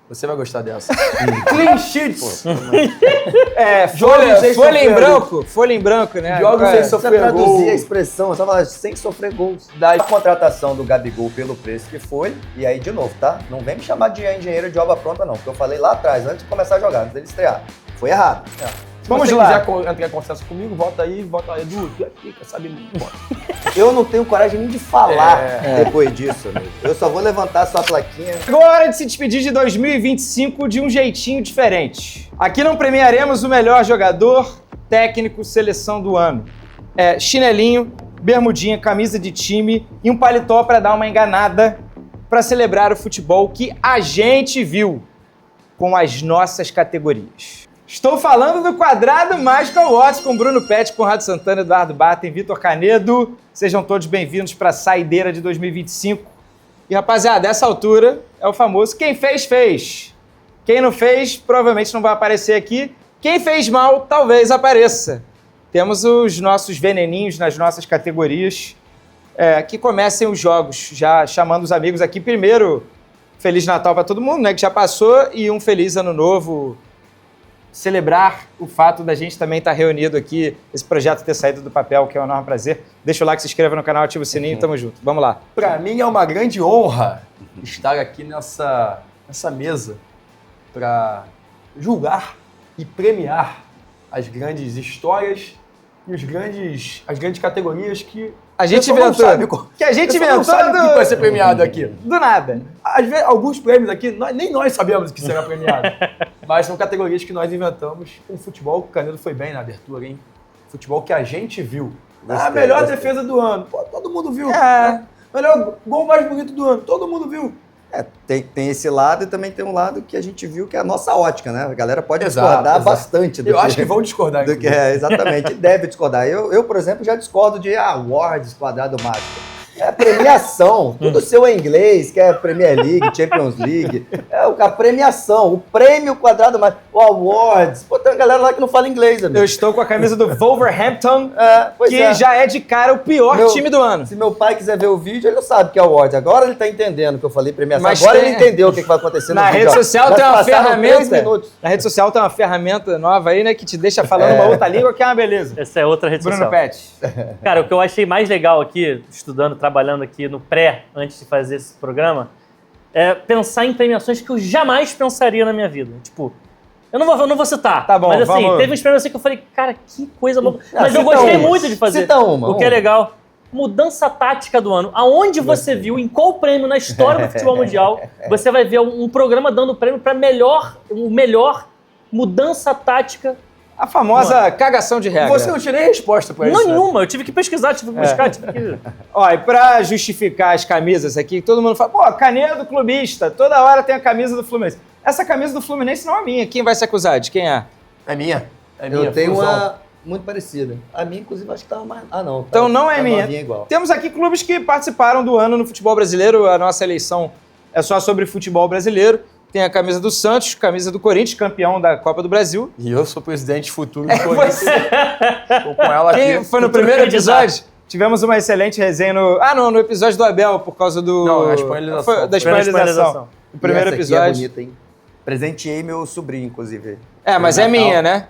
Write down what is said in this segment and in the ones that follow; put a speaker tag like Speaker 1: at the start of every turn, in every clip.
Speaker 1: Você vai gostar dessa.
Speaker 2: Clean sheets.
Speaker 3: Folha em branco, né?
Speaker 1: Jogos sem sofrer gol.
Speaker 2: Traduzir a expressão, eu só falar sem sofrer gols. Da contratação do Gabigol pelo preço que foi, e aí de novo, tá? Não vem me chamar de engenheiro de obra pronta não, porque eu falei lá atrás, antes de começar a jogar, antes dele estrear. Foi errado.
Speaker 1: Se você quiser entrar em consenso comigo, volta aí, Edu, tu é pica, sabe muito.
Speaker 2: Eu não tenho coragem nem de falar depois disso, amigo. Eu só vou levantar sua plaquinha.
Speaker 3: Chegou a hora de se despedir de 2025 de um jeitinho diferente. Aqui não premiaremos o melhor jogador, técnico, seleção do ano. Chinelinho, bermudinha, camisa de time e um paletó para dar uma enganada para celebrar o futebol que a gente viu com as nossas categorias. Estou falando do quadrado mágico Awards com Bruno Pet, Conrado Santana, Eduardo Batem, Vitor Canedo. Sejam todos bem-vindos para a saideira de 2025. E, rapaziada, essa altura é o famoso quem fez, fez. Quem não fez, provavelmente não vai aparecer aqui. Quem fez mal, talvez apareça. Temos os nossos veneninhos nas nossas categorias. Que comecem os jogos, já chamando os amigos aqui. Primeiro, Feliz Natal para todo mundo, né, que já passou, e um Feliz Ano Novo. Celebrar o fato da gente também estar reunido aqui, esse projeto ter saído do papel, que é um enorme prazer. Deixa o like, se inscreva no canal, ativa o sininho, tamo junto. Vamos lá.
Speaker 1: Pra mim é uma grande honra estar aqui nessa mesa para julgar e premiar as grandes histórias e as grandes categorias que
Speaker 3: a gente inventou.
Speaker 1: Que a gente inventou. Não sabe o que vai ser premiado aqui.
Speaker 3: Do nada.
Speaker 1: Às vezes, alguns prêmios aqui, nem nós sabemos o que será premiado. Mas são categorias que nós inventamos com futebol. O Canedo foi bem na abertura, hein? Futebol que a gente viu. A melhor defesa do ano. Pô, todo mundo viu. Melhor gol mais bonito do ano. Todo mundo viu.
Speaker 2: Tem esse lado e também tem um lado que a gente viu que é a nossa ótica, né? A galera pode discordar bastante.
Speaker 1: Eu acho que vão discordar.
Speaker 2: Exatamente, deve discordar. Eu, por exemplo, já discordo de awards, quadrado mágico. É premiação, tudo seu é inglês, que é Premier League, Champions League, a premiação, o prêmio quadrado mágico, o awards. Pô, tem uma galera lá que não fala inglês, amigo.
Speaker 3: Eu estou com a camisa do Wolverhampton, já é de cara o pior time do ano.
Speaker 2: Se meu pai quiser ver o vídeo, ele não sabe o que é awards. Agora ele tá entendendo que eu falei premiação, mas agora ele entendeu o que vai acontecer no vídeo.
Speaker 3: Na rede social tem uma ferramenta, na rede social tem uma ferramenta nova aí, né, que te deixa falando uma outra língua, que é uma beleza.
Speaker 4: Essa é outra rede social.
Speaker 3: Bruno Pet.
Speaker 4: Cara, o que eu achei mais legal aqui, trabalhando aqui no antes de fazer esse programa, é pensar em premiações que eu jamais pensaria na minha vida. Tipo, eu não vou citar,
Speaker 3: tá bom,
Speaker 4: mas assim,
Speaker 3: vamos.
Speaker 4: teve uma experiência que eu falei, cara, que coisa louca. Mas eu gostei muito de fazer.
Speaker 2: Cita uma.
Speaker 4: O que é legal. Mudança tática do ano. Aonde você viu, em qual prêmio na história do futebol mundial, você vai ver um programa dando prêmio para o melhor mudança tática.
Speaker 3: A famosa cagação de regra.
Speaker 1: Você não tinha nem resposta pra isso.
Speaker 4: Nenhuma, eu tive que pesquisar, tive que buscar,
Speaker 3: Ó, e pra justificar as camisas aqui, todo mundo fala, pô, Canedo clubista, toda hora tem a camisa do Fluminense. Essa camisa do Fluminense não é minha, quem vai se acusar? De quem é?
Speaker 1: É minha.
Speaker 2: Eu tenho uma muito parecida. A minha, inclusive, acho que tava mais... não. Tá,
Speaker 3: então não é minha.
Speaker 2: Igual.
Speaker 3: Temos aqui clubes que participaram do ano no futebol brasileiro, a nossa eleição é só sobre futebol brasileiro. Tem a camisa do Santos, camisa do Corinthians, campeão da Copa do Brasil.
Speaker 1: E eu sou presidente futuro do Corinthians. Tô com ela aqui.
Speaker 3: Quem foi no primeiro episódio? Tivemos uma excelente resenha no episódio do Abel, por causa do...
Speaker 1: Não, a espanholização.
Speaker 3: Da espanholização. O primeiro episódio.
Speaker 2: Aqui é bonita, hein? Presenteei meu sobrinho, inclusive.
Speaker 3: Mas é minha, né?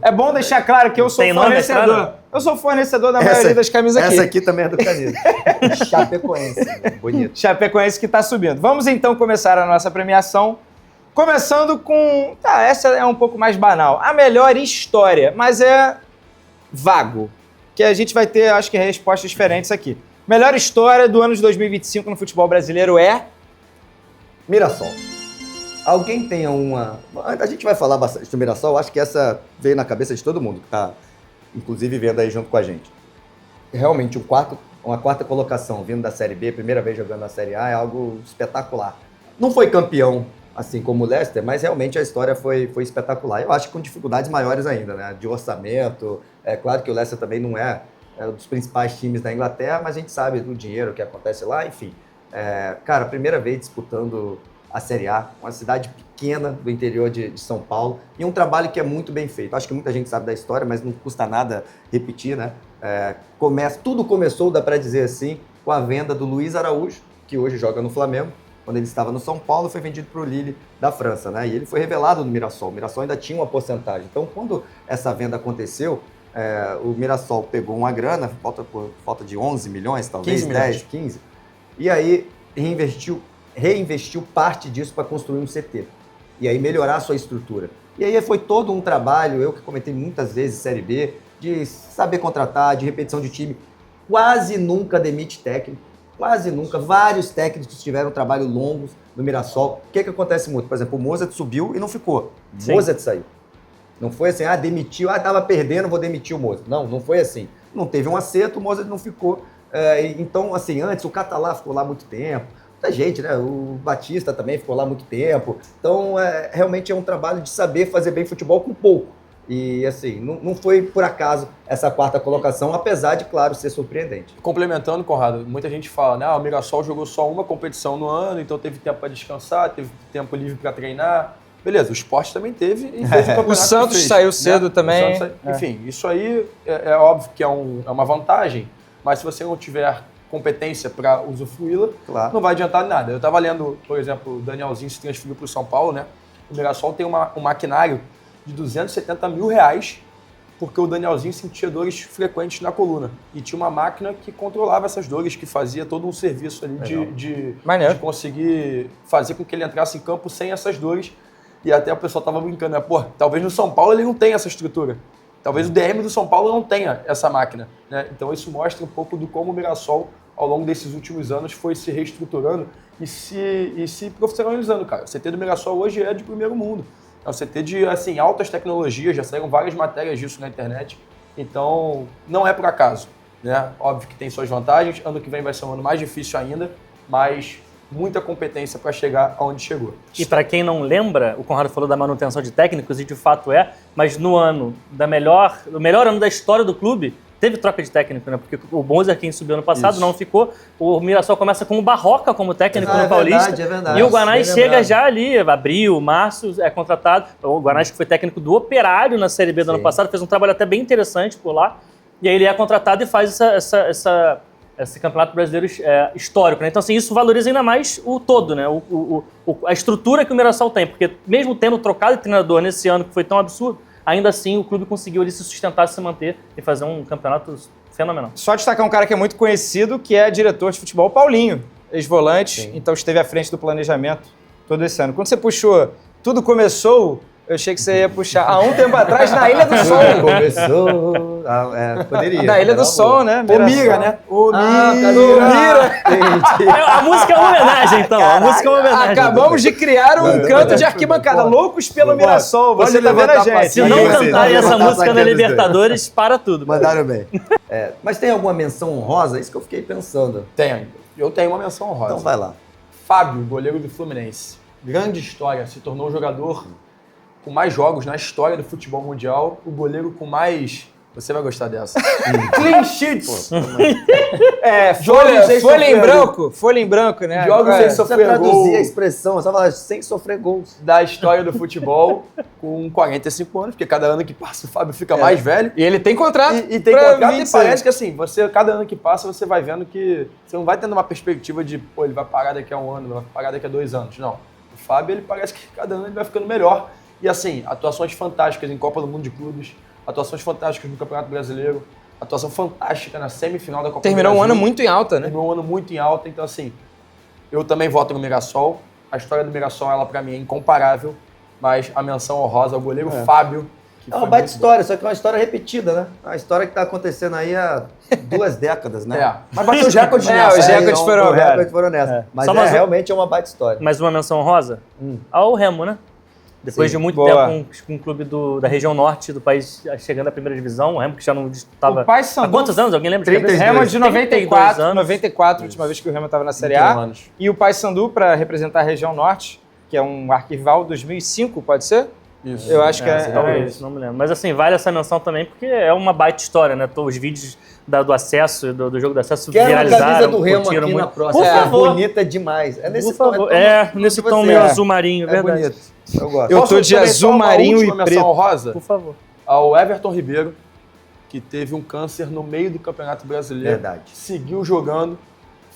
Speaker 3: É bom deixar claro que eu sou fornecedor. Eu sou fornecedor da maioria das camisas aqui.
Speaker 2: Essa aqui também é do Canedo. Chapecoense. Bonito.
Speaker 3: Chapecoense que tá subindo. Vamos então começar a nossa premiação. Começando com... essa é um pouco mais banal. A melhor história, mas é vago. Que a gente vai ter, acho que, respostas diferentes aqui. Melhor história do ano de 2025 no futebol brasileiro é...
Speaker 2: Mirassol. Alguém tem uma... A gente vai falar bastante do Mirassol, acho que essa veio na cabeça de todo mundo que está, inclusive, vendo aí junto com a gente. Realmente, uma quarta colocação vindo da Série B, primeira vez jogando na Série A, é algo espetacular. Não foi campeão, assim como o Leicester, mas realmente a história foi espetacular. Eu acho que com dificuldades maiores ainda, né? De orçamento. É claro que o Leicester também não é um dos principais times da Inglaterra, mas a gente sabe do dinheiro que acontece lá, enfim. Cara, primeira vez disputando a Série A, uma cidade pequena do interior de São Paulo, e um trabalho que é muito bem feito. Acho que muita gente sabe da história, mas não custa nada repetir, né? Tudo começou, dá para dizer assim, com a venda do Luiz Araújo, que hoje joga no Flamengo, quando ele estava no São Paulo, foi vendido para o Lille da França, né? E ele foi revelado no Mirassol. O Mirassol ainda tinha uma porcentagem. Então, quando essa venda aconteceu, o Mirassol pegou uma grana, falta de 11 milhões, talvez,
Speaker 1: 15
Speaker 2: 10,
Speaker 1: milhões.
Speaker 2: 15, e aí reinvestiu parte disso para construir um CT. E aí melhorar a sua estrutura. E aí foi todo um trabalho, eu que comentei muitas vezes Série B, de saber contratar, de repetição de time. Quase nunca demite técnico, quase nunca. Vários técnicos tiveram trabalho longos no Mirassol. O que acontece muito? Por exemplo, o Mozart subiu e não ficou.
Speaker 4: Sim.
Speaker 2: Mozart saiu. Não foi assim, demitiu, tava perdendo, vou demitir o Mozart. Não foi assim. Não teve um acerto, o Mozart não ficou. Então, assim, antes o Catalá ficou lá muito tempo. Muita gente, né? O Batista também ficou lá muito tempo. Então, realmente é um trabalho de saber fazer bem futebol com pouco. E, assim, não foi por acaso essa 4ª colocação, apesar de, claro, ser surpreendente.
Speaker 1: Complementando, Conrado, muita gente fala, né? O Mirassol jogou só uma competição no ano, então teve tempo para descansar, teve tempo livre para treinar. Beleza, o Sport também teve e fez o campeonato.
Speaker 3: O Santos
Speaker 1: que fez,
Speaker 3: saiu cedo também.
Speaker 1: Enfim, isso aí é óbvio que é uma vantagem, mas se você não tiver competência para usufruí-la,
Speaker 2: Claro.
Speaker 1: não vai adiantar nada. Eu estava lendo, por exemplo, o Danielzinho se transferiu para o São Paulo, né? O Mirassol tem um maquinário de R$270 mil, porque o Danielzinho sentia dores frequentes na coluna. E tinha uma máquina que controlava essas dores, que fazia todo um serviço ali de conseguir fazer com que ele entrasse em campo sem essas dores. E até o pessoal estava brincando, né? Pô, talvez no São Paulo ele não tenha essa estrutura. Talvez o DM do São Paulo não tenha essa máquina, né? Então isso mostra um pouco do como o Mirassol, ao longo desses últimos anos, foi se reestruturando e se profissionalizando, cara. O CT do Mirassol hoje é de primeiro mundo. É um CT de, assim, altas tecnologias, já saíram várias matérias disso na internet. Então, não é por acaso, né? Óbvio que tem suas vantagens. Ano que vem vai ser um ano mais difícil ainda, mas muita competência para chegar aonde chegou.
Speaker 4: E para quem não lembra, o Conrado falou da manutenção de técnicos, e de fato mas no ano o melhor ano da história do clube, teve troca de técnico, né? Porque o Mozart, quem subiu ano passado, não ficou. O Mirassol começa com o Barroca como técnico no Paulista.
Speaker 2: É verdade.
Speaker 4: E o Guanais chega já ali, abril, março, é contratado. O Guanais, que foi técnico do Operário na Série B do ano passado, fez um trabalho até bem interessante por lá. E aí ele é contratado e faz esse campeonato brasileiro histórico, né? Então, assim, isso valoriza ainda mais o todo, né? A estrutura que o Mirassol tem. Porque mesmo tendo trocado de treinador nesse ano, que foi tão absurdo, ainda assim o clube conseguiu ali se sustentar, se manter e fazer um campeonato fenomenal.
Speaker 3: Só destacar um cara que é muito conhecido, que é diretor de futebol, Paulinho, ex-volante, então esteve à frente do planejamento todo esse ano. Quando você puxou Tudo Começou, eu achei que você ia puxar há um tempo atrás na Ilha do Sol.
Speaker 2: Começou. Poderia.
Speaker 3: Na Ilha do Sol, né?
Speaker 1: O Mira, né? O
Speaker 2: Mira.
Speaker 4: A música é uma homenagem, então. A música é uma homenagem.
Speaker 3: Acabamos de criar um canto de arquibancada. Loucos pelo Mirassol. Você tá vendo a gente.
Speaker 4: Se não cantarem essa música na Libertadores, para tudo.
Speaker 2: Mandaram bem. Mas tem alguma menção honrosa? Isso que eu fiquei pensando.
Speaker 1: Eu tenho uma menção honrosa.
Speaker 2: Então vai lá.
Speaker 1: Fábio, goleiro do Fluminense. Grande história, se tornou o jogador com mais jogos na história do futebol mundial, o goleiro com mais... Você vai gostar dessa. Clean sheets.
Speaker 3: Folha em branco, né?
Speaker 1: Jogos sem
Speaker 2: Você
Speaker 1: sofrer
Speaker 2: traduzir
Speaker 1: gol
Speaker 2: a expressão, só falar sem sofrer gols.
Speaker 1: da história do futebol com 45 anos, porque cada ano que passa o Fábio fica mais velho.
Speaker 3: E ele tem contrato.
Speaker 1: E tem
Speaker 3: pra
Speaker 1: contrato
Speaker 3: 26.
Speaker 1: e parece que assim, cada ano que passa, você vai vendo que você não vai tendo uma perspectiva de, ele vai parar daqui a um ano, vai parar daqui a 2 anos. Não. O Fábio, ele parece que cada ano ele vai ficando melhor. E assim, atuações fantásticas em Copa do Mundo de Clubes, atuações fantásticas no Campeonato Brasileiro, atuação fantástica na semifinal da Copa do Brasil.
Speaker 3: Terminou um ano muito em alta, né?
Speaker 1: Terminou um ano muito em alta, então assim, eu também voto no Mirassol. A história do Mirassol, ela pra mim é incomparável, mas a menção honrosa ao goleiro Fábio.
Speaker 2: É uma baita história, só que é uma história repetida, né? Uma história que tá acontecendo aí há 2 décadas, né?
Speaker 1: Mas bateu os recordes
Speaker 3: Os
Speaker 1: nessa.
Speaker 3: recordes foram
Speaker 2: nessa. Mas realmente é uma baita história.
Speaker 4: Mais uma menção honrosa? Ao Remo, né? Depois de muito tempo com um clube da região norte do país chegando à primeira divisão, o Remo que já não estava...
Speaker 3: O Paysandu...
Speaker 4: Há quantos anos? Alguém lembra?
Speaker 3: O Remo de 94, 94, a
Speaker 1: Isso.
Speaker 3: última vez que o Remo estava na Série A.
Speaker 1: anos.
Speaker 3: E o Paysandu, para representar a região norte, que é um arquival 2005, pode ser?
Speaker 1: Isso.
Speaker 3: Eu acho que
Speaker 4: talvez,
Speaker 3: isso.
Speaker 4: não me lembro. Mas assim, vale essa menção também, porque é uma baita história, né? Os vídeos do acesso, do jogo do acesso viralizaram.
Speaker 2: Quero a camisa do Remo
Speaker 4: curtiram
Speaker 2: aqui
Speaker 4: muito.
Speaker 2: na próxima.
Speaker 4: Por favor.
Speaker 2: Bonita demais. É nesse
Speaker 4: Por favor. Nesse tom meio azul marinho, verdade.
Speaker 2: Bonito. Eu gosto.
Speaker 3: Eu tô de azul marinho e
Speaker 1: menção
Speaker 3: preto.
Speaker 1: honrosa
Speaker 4: Por favor.
Speaker 1: ao Everton Ribeiro, que teve um câncer no meio do Campeonato Brasileiro.
Speaker 2: Verdade.
Speaker 1: Seguiu jogando,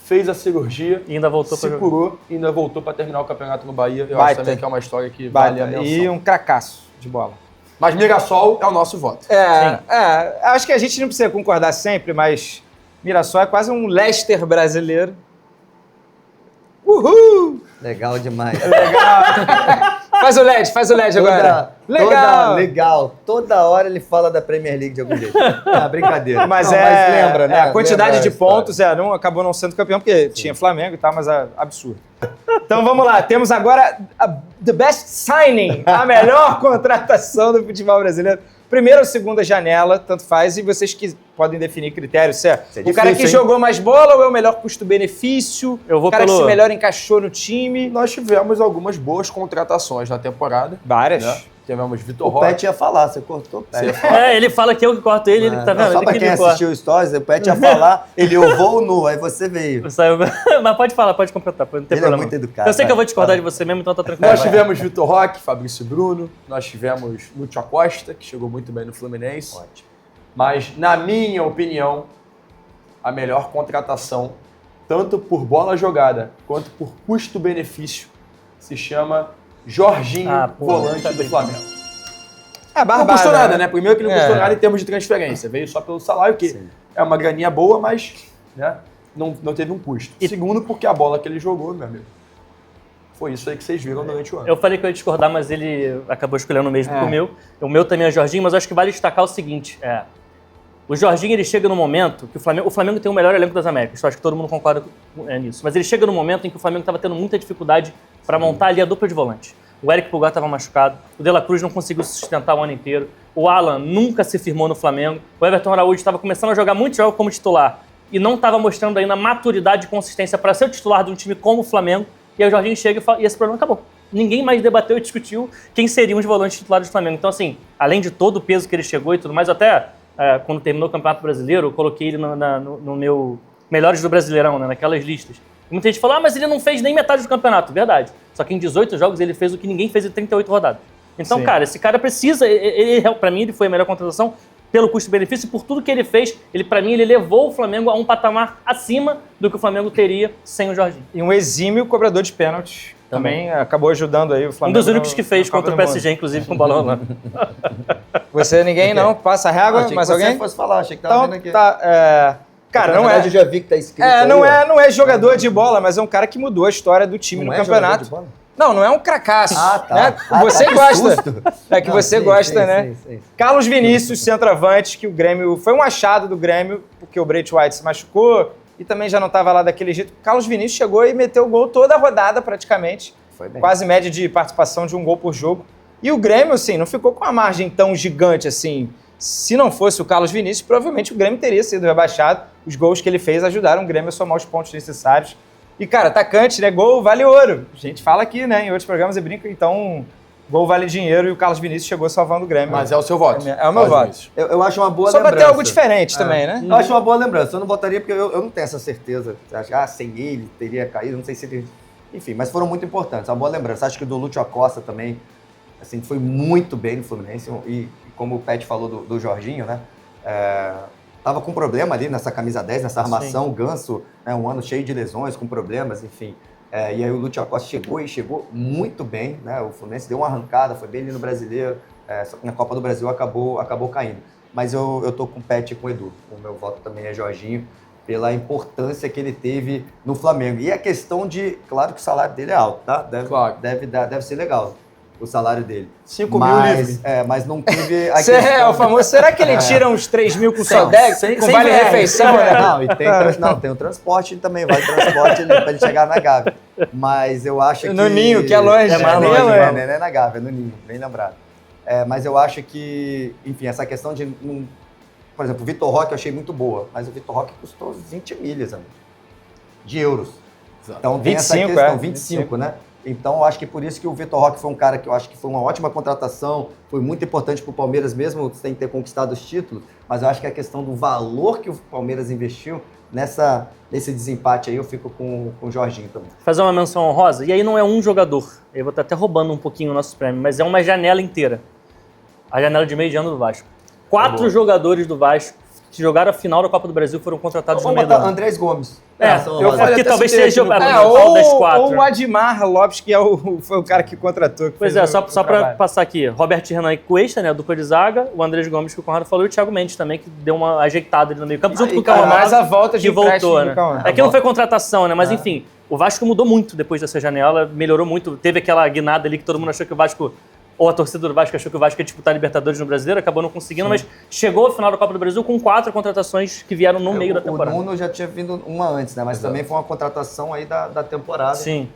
Speaker 1: fez a cirurgia,
Speaker 4: E ainda voltou
Speaker 1: se
Speaker 4: pra
Speaker 1: curou e ainda voltou para terminar o campeonato no Bahia. Eu
Speaker 3: Baita.
Speaker 1: acho também que é uma história que vale a
Speaker 3: Baita.
Speaker 1: menção.
Speaker 3: E um cracaço de bola.
Speaker 1: Mas Mirassol é o nosso voto.
Speaker 3: Acho que a gente não precisa concordar sempre, mas Mirassol é quase um Leicester brasileiro. Uhul!
Speaker 2: Legal demais.
Speaker 3: Faz o LED agora. Legal.
Speaker 2: Toda hora ele fala da Premier League de algum jeito. Brincadeira.
Speaker 3: Mas
Speaker 2: Não, lembra, né?
Speaker 3: A quantidade
Speaker 2: Lembra
Speaker 3: de
Speaker 2: a história.
Speaker 3: pontos acabou não sendo campeão, porque tinha Flamengo e tal, mas é absurdo. Então vamos lá, temos agora The Best Signing, a melhor contratação do futebol brasileiro. Primeira ou segunda janela, tanto faz, e vocês que podem definir critérios. Se é
Speaker 2: Isso é
Speaker 3: o cara que
Speaker 2: difícil, hein?
Speaker 3: jogou mais bola ou é o melhor custo-benefício?
Speaker 4: Eu vou
Speaker 3: o cara
Speaker 4: pelo-
Speaker 3: que se melhor encaixou no time?
Speaker 1: Nós tivemos algumas boas contratações na temporada.
Speaker 3: Várias.
Speaker 1: Né? Tivemos Vitor
Speaker 2: O
Speaker 1: Roque.
Speaker 2: Pet ia falar, você cortou o Pet.
Speaker 4: Ele fala que eu que corto ele, ele tá vendo?
Speaker 2: Só
Speaker 4: Ele
Speaker 2: pra
Speaker 4: que
Speaker 2: quem
Speaker 4: me corta.
Speaker 2: assistiu o Stories, o Pet ia falar, eu vou nu, aí você veio.
Speaker 4: Saiu- Mas pode falar, pode completar, não tem
Speaker 2: Ele é
Speaker 4: problema.
Speaker 2: muito educado,
Speaker 4: Eu sei que eu vou
Speaker 2: vai,
Speaker 4: discordar
Speaker 2: fala.
Speaker 4: de você mesmo, então tá tranquilo.
Speaker 1: Nós
Speaker 4: vai.
Speaker 1: tivemos Vitor Roque, Fabrício Bruno, nós tivemos Lúcio Acosta, que chegou muito bem no Fluminense.
Speaker 2: Ótimo.
Speaker 1: Mas, na minha opinião, a melhor contratação, tanto por bola jogada quanto por custo-benefício, se chama Jorginho, volante
Speaker 4: tá
Speaker 1: do
Speaker 4: bem.
Speaker 1: Flamengo.
Speaker 3: É
Speaker 1: Não
Speaker 3: barbada,
Speaker 1: custou nada, né? Primeiro que não custou
Speaker 3: É.
Speaker 1: nada em termos de transferência. Veio só pelo salário, que
Speaker 2: Sim.
Speaker 1: é uma graninha boa, mas né, não teve um custo. Segundo, porque a bola que ele jogou, meu amigo, foi isso aí que vocês viram durante o ano.
Speaker 4: Eu falei que eu ia discordar, mas ele acabou escolhendo o mesmo
Speaker 3: É.
Speaker 4: que o meu. O meu também é Jorginho, mas eu acho que vale destacar o seguinte: o Jorginho ele chega no momento que o Flamengo tem o melhor elenco das Américas. Eu acho que todo mundo concorda nisso. Mas ele chega no momento em que o Flamengo estava tendo muita dificuldade para montar ali a dupla de volante. O Eric Pulgar estava machucado, o De La Cruz não conseguiu se sustentar o ano inteiro, o Alan nunca se firmou no Flamengo, o Everton Araújo estava começando a jogar muitos jogos como titular e não estava mostrando ainda maturidade e consistência para ser o titular de um time como o Flamengo. E aí o Jorginho chega e esse problema acabou. Ninguém mais debateu e discutiu quem seriam os volantes titulares do Flamengo. Então, assim, além de todo o peso que ele chegou e tudo mais, até quando terminou o Campeonato Brasileiro, eu coloquei ele no meu Melhores do Brasileirão, né, naquelas listas. E muita gente falou, mas ele não fez nem metade do campeonato. Verdade. Só que em 18 jogos ele fez o que ninguém fez em 38 rodadas. Então,
Speaker 3: Sim.
Speaker 4: cara, esse cara precisa... Pra mim, ele foi a melhor contratação pelo custo-benefício e por tudo que ele fez. Pra mim, ele levou o Flamengo a um patamar acima do que o Flamengo teria sem o Jorginho.
Speaker 3: E um exímio cobrador de pênaltis. Também acabou ajudando aí o
Speaker 4: Um
Speaker 3: Flamengo.
Speaker 4: dos únicos que fez
Speaker 3: na Copa
Speaker 4: contra o
Speaker 3: do Mundo.
Speaker 4: PSG, inclusive, com o balão lá.
Speaker 3: Você, ninguém não? Passa a régua?
Speaker 2: Achei
Speaker 3: Mais
Speaker 2: que
Speaker 3: alguém?
Speaker 2: você fosse falar, achei que tava
Speaker 3: Então,
Speaker 2: vendo aqui.
Speaker 3: tá. Cara,
Speaker 2: Na
Speaker 3: não
Speaker 2: verdade,
Speaker 3: é.
Speaker 2: eu já vi que tá escrito aí,
Speaker 3: Não
Speaker 2: ó.
Speaker 3: é jogador de bola, mas é um cara que mudou a história do time
Speaker 2: Não
Speaker 3: no
Speaker 2: é jogador
Speaker 3: campeonato.
Speaker 2: de bola?
Speaker 3: Não é um cracaço.
Speaker 2: Ah, tá.
Speaker 3: Né?
Speaker 2: Ah,
Speaker 3: Você
Speaker 2: tá, que
Speaker 3: gosta.
Speaker 2: susto.
Speaker 3: É que
Speaker 2: Não,
Speaker 3: você
Speaker 2: sim,
Speaker 3: gosta,
Speaker 2: sim,
Speaker 3: né?
Speaker 2: sim.
Speaker 3: Carlos Vinícius, centroavante, que o Grêmio... Foi um achado do Grêmio, porque o Brait White se machucou e também já não estava lá daquele jeito. Carlos Vinícius chegou e meteu o gol toda a rodada, praticamente.
Speaker 2: Foi bem.
Speaker 3: Quase média de participação de um gol por jogo. E o Grêmio, assim, não ficou com uma margem tão gigante assim. Se não fosse o Carlos Vinícius, provavelmente o Grêmio teria sido rebaixado. Os gols que ele fez ajudaram o Grêmio a somar os pontos necessários. E, cara, atacante, né? Gol vale ouro. A gente fala aqui, né? Em outros programas e brinca, então, gol vale dinheiro e o Carlos Vinícius chegou salvando o Grêmio.
Speaker 1: Mas é o seu voto.
Speaker 3: É o meu
Speaker 1: Faz
Speaker 3: voto.
Speaker 1: isso.
Speaker 2: Eu acho uma boa
Speaker 3: Só
Speaker 2: lembrança.
Speaker 3: pra ter algo diferente também, né?
Speaker 2: Eu acho uma boa lembrança. Eu não votaria porque eu não tenho essa certeza. Sem ele teria caído, não sei se ele... Enfim, mas foram muito importantes. Uma boa lembrança. Acho que o do Lúcio Acosta também, assim, foi muito bem no Fluminense. E como o Pet falou do Jorginho, né? Tava com problema ali nessa camisa 10, nessa armação, o Ganso, né, um ano cheio de lesões, com problemas, enfim. E aí o Lúcio Acosta chegou muito bem, né? O Fluminense deu uma arrancada, foi bem ali no Brasileiro, só que na Copa do Brasil acabou caindo. Mas eu tô com o Pet e com o Edu. O meu voto também é Jorginho, pela importância que ele teve no Flamengo. E a questão de, claro que o salário dele é alto, tá? Deve ser legal o salário dele.
Speaker 1: 5 mil livre.
Speaker 2: Mas não teve a
Speaker 3: O famoso, será que ele tira uns 3 mil com Sodec? Com
Speaker 1: sem
Speaker 3: vale-refeição, né?
Speaker 2: Não, e tem o transporte também, vai transporte para ele chegar na Gávea. Mas eu acho que...
Speaker 3: No Ninho, que é longe.
Speaker 2: É mais
Speaker 3: Ninho
Speaker 2: longe,
Speaker 3: é
Speaker 2: né? Não é na Gávea, é no Ninho, bem lembrado. Mas eu acho que, enfim, essa questão de... Por exemplo, o Vitor Roque eu achei muito boa, mas o Vitor Roque custou 20 milhas, amigo, de euros. Então tem
Speaker 3: 25,
Speaker 2: essa questão,
Speaker 3: 25,
Speaker 2: 25, né? Então eu acho que por isso que o Vitor Roque foi um cara que eu acho que foi uma ótima contratação, foi muito importante para o Palmeiras mesmo sem ter conquistado os títulos, mas eu acho que a questão do valor que o Palmeiras investiu nesse desempate aí, eu fico com o Jorginho também.
Speaker 4: Fazer uma menção honrosa, e aí não é um jogador, eu vou estar até roubando um pouquinho o nosso prêmio, mas é uma janela inteira. A janela de meio de ano do Vasco. 4 jogadores do Vasco que jogaram a final da Copa do Brasil foram contratados no
Speaker 2: Vamos
Speaker 4: meio do
Speaker 2: botar
Speaker 4: ano.
Speaker 2: Andrés Gomes.
Speaker 1: eu falei
Speaker 4: Porque
Speaker 1: até
Speaker 4: talvez
Speaker 1: citei
Speaker 4: seja
Speaker 1: aqui no
Speaker 4: a
Speaker 1: canal.
Speaker 4: principal das quatro.
Speaker 3: Ou o Admar Lopes, que foi o cara que contratou. Que
Speaker 4: Pois
Speaker 3: fez
Speaker 4: é,
Speaker 3: o
Speaker 4: só pra
Speaker 3: trabalho.
Speaker 4: passar aqui. Robert Renan e Cuesta, né, a dupla de zaga, o Andrés Gomes, que o Conrado falou, e o Thiago Mendes também, que deu uma ajeitada ali no meio campo, junto com o
Speaker 3: Cara,
Speaker 4: Cauã,
Speaker 3: mas a volta de
Speaker 4: que voltou,
Speaker 3: empréstimo
Speaker 4: né?
Speaker 3: do Cauã.
Speaker 4: É que não foi contratação, né, mas enfim, o Vasco mudou muito depois dessa janela, melhorou muito, teve aquela guinada ali que todo mundo achou que o Vasco, ou a torcida do Vasco achou que o Vasco ia disputar a Libertadores no Brasileiro, acabou não conseguindo, mas chegou ao final da Copa do Brasil com 4 contratações que vieram no meio da temporada.
Speaker 2: O Nuno já tinha vindo uma antes, né? Mas também foi uma contratação aí da temporada.
Speaker 4: Sim.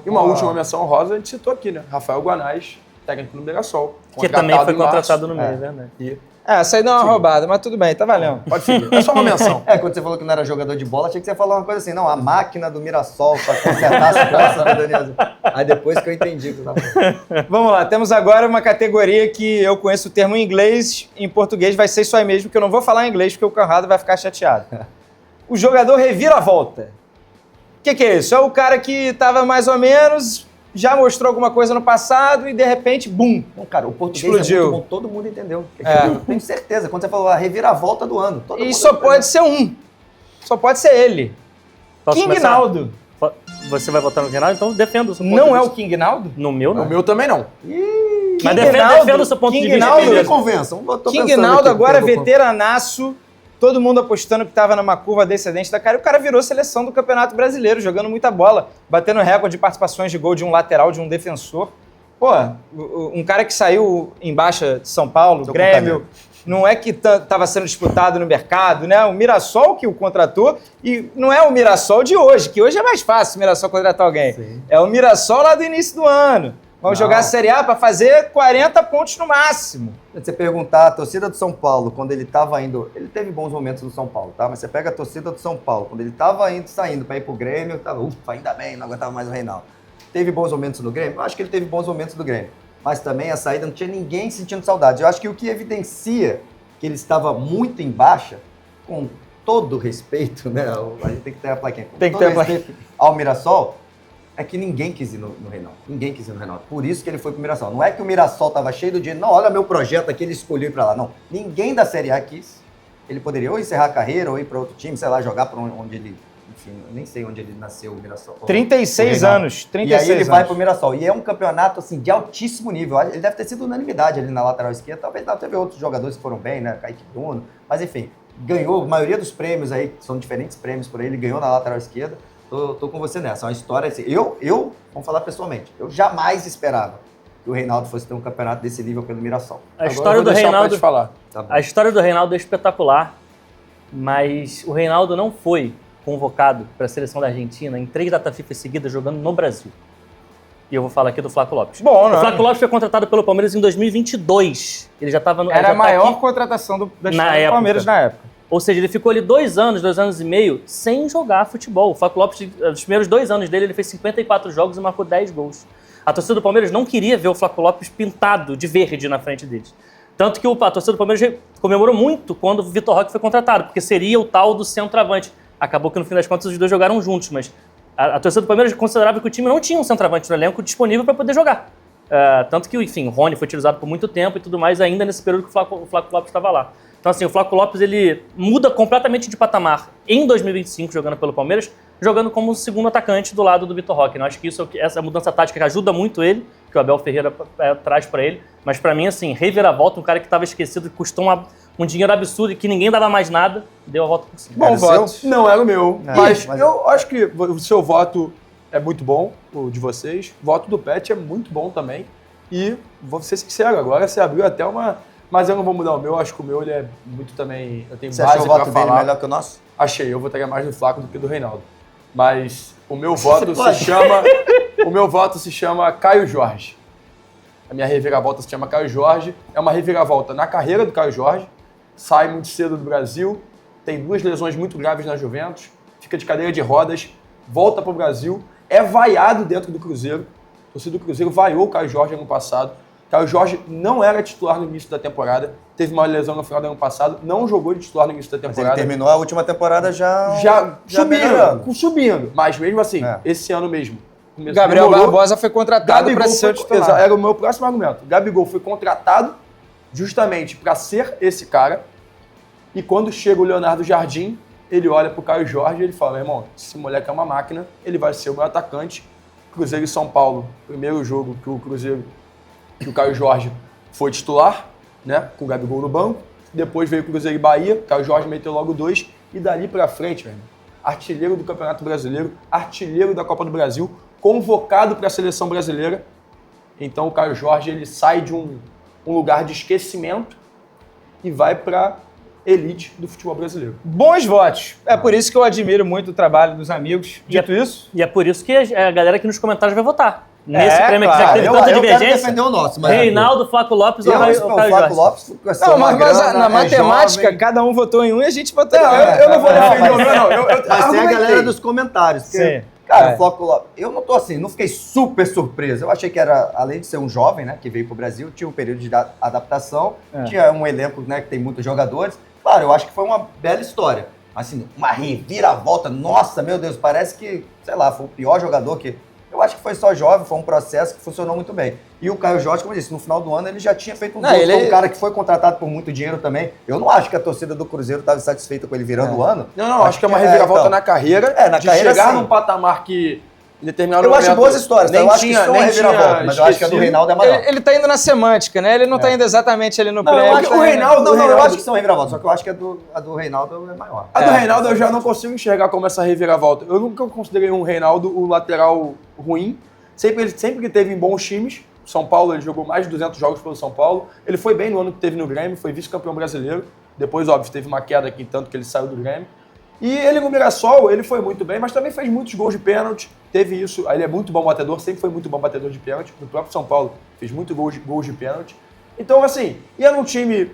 Speaker 1: E uma última menção honrosa, a gente citou aqui, né? Rafael Guanais, técnico do Mirassol.
Speaker 4: Que também foi
Speaker 1: em março.
Speaker 4: contratado no meio, verdade.
Speaker 3: Essa aí deu uma roubada, mas tudo bem, tá valendo.
Speaker 1: Pode seguir. É só uma menção.
Speaker 2: Quando você falou que não era jogador de bola, achei que você ia falar uma coisa assim, não, a máquina do Mirassol pra consertar as peças do Daniel. Aí depois que eu entendi o que você tava falando.
Speaker 3: Vamos lá, temos agora uma categoria que eu conheço o termo em inglês, em português vai ser isso aí mesmo, que eu não vou falar em inglês porque o Conrado vai ficar chateado. O jogador revira-volta. O que é isso? É o cara que tava mais ou menos, já mostrou alguma coisa no passado e de repente, bum!
Speaker 2: Bom, cara, o português
Speaker 3: Explodiu.
Speaker 2: é muito bom, todo mundo entendeu. Eu tenho certeza, quando você falou a reviravolta do ano. Todo
Speaker 3: E
Speaker 2: mundo
Speaker 3: só pode ser um. Só pode ser ele.
Speaker 4: Posso
Speaker 3: King
Speaker 4: começar?
Speaker 3: Naldo.
Speaker 4: Você vai votar no Reinaldo, então defenda o seu ponto
Speaker 3: Não
Speaker 4: de
Speaker 3: é o
Speaker 4: vista.
Speaker 3: King Naldo?
Speaker 4: No meu, não.
Speaker 1: O meu também não.
Speaker 4: Mas
Speaker 3: King Naldo,
Speaker 4: defenda o seu ponto
Speaker 3: King
Speaker 4: de vista.
Speaker 3: Naldo,
Speaker 2: Me
Speaker 4: beleza.
Speaker 2: convençam.
Speaker 3: King Naldo agora veteranaço, todo mundo apostando que estava numa curva descendente da cara, e o cara virou seleção do Campeonato Brasileiro, jogando muita bola, batendo recorde de participações de gol de um lateral, de um defensor. Pô, um cara que saiu em baixa de São Paulo,
Speaker 2: Tô com
Speaker 3: Grêmio,
Speaker 2: cabelo.
Speaker 3: não é que estava sendo disputado no mercado, né? O Mirassol que o contratou, e não é o Mirassol de hoje, que hoje é mais fácil o Mirassol contratar alguém.
Speaker 2: Sim.
Speaker 3: É o Mirassol lá do início do ano. Vamos
Speaker 2: Não.
Speaker 3: jogar a Série A para fazer 40 pontos no máximo.
Speaker 2: Se você perguntar, a torcida do São Paulo, quando ele estava indo... Ele teve bons momentos no São Paulo, tá? Mas você pega a torcida do São Paulo, quando ele estava saindo para ir pro Grêmio, tava, ufa, ainda bem, não aguentava mais o Reinaldo. Teve bons momentos no Grêmio? Eu acho que ele teve bons momentos do Grêmio. Mas também a saída não tinha ninguém sentindo saudade. Eu acho que o que evidencia que ele estava muito em baixa, com todo respeito, né? A gente tem que ter a plaquinha. Com
Speaker 3: Tem que
Speaker 2: todo
Speaker 3: ter a plaquinha.
Speaker 2: respeito ao Mirassol, é que ninguém quis ir no Reinaldo. Ninguém quis ir no Reinaldo. Por isso que ele foi pro Mirassol. Não é que o Mirassol estava cheio do dinheiro. Não, olha meu projeto aqui, ele escolheu ir para lá. Não. Ninguém da Série A quis. Ele poderia ou encerrar a carreira ou ir para outro time, sei lá, jogar para onde ele... Enfim, eu nem sei onde ele nasceu, o Mirassol.
Speaker 3: 36
Speaker 2: O Reinaldo.
Speaker 3: anos. 36
Speaker 2: E aí ele
Speaker 3: anos.
Speaker 2: vai pro Mirassol. E é um campeonato, assim, de altíssimo nível. Ele deve ter sido unanimidade ali na lateral esquerda. Talvez não, teve outros jogadores que foram bem, né? Kaique Bruno. Mas enfim, ganhou a maioria dos prêmios aí, são diferentes prêmios por aí, ele ganhou na lateral esquerda. Tô com você nessa. É uma história assim. Vamos falar pessoalmente, eu jamais esperava que o Reinaldo fosse ter um campeonato desse nível pelo Mirassol.
Speaker 4: A história do
Speaker 1: Agora eu vou deixar o
Speaker 4: Reinaldo.
Speaker 1: Pet falar.
Speaker 2: Tá bom.
Speaker 4: A história do Reinaldo é espetacular, mas o Reinaldo não foi convocado para a seleção da Argentina em 3 datas FIFA seguidas jogando no Brasil. E eu vou falar aqui do Flávio Lopes.
Speaker 3: Bom,
Speaker 4: O
Speaker 3: não.
Speaker 4: Flávio Lopes foi contratado pelo Palmeiras em 2022. Ele já estava no.
Speaker 3: Era a
Speaker 4: já tá
Speaker 3: maior
Speaker 4: aqui.
Speaker 3: contratação da
Speaker 4: Na
Speaker 3: história do
Speaker 4: época.
Speaker 3: Palmeiras na época.
Speaker 4: Ou seja, ele ficou ali 2 anos e meio, sem jogar futebol. O Flávio Lopes, nos primeiros 2 anos dele, ele fez 54 jogos e marcou 10 gols. A torcida do Palmeiras não queria ver o Flávio Lopes pintado de verde na frente deles. Tanto que a torcida do Palmeiras comemorou muito quando o Vitor Roque foi contratado, porque seria o tal do centroavante. Acabou que no fim das contas os dois jogaram juntos, mas a torcida do Palmeiras considerava que o time não tinha um centroavante no elenco disponível para poder jogar. Tanto que, enfim, o Rony foi utilizado por muito tempo e tudo mais, ainda nesse período que o Flávio Lopes estava lá. Então, assim, o Flávio Lopes, ele muda completamente de patamar em 2025, jogando pelo Palmeiras, jogando como segundo atacante do lado do Vitor Roque. Eu acho que essa mudança tática ajuda muito ele, que o Abel Ferreira traz para ele. Mas para mim, assim, reviravolta, um cara que estava esquecido, que custou um dinheiro absurdo e que ninguém dava mais nada, deu a volta por cima.
Speaker 3: Bom
Speaker 2: Era o
Speaker 3: voto.
Speaker 2: seu?
Speaker 1: Não era o meu, mas
Speaker 2: mas-
Speaker 1: eu acho que o seu voto é muito bom, o de vocês. O voto do Pet é muito bom também. E vou ser sincero, agora você abriu até uma... Mas eu não vou mudar o meu, acho que o meu ele é muito também... Eu tenho
Speaker 2: Você achou
Speaker 1: base
Speaker 2: o voto
Speaker 1: pra
Speaker 2: dele
Speaker 1: falar.
Speaker 2: melhor que o nosso?
Speaker 1: Achei, eu votaria mais do Flaco do que do Reinaldo. Mas o meu voto
Speaker 2: pode.
Speaker 1: o meu voto se chama Caio Jorge. A minha reviravolta se chama Caio Jorge. É uma reviravolta na carreira do Caio Jorge. Sai muito cedo do Brasil, tem 2 lesões muito graves na Juventus, fica de cadeira de rodas, volta para o Brasil, é vaiado dentro do Cruzeiro. A torcida do Cruzeiro vaiou o Caio Jorge ano passado. Caio Jorge não era titular no início da temporada, teve uma lesão no final do ano passado, não jogou de titular no início da
Speaker 2: Mas ele
Speaker 1: temporada.
Speaker 2: terminou a última temporada já melhorando.
Speaker 1: subindo. Mas mesmo assim,
Speaker 2: É.
Speaker 1: esse ano mesmo. começou-
Speaker 3: Gabriel
Speaker 1: demorou.
Speaker 3: Barbosa foi contratado para ser o titular.
Speaker 1: Era o meu próximo argumento. Gabigol foi contratado justamente para ser esse cara. E quando chega o Leonardo Jardim, ele olha pro Caio Jorge e ele fala, irmão, esse moleque é uma máquina, ele vai ser o meu atacante. Cruzeiro e São Paulo, primeiro jogo que o Caio Jorge foi titular, né, com o Gabigol no banco. Depois veio o Cruzeiro e Bahia, Caio Jorge meteu logo 2. E dali pra frente, velho, artilheiro do Campeonato Brasileiro, artilheiro da Copa do Brasil, convocado para a seleção brasileira. Então o Caio Jorge ele sai de um lugar de esquecimento e vai para elite do futebol brasileiro.
Speaker 3: Bons votos. É por isso que eu admiro muito o trabalho dos amigos. Dito isso...
Speaker 4: E é por isso que a galera aqui nos comentários vai votar. Nesse prêmio que já teve tanta
Speaker 2: eu quero
Speaker 4: divergência.
Speaker 2: defender o nosso, mas
Speaker 4: Reinaldo, Flaco Lopes ou Caio
Speaker 2: Flaco
Speaker 4: Jorge?
Speaker 2: Lopes,
Speaker 3: Não, mas na matemática, cada um votou em um e a gente votou em outro.
Speaker 1: Eu não vou defender o meu, não.
Speaker 2: Mas tem a galera dos comentários. Porque,
Speaker 3: Sim.
Speaker 2: cara, o Flaco Lopes, eu não tô assim, não fiquei super surpreso. Eu achei que era, além de ser um jovem, né, que veio pro Brasil, tinha um período de adaptação, tinha um elenco, né, que tem muitos jogadores. Claro, eu acho que foi uma bela história. Assim, uma reviravolta, nossa, meu Deus, parece que, sei lá, foi o pior jogador que... Eu acho que foi só jovem, foi um processo que funcionou muito bem. E o Caio Jorge, como eu disse, no final do ano ele já tinha feito um gol. Ele é um cara que foi contratado por muito dinheiro também. Eu não acho que a torcida do Cruzeiro estava satisfeita com ele virando o ano.
Speaker 1: Não, acho que é uma reviravolta na carreira.
Speaker 2: Na
Speaker 1: de
Speaker 2: carreira,
Speaker 1: chegar
Speaker 2: sim.
Speaker 1: num patamar que em determinado
Speaker 2: Eu
Speaker 1: momento...
Speaker 2: acho boas histórias,
Speaker 1: nem
Speaker 2: eu acho que
Speaker 1: tinha,
Speaker 2: são uma
Speaker 1: nem
Speaker 2: reviravolta,
Speaker 1: tinha
Speaker 2: mas eu acho que a do
Speaker 1: esquecido.
Speaker 2: Reinaldo é maior.
Speaker 3: Ele tá indo na semântica, né? Ele não tá indo exatamente ali no
Speaker 1: Não, eu
Speaker 3: prédio.
Speaker 1: acho que o Reinaldo...
Speaker 2: eu acho que são reviravoltas, só que eu acho que a do Reinaldo é maior.
Speaker 1: A do Reinaldo eu já não consigo enxergar como essa reviravolta. Eu nunca considerei um Reinaldo o lateral ruim. Sempre que teve em bons times. São Paulo, ele jogou mais de 200 jogos pelo São Paulo. Ele foi bem no ano que teve no Grêmio, foi vice-campeão brasileiro. Depois, óbvio, teve uma queda aqui, tanto que ele saiu do Grêmio. E ele no Mirassol, ele foi muito bem, mas também fez muitos gols de pênalti. Teve isso, ele é muito bom batedor, sempre foi muito bom batedor de pênalti. No próprio São Paulo, fez muito gols de pênalti. Então, assim, ia num time,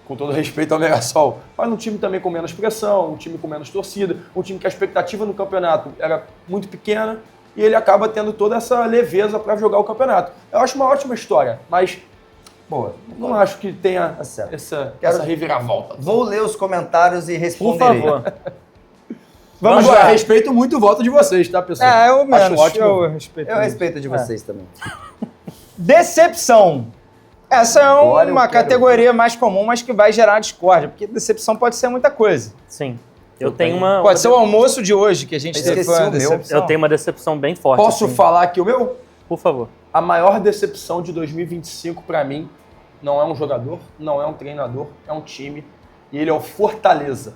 Speaker 1: com todo respeito ao Mirassol, mas num time também com menos pressão, um time com menos torcida, um time que a expectativa no campeonato era muito pequena. E ele acaba tendo toda essa leveza para jogar o campeonato. Eu acho uma ótima história, mas
Speaker 2: Boa.
Speaker 1: não acho que tenha
Speaker 2: certo.
Speaker 1: essa reviravolta.
Speaker 2: Vou ler os comentários e
Speaker 4: Por
Speaker 2: responderei.
Speaker 4: favor.
Speaker 3: Vamos
Speaker 1: Agora,
Speaker 3: lá.
Speaker 1: respeito muito o voto de vocês, tá, pessoal?
Speaker 3: Eu menos.
Speaker 1: Acho ótimo.
Speaker 3: Eu respeito.
Speaker 2: Eu respeito de vocês também.
Speaker 3: Decepção. Essa é
Speaker 2: Agora eu
Speaker 3: uma
Speaker 2: quero
Speaker 3: categoria mais comum, mas que vai gerar discórdia, porque decepção pode ser muita coisa.
Speaker 4: Sim. Eu tenho uma...
Speaker 3: Pode ser o almoço de hoje que a gente
Speaker 2: Eu
Speaker 3: teve
Speaker 2: esqueci
Speaker 3: foi uma
Speaker 2: o meu.
Speaker 3: decepção.
Speaker 4: Eu tenho uma decepção bem forte.
Speaker 1: Posso
Speaker 4: assim.
Speaker 1: falar aqui o meu?
Speaker 4: Por favor.
Speaker 1: A maior decepção de 2025 para mim não é um jogador, não é um treinador, é um time. E ele é o Fortaleza.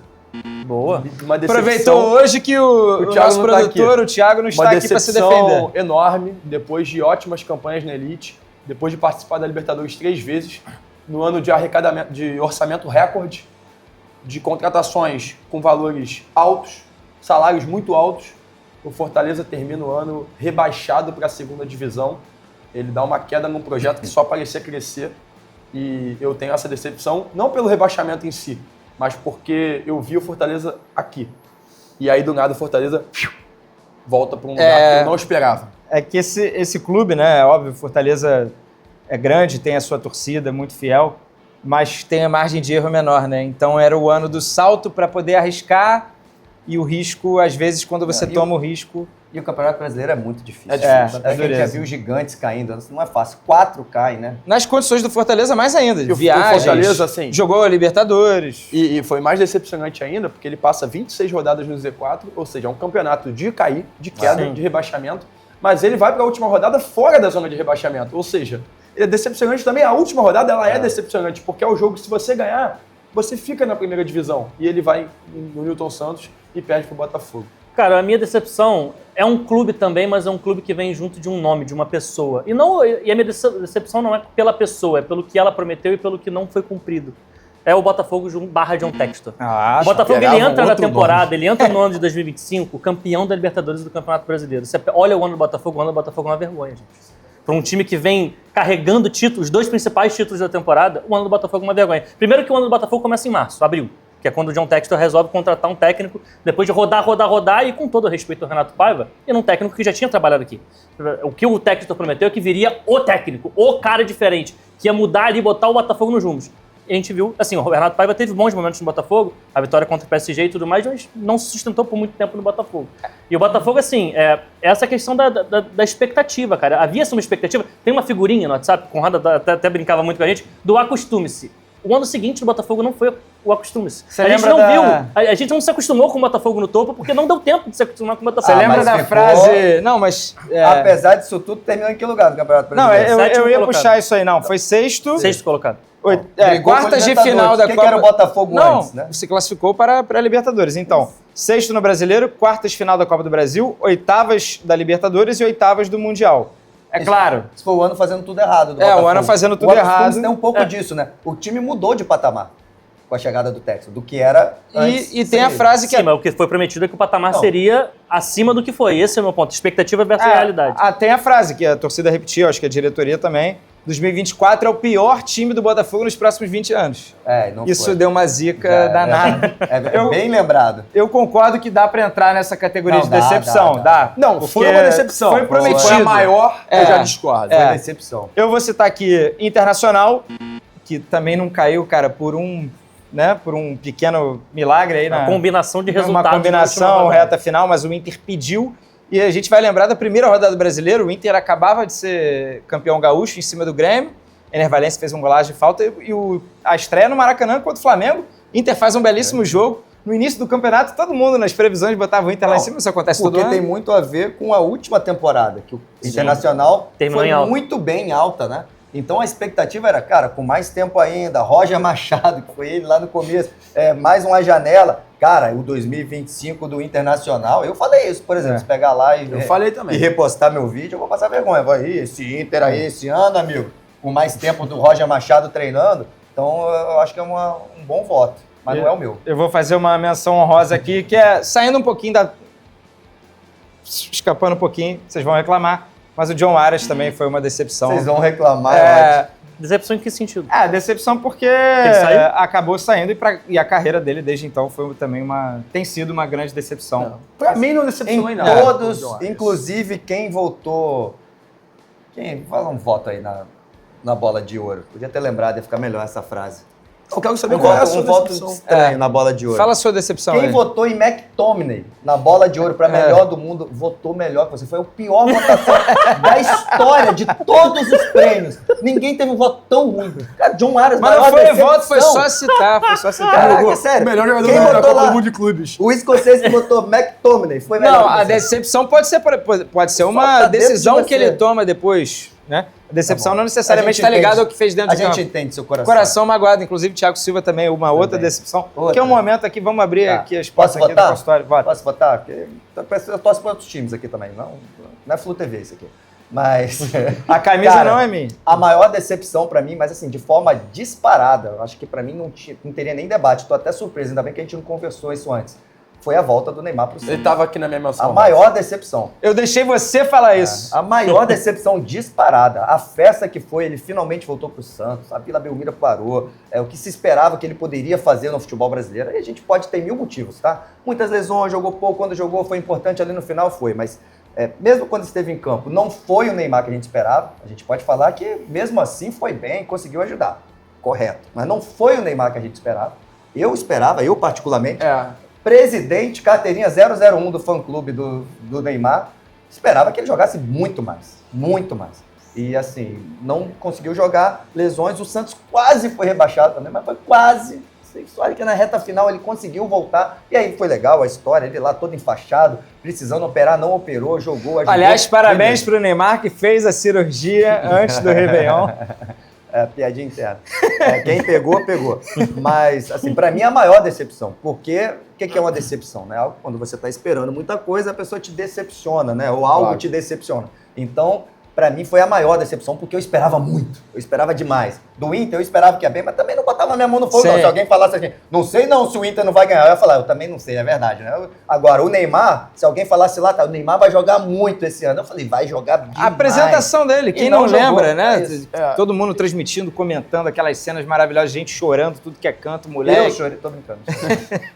Speaker 4: Boa.
Speaker 1: Uma decepção,
Speaker 3: Aproveitou hoje que o
Speaker 1: Thiago
Speaker 3: nosso
Speaker 1: não tá
Speaker 3: produtor,
Speaker 1: aqui.
Speaker 3: o Thiago, não está
Speaker 1: uma
Speaker 3: aqui para se
Speaker 1: decepção
Speaker 3: defender.
Speaker 1: enorme, depois de ótimas campanhas na Elite, depois de participar da Libertadores 3 vezes, no ano de arrecadamento, de orçamento recorde, de contratações com valores altos, salários muito altos. O Fortaleza termina o ano rebaixado para a segunda divisão. Ele dá uma queda num projeto que só parecia crescer. E eu tenho essa decepção, não pelo rebaixamento em si, mas porque eu vi o Fortaleza aqui. E aí, do nada, o Fortaleza volta para um lugar que eu não esperava.
Speaker 3: É que esse clube, né, é óbvio, Fortaleza é grande, tem a sua torcida muito fiel, mas tem a margem de erro menor, né? Então era o ano do salto para poder arriscar e o risco, às vezes, quando você toma o risco...
Speaker 2: E o Campeonato Brasileiro é muito difícil.
Speaker 1: É difícil.
Speaker 2: Tanto é que a gente já
Speaker 3: dureza.
Speaker 2: viu gigantes caindo. Não é fácil. 4 caem, né?
Speaker 3: Nas condições do Fortaleza, mais ainda.
Speaker 1: E o
Speaker 3: Viagens,
Speaker 1: Fortaleza, assim,
Speaker 3: jogou a Libertadores.
Speaker 1: E foi mais decepcionante ainda, porque ele passa 26 rodadas no Z4, ou seja, é um campeonato de cair, de queda,
Speaker 4: Sim.
Speaker 1: de rebaixamento, mas ele vai para a última rodada fora da zona de rebaixamento, ou seja, ele é decepcionante também, a última rodada ela é decepcionante, porque é o jogo que se você ganhar, você fica na primeira divisão, e ele vai no Newton Santos e perde pro Botafogo.
Speaker 4: Cara, a minha decepção é um clube também, mas é um clube que vem junto de um nome, de uma pessoa. E a minha decepção não é pela pessoa, é pelo que ela prometeu e pelo que não foi cumprido. É o Botafogo / John Textor.
Speaker 3: Ah,
Speaker 4: O Botafogo ele
Speaker 1: esperava
Speaker 4: entra na
Speaker 1: outro
Speaker 4: temporada, ele entra no ano de 2025, campeão da Libertadores e do Campeonato Brasileiro. Você olha o ano do Botafogo, o ano do Botafogo é uma vergonha, gente. Para um time que vem carregando títulos, os 2 principais títulos da temporada, o ano do Botafogo é uma vergonha. Primeiro que o ano do Botafogo começa em março, abril, que é quando o John Textor resolve contratar um técnico, depois de rodar, e com todo o respeito ao Renato Paiva, e num técnico que já tinha trabalhado aqui. O que o Textor prometeu é que viria o técnico, o cara diferente, que ia mudar ali e botar o Botafogo nos rumos. E a gente viu, assim, o Renato Paiva teve bons momentos no Botafogo, a vitória contra o PSG e tudo mais, mas não se sustentou por muito tempo no Botafogo. E o Botafogo, assim, essa questão da expectativa, cara. Havia essa uma expectativa, tem uma figurinha no WhatsApp, o Conrado até brincava muito com a gente, do acostume-se. O ano seguinte o Botafogo não foi acostume-se.
Speaker 3: Você
Speaker 4: A gente
Speaker 3: lembra
Speaker 4: não
Speaker 3: da-
Speaker 4: viu, a gente não se acostumou com o Botafogo no topo porque não deu tempo de se acostumar com o Botafogo.
Speaker 3: Você lembra
Speaker 2: mas
Speaker 3: da
Speaker 2: ficou-
Speaker 3: frase... Não, mas...
Speaker 2: Apesar disso tudo, terminou em que lugar do Campeonato
Speaker 3: Não,
Speaker 2: Brasileiro?
Speaker 3: eu
Speaker 4: Sétimo
Speaker 3: ia
Speaker 4: colocado.
Speaker 3: puxar isso aí, não. Foi sexto...
Speaker 4: Sexto colocado.
Speaker 2: Brigou com
Speaker 3: quartas de
Speaker 2: Libertadores.
Speaker 3: final da
Speaker 2: Quem
Speaker 3: Copa...
Speaker 2: que era o Botafogo
Speaker 3: não,
Speaker 2: antes, né?
Speaker 3: se classificou para a Libertadores. Então, sexto no Brasileiro, quartas de final da Copa do Brasil, oitavas da Libertadores e oitavas do Mundial. É claro.
Speaker 2: Isso foi o ano fazendo tudo errado do
Speaker 3: É, o
Speaker 2: Botafogo.
Speaker 3: ano fazendo tudo
Speaker 2: o Altos Cumes
Speaker 3: errado.
Speaker 2: tem um pouco disso, né? O time mudou de patamar com a chegada do Texas, do que era antes.
Speaker 3: E tem a
Speaker 2: Sim.
Speaker 3: frase que...
Speaker 4: Sim, mas o que foi prometido é que o patamar
Speaker 2: Não.
Speaker 4: seria acima do que foi. Esse é o meu ponto. Expectativa versus realidade.
Speaker 3: Tem a frase que a torcida repetiu, acho que a diretoria também. 2024 é o pior time do Botafogo nos próximos 20 anos.
Speaker 2: Não
Speaker 3: Isso
Speaker 2: foi.
Speaker 3: deu uma zica
Speaker 2: É,
Speaker 3: danada.
Speaker 2: É bem lembrado.
Speaker 3: Eu concordo que dá pra entrar nessa categoria
Speaker 2: Não,
Speaker 3: de
Speaker 2: dá,
Speaker 3: decepção.
Speaker 2: dá.
Speaker 1: Não,
Speaker 3: Porque
Speaker 1: foi uma decepção.
Speaker 3: Foi prometido.
Speaker 1: Foi a maior, eu já discordo.
Speaker 2: Foi
Speaker 3: É.
Speaker 2: decepção.
Speaker 3: Eu vou citar aqui Internacional, que também não caiu, cara, por um pequeno milagre aí
Speaker 4: Uma combinação de
Speaker 3: uma
Speaker 4: resultados.
Speaker 3: combinação
Speaker 4: na última rodada.
Speaker 3: reta final, mas o Inter pediu. E a gente vai lembrar da primeira rodada do Brasileiro, o Inter acabava de ser campeão gaúcho em cima do Grêmio, Ener Valencia fez um golaço de falta e a estreia no Maracanã contra o Flamengo, Inter faz um belíssimo jogo. No início do campeonato, todo mundo nas previsões botava o Inter lá em cima, isso acontece todo
Speaker 2: Porque
Speaker 3: ano.
Speaker 2: tem muito a ver com a última temporada, que o Internacional
Speaker 4: Terminou
Speaker 2: foi
Speaker 4: em alta.
Speaker 2: muito bem alta, né? Então a expectativa era, cara, com mais tempo ainda, Roger Machado, que foi ele lá no começo, mais uma janela. Cara, o 2025 do Internacional, eu falei isso, por exemplo, se pegar lá
Speaker 1: Eu falei também.
Speaker 2: e repostar meu vídeo, eu vou passar vergonha. Esse Inter aí, esse ano, amigo, com mais tempo do Roger Machado treinando, então eu acho que é um bom voto, mas não é o meu.
Speaker 3: Eu vou fazer uma menção honrosa aqui, que é saindo um pouquinho escapando um pouquinho, vocês vão reclamar, mas o John Arias também foi uma decepção.
Speaker 2: Vocês vão reclamar,
Speaker 3: É,
Speaker 4: Decepção em que sentido?
Speaker 3: decepção porque
Speaker 4: saiu?
Speaker 3: acabou saindo e a carreira dele desde então foi também tem sido uma grande decepção.
Speaker 1: Pra mim não decepcionou em nada.
Speaker 2: Todos,
Speaker 1: John Arias.
Speaker 2: inclusive quem votou. Fala um voto aí na bola de ouro. Podia ter lembrado, ia ficar melhor essa frase.
Speaker 1: Eu quero saber qual é a sua
Speaker 2: voto
Speaker 1: decepção.
Speaker 2: estranho na bola de ouro.
Speaker 3: Fala a sua decepção
Speaker 2: Quem
Speaker 3: aí.
Speaker 2: votou em McTominay na bola de ouro para melhor do mundo, votou melhor que você. Foi a pior votação da história de todos os prêmios. Ninguém teve um voto tão ruim. Cara, John Arias,
Speaker 3: Mas não
Speaker 2: maior
Speaker 3: foi
Speaker 2: decepção.
Speaker 3: voto, foi só citar,
Speaker 2: Caraca, sério.
Speaker 1: O melhor jogador
Speaker 2: Quem
Speaker 1: da
Speaker 2: botou
Speaker 1: Copa
Speaker 2: lá?
Speaker 1: do Mundo de Clubes.
Speaker 2: O escocês que votou McTominay foi melhor
Speaker 3: Não,
Speaker 2: que
Speaker 3: a
Speaker 2: você.
Speaker 3: decepção pode ser
Speaker 2: Só
Speaker 3: uma
Speaker 2: tá dentro
Speaker 3: decisão
Speaker 2: de
Speaker 3: que
Speaker 2: você.
Speaker 3: ele toma depois, né? A decepção
Speaker 2: Tá bom.
Speaker 3: não necessariamente
Speaker 2: A gente
Speaker 3: está ligada
Speaker 2: entende.
Speaker 3: ao que fez dentro
Speaker 2: A
Speaker 3: de
Speaker 2: gente
Speaker 3: campo.
Speaker 2: entende seu coração.
Speaker 3: Coração magoado, inclusive Thiago Silva também, uma outra decepção.
Speaker 2: Outra.
Speaker 3: Que é um momento aqui, vamos abrir
Speaker 2: Tá.
Speaker 3: aqui as portas
Speaker 2: Posso
Speaker 3: aqui do
Speaker 2: votar?
Speaker 3: consultório. Bora.
Speaker 2: Posso votar? Porque eu torço para outros times aqui também. Não é Flu TV isso aqui. Mas
Speaker 3: A camisa
Speaker 2: Cara,
Speaker 3: não é minha.
Speaker 2: a maior decepção pra mim, mas assim, de forma disparada, eu acho que pra mim não teria nem debate. Tô até surpreso, ainda bem que a gente não conversou isso antes. Foi a volta do Neymar pro
Speaker 1: Ele
Speaker 2: Santos.
Speaker 1: tava aqui na minha menção.
Speaker 2: A maior decepção.
Speaker 3: Eu deixei você falar isso.
Speaker 2: A maior decepção disparada. A festa que foi, ele finalmente voltou pro Santos, a Vila Belmiro parou, o que se esperava que ele poderia fazer no futebol brasileiro. Aí a gente pode ter mil motivos, tá? Muitas lesões, jogou pouco, quando jogou foi importante, ali no final foi, mas mesmo quando esteve em campo, não foi o Neymar que a gente esperava. A gente pode falar que mesmo assim foi bem, conseguiu ajudar. Correto. Mas não foi o Neymar que a gente esperava. Eu particularmente, presidente, carteirinha 001 do fã-clube do Neymar, esperava que ele jogasse muito mais. Muito mais. E assim, não conseguiu jogar, lesões, o Santos quase foi rebaixado também, mas foi quase. Olha que na reta final ele conseguiu voltar, e aí foi legal a história, ele lá todo enfaixado, precisando operar, não operou, jogou, ajudou.
Speaker 3: Aliás, parabéns pro Neymar que fez a cirurgia antes do Réveillon.
Speaker 2: Piadinha interna. Quem pegou, pegou. Mas, assim, pra mim é a maior decepção. Porque, o que é uma decepção? Né? Quando você tá esperando muita coisa, a pessoa te decepciona, né? Ou algo te decepciona. Então, pra mim foi a maior decepção, porque eu esperava muito. Eu esperava demais. Do Inter, eu esperava que ia bem, mas também não botava minha mão no fogo, não. Se alguém falasse assim, não sei não se o Inter não vai ganhar, eu ia falar, eu também não sei, é verdade, né? Agora, o Neymar, se alguém falasse lá, o Neymar vai jogar muito esse ano. Eu falei, vai jogar demais.
Speaker 3: A apresentação dele, quem
Speaker 2: E
Speaker 3: não,
Speaker 2: não jogou,
Speaker 3: lembra,
Speaker 2: é
Speaker 3: né?
Speaker 2: isso.
Speaker 3: Todo mundo transmitindo, comentando aquelas cenas maravilhosas, gente chorando, tudo que é canto, mulher.
Speaker 2: Eu chorei, tô brincando.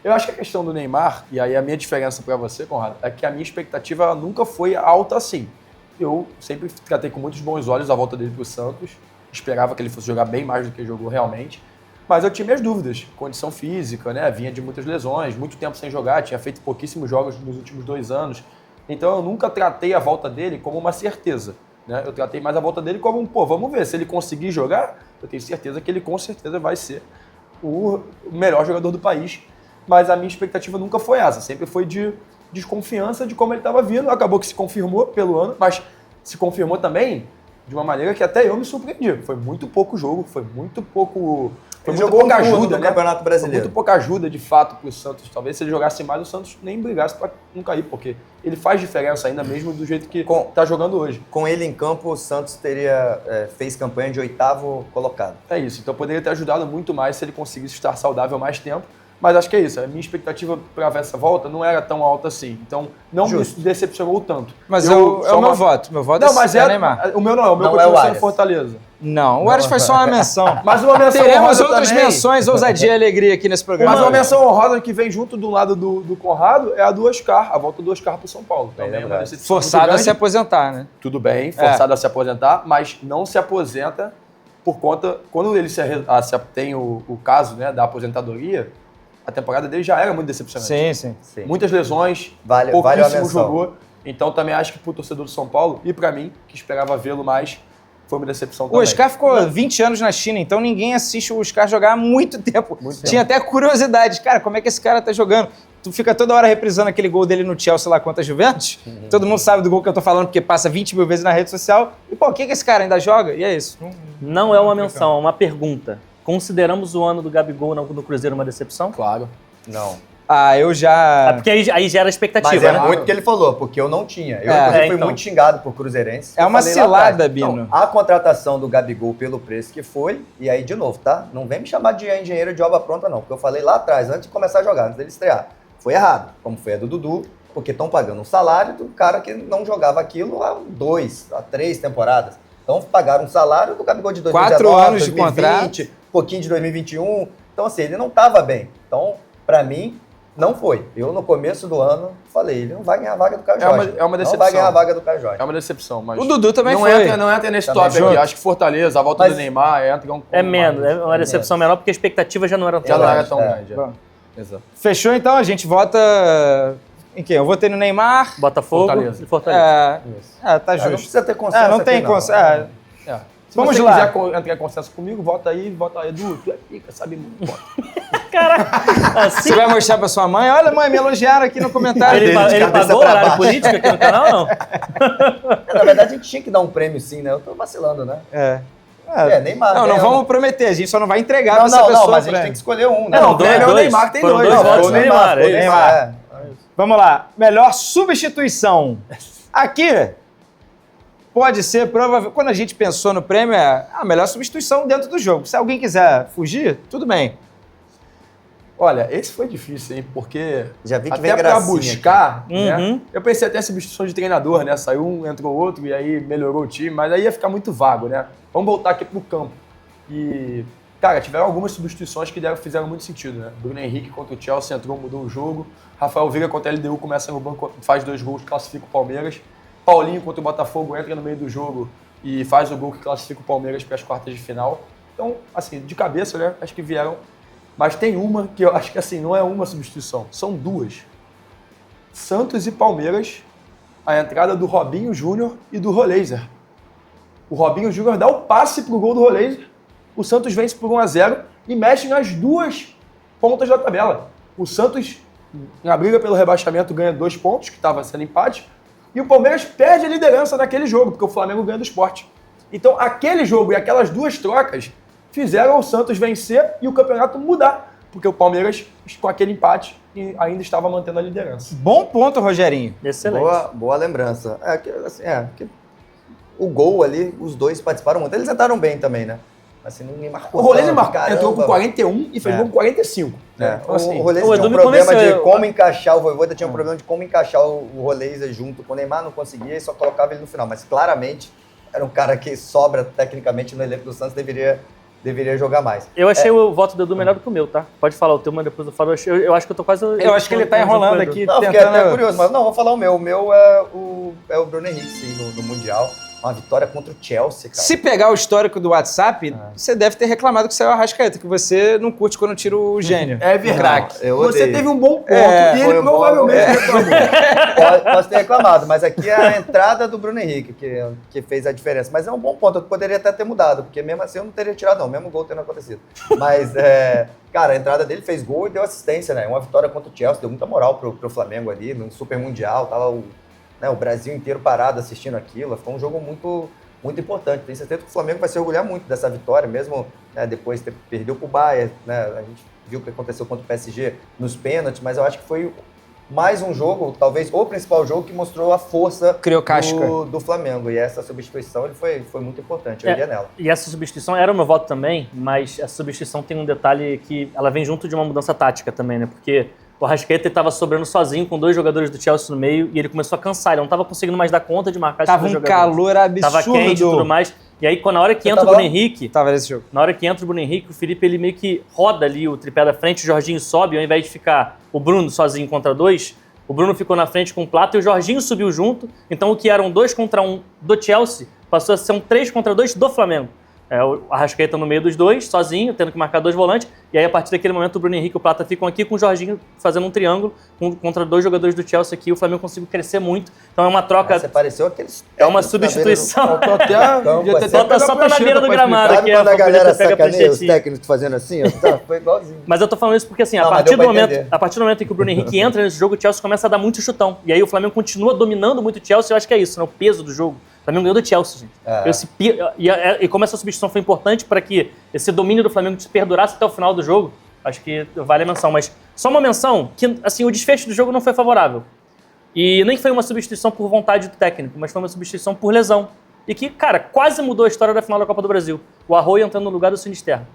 Speaker 1: Eu acho que a questão do Neymar, e aí a minha diferença pra você, Conrado, é que a minha expectativa ela nunca foi alta assim. Eu sempre tratei com muitos bons olhos a volta dele pro Santos. Esperava que ele fosse jogar bem mais do que jogou realmente. Mas eu tinha minhas dúvidas. Condição física, né? Vinha de muitas lesões, muito tempo sem jogar, tinha feito pouquíssimos jogos nos últimos 2 anos. Então eu nunca tratei a volta dele como uma certeza, né? Eu tratei mais a volta dele como vamos ver, se ele conseguir jogar, eu tenho certeza que ele com certeza vai ser o melhor jogador do país, mas a minha expectativa nunca foi essa, sempre foi de desconfiança de como ele estava vindo, acabou que se confirmou pelo ano, mas se confirmou também de uma maneira que até eu me surpreendi. Foi muito pouco jogo, foi muito pouco... Foi
Speaker 2: Ele
Speaker 1: muito
Speaker 2: jogou
Speaker 1: pouca
Speaker 2: um turno
Speaker 1: ajuda,
Speaker 2: no
Speaker 1: né?
Speaker 2: Campeonato
Speaker 1: Foi
Speaker 2: Brasileiro.
Speaker 1: muito pouca ajuda, de fato, para o Santos. Talvez se ele jogasse mais, o Santos nem brigasse para não cair, porque ele faz diferença ainda mesmo do jeito que está jogando hoje.
Speaker 2: Com ele em campo, o Santos fez campanha de 8º colocado.
Speaker 1: É isso. Então poderia ter ajudado muito mais se ele conseguisse estar saudável mais tempo. Mas acho que é isso. A minha expectativa para essa volta não era tão alta assim. Então não
Speaker 2: Justo.
Speaker 1: me decepcionou tanto.
Speaker 3: Mas
Speaker 1: é
Speaker 3: o meu voto. Meu voto
Speaker 1: Não, mas
Speaker 3: é Neymar.
Speaker 1: o meu não é. O meu
Speaker 2: Não
Speaker 1: continua
Speaker 2: é o
Speaker 1: sendo
Speaker 2: Ares.
Speaker 1: Fortaleza.
Speaker 3: Não, o Ares foi só uma menção.
Speaker 1: Mas uma menção
Speaker 3: Teremos
Speaker 1: honrosa
Speaker 3: outras
Speaker 1: também.
Speaker 3: menções, ousadia e alegria aqui nesse programa.
Speaker 1: Mas uma menção honrosa que vem junto do lado do Conrado é a do Oscar, a volta do Oscar para o São Paulo. Também é uma decepção muito
Speaker 3: Forçado a
Speaker 1: grande.
Speaker 3: se aposentar, né?
Speaker 1: Tudo bem, forçado a se aposentar, mas não se aposenta por conta... Quando ele tem o caso, né, da aposentadoria, a temporada dele já era muito decepcionante.
Speaker 3: Sim.
Speaker 1: Muitas lesões,
Speaker 2: Vale a
Speaker 1: pouquíssimo
Speaker 2: menção.
Speaker 1: jogou. Então também acho que pro torcedor do São Paulo, e para mim, que esperava vê-lo mais, foi uma decepção
Speaker 3: O
Speaker 1: também.
Speaker 3: Oscar ficou 20 anos na China, então ninguém assiste o Oscar jogar há muito tempo. Tinha até curiosidade. Cara, como é que esse cara tá jogando? Tu fica toda hora reprisando aquele gol dele no Chelsea lá contra a Juventus. Todo mundo sabe do gol que eu tô falando, porque passa 20 mil vezes na rede social. E, pô, o que esse cara ainda joga? E é isso.
Speaker 4: Não é uma menção, é uma pergunta. Consideramos o ano do Gabigol no Cruzeiro uma decepção?
Speaker 1: Claro.
Speaker 2: Não.
Speaker 3: Ah, eu já...
Speaker 4: Porque aí gera expectativa,
Speaker 2: Mas é
Speaker 4: né?
Speaker 2: muito que ele falou, porque eu não tinha. Eu,
Speaker 3: É,
Speaker 2: inclusive, fui
Speaker 4: então.
Speaker 2: muito xingado por cruzeirense.
Speaker 3: É
Speaker 2: Eu
Speaker 3: uma
Speaker 2: falei lá
Speaker 3: cilada,
Speaker 2: atrás.
Speaker 3: Bino.
Speaker 2: Não, a contratação do Gabigol pelo preço que foi, e aí, de novo, tá? Não vem me chamar de engenheiro de obra pronta, não. Porque eu falei lá atrás, antes de começar a jogar, antes dele estrear. Foi errado, como foi a do Dudu, porque estão pagando um salário do cara que não jogava aquilo há 3 temporadas. Então, pagaram um salário do Gabigol de 2019,
Speaker 3: 4 anos de
Speaker 2: 2020, um pouquinho de 2021. Então, assim, ele não estava bem. Então, pra mim, não foi. Eu, no começo do ano, falei, ele não vai ganhar a vaga do Caio Jorge.
Speaker 1: É uma decepção.
Speaker 2: Não vai ganhar a vaga do Caio Jorge.
Speaker 1: É uma decepção, mas...
Speaker 3: O Dudu também
Speaker 1: não
Speaker 3: foi.
Speaker 1: Não entra nesse
Speaker 2: Também
Speaker 1: top
Speaker 2: junto.
Speaker 1: aqui. Acho que Fortaleza, a volta
Speaker 2: Mas-
Speaker 1: do Neymar, entra um...
Speaker 4: É menos, é uma decepção menor porque a expectativa já não era
Speaker 1: Já
Speaker 4: tão
Speaker 1: não era
Speaker 4: grande.
Speaker 1: tão
Speaker 2: É.
Speaker 1: grande.
Speaker 3: Bom.
Speaker 1: Exato.
Speaker 3: Fechou, então? A gente vota... Em quem? Eu votei no Neymar.
Speaker 4: Botafogo
Speaker 1: Fortaleza.
Speaker 4: e Fortaleza.
Speaker 3: Tá
Speaker 2: Não
Speaker 3: justo.
Speaker 2: precisa ter consenso
Speaker 3: Não tem
Speaker 2: aqui, não.
Speaker 3: consenso.
Speaker 1: Se
Speaker 3: Vamos
Speaker 1: você
Speaker 3: lá.
Speaker 1: quiser entrar em consenso comigo, vota aí, Edu, tu é pica, sabe muito. Bota.
Speaker 3: Você vai mostrar pra sua mãe? Olha, mãe, me elogiaram aqui no comentário.
Speaker 4: Ele,
Speaker 2: dele de
Speaker 4: ele
Speaker 2: cabeça
Speaker 4: pagou o
Speaker 2: pra
Speaker 4: horário
Speaker 2: baixo.
Speaker 4: político aqui no canal ou não?
Speaker 2: Na verdade, a gente tinha que dar um prêmio sim, né? Eu tô vacilando, né? Neymar.
Speaker 3: Não
Speaker 2: ganha um.
Speaker 3: vamos prometer, a gente só não vai entregar
Speaker 2: Não,
Speaker 3: pra essa pessoa.
Speaker 2: não, mas a gente
Speaker 3: prêmio.
Speaker 2: tem que escolher um, né?
Speaker 1: Não,
Speaker 2: O
Speaker 1: dois,
Speaker 2: prêmio é o
Speaker 1: dois.
Speaker 2: Neymar, que tem
Speaker 4: Foram
Speaker 2: dois.
Speaker 4: dois
Speaker 2: Não,
Speaker 4: votos,
Speaker 2: o Neymar.
Speaker 4: Neymar,
Speaker 2: o Neymar.
Speaker 3: Vamos lá. Melhor substituição. Aqui pode ser provável. Quando a gente pensou no prêmio, é a melhor substituição dentro do jogo. Se alguém quiser fugir, tudo bem.
Speaker 1: Olha, esse foi difícil, hein? Porque
Speaker 2: Já vi que vem
Speaker 1: até pra
Speaker 2: gracinha
Speaker 1: buscar, né?
Speaker 4: Uhum.
Speaker 1: Eu pensei até em substituição de treinador, né? Saiu um, entrou outro e aí melhorou o time, mas aí ia ficar muito vago, né? Vamos voltar aqui pro campo. E, cara, tiveram algumas substituições que fizeram muito sentido, né? Bruno Henrique contra o Chelsea entrou, mudou o jogo. Rafael Veiga contra a LDU começa no banco, faz 2 gols, classifica o Palmeiras. Paulinho contra o Botafogo entra no meio do jogo e faz o gol que classifica o Palmeiras para as quartas de final. Então, assim, de cabeça, né? Acho que vieram. Mas tem uma que eu acho que, assim, não é uma substituição, são 2. Santos e Palmeiras, a entrada do Robinho Júnior e do Roleiser. O Robinho Júnior dá o passe pro gol do Roleiser, o Santos vence por 1-0 e mexe nas 2 pontas da tabela. O Santos, na briga pelo rebaixamento, ganha 2 pontos, que estava sendo empate, e o Palmeiras perde a liderança naquele jogo, porque o Flamengo ganha do Sport. Então, aquele jogo e aquelas 2 trocas fizeram o Santos vencer e o campeonato mudar, porque o Palmeiras, com aquele empate, ainda estava mantendo a liderança.
Speaker 3: Bom ponto, Rogerinho.
Speaker 4: Excelente.
Speaker 2: Boa lembrança. O gol ali, os dois participaram muito. Eles entraram bem também, né? Assim, ninguém marcou.
Speaker 1: O Roleiser
Speaker 2: tanto, caramba.
Speaker 1: entrou com 41 e fez gol com 45. Né? Então, assim,
Speaker 2: O Roleiser
Speaker 4: o
Speaker 2: tinha
Speaker 4: Edu
Speaker 2: um
Speaker 4: me
Speaker 2: problema
Speaker 4: convenceu.
Speaker 2: de como encaixar, o Vojvoda tinha um problema de como encaixar o Roleiser junto com o Neymar, não conseguia e só colocava ele no final. Mas claramente era um cara que sobra tecnicamente no elenco do Santos, deveria jogar mais.
Speaker 4: Eu achei o voto do Edu melhor do que o meu, tá? Pode falar o teu, mas depois eu falo. Eu acho que eu tô quase...
Speaker 3: Eu acho que ele tá enrolando aqui,
Speaker 2: Não, fiquei
Speaker 3: tentando...
Speaker 2: até curioso, mas não, vou falar o meu. O meu é o Bruno Henrique, sim, no Mundial. uma vitória contra o Chelsea, cara.
Speaker 3: Se pegar o histórico do WhatsApp, você deve ter reclamado que saiu a Arrascaeta, que você não curte quando tira o gênio.
Speaker 1: É verdade.
Speaker 3: Craque.
Speaker 2: Eu
Speaker 1: Você
Speaker 2: odeio.
Speaker 1: teve um bom ponto e
Speaker 2: foi
Speaker 1: ele
Speaker 2: um bom-
Speaker 1: provavelmente reclamou.
Speaker 2: Posso ter reclamado, mas aqui é a entrada do Bruno Henrique que fez a diferença. Mas é um bom ponto, eu poderia até ter mudado, porque mesmo assim eu não teria tirado não, mesmo o gol tendo acontecido. Mas, cara, a entrada dele fez gol e deu assistência, né? Uma vitória contra o Chelsea, deu muita moral pro Flamengo ali, num Super Mundial, tava o Brasil inteiro parado assistindo aquilo, foi um jogo muito importante. Tenho certeza que o Flamengo vai se orgulhar muito dessa vitória, mesmo depois de perdeu pro Bayern, né? A gente viu o que aconteceu contra o PSG nos pênaltis, mas eu acho que foi mais um jogo, talvez o principal jogo, que mostrou a força
Speaker 3: Criou casca.
Speaker 2: do Flamengo. E essa substituição ele foi muito importante, eu iria nela.
Speaker 4: E essa substituição era o meu voto também, mas essa substituição tem um detalhe que ela vem junto de uma mudança tática também, né? Porque o Arrascaeta estava sobrando sozinho com 2 jogadores do Chelsea no meio e ele começou a cansar, ele não estava conseguindo mais dar conta de marcar esses
Speaker 3: Tava
Speaker 4: 2
Speaker 3: um
Speaker 4: jogadores.
Speaker 3: calor absurdo.
Speaker 4: Tava quente e tudo mais. E aí, na hora que entra o
Speaker 2: tava
Speaker 4: Bruno
Speaker 2: lá?
Speaker 4: Henrique,
Speaker 3: Tava nesse jogo.
Speaker 4: na hora que entra o Bruno Henrique, o Felipe ele meio que roda ali o tripé da frente, o Jorginho sobe, ao invés de ficar o Bruno sozinho contra 2, o Bruno ficou na frente com o Plata e o Jorginho subiu junto. Então o que eram 2 contra 1 do Chelsea passou a ser um 3 contra 2 do Flamengo. O Arrascaeta no meio dos 2, sozinho, tendo que marcar 2 volantes. E aí, a partir daquele momento, o Bruno Henrique e o Plata ficam aqui com o Jorginho fazendo um triângulo contra 2 jogadores do Chelsea aqui. O Flamengo conseguiu crescer muito. Então é uma troca,
Speaker 2: Você pareceu aqueles...
Speaker 4: é uma substituição.
Speaker 1: Faltou até... devia ter
Speaker 2: Só
Speaker 1: até
Speaker 4: só
Speaker 1: pegado
Speaker 4: tá na
Speaker 1: a
Speaker 4: beira do
Speaker 1: prancheta pra
Speaker 4: gramado
Speaker 1: explicar.
Speaker 4: aqui.
Speaker 2: Quando a
Speaker 4: Pauleta
Speaker 2: galera
Speaker 4: pega a
Speaker 2: sacaneia os
Speaker 4: pranchetinha.
Speaker 2: técnicos fazendo assim, ó, foi igualzinho.
Speaker 4: Mas eu tô falando isso porque, assim,
Speaker 2: Não,
Speaker 4: a
Speaker 2: mas
Speaker 4: partir
Speaker 2: deu
Speaker 4: do
Speaker 2: pra
Speaker 4: momento
Speaker 2: entender.
Speaker 4: em que o Bruno Henrique entra nesse jogo, o Chelsea começa a dar muito chutão. E aí o Flamengo continua dominando muito o Chelsea. Eu acho que é isso, né? O peso do jogo. O Flamengo ganhou do Chelsea, gente. E como essa substituição foi importante para que esse domínio do Flamengo perdurasse até o final do jogo, acho que vale a menção. Mas só uma menção que, assim, o desfecho do jogo não foi favorável. E nem foi uma substituição por vontade do técnico, mas foi uma substituição por lesão. E que, cara, quase mudou a história da final da Copa do Brasil. O Arroio entrando no lugar do Sinisterra.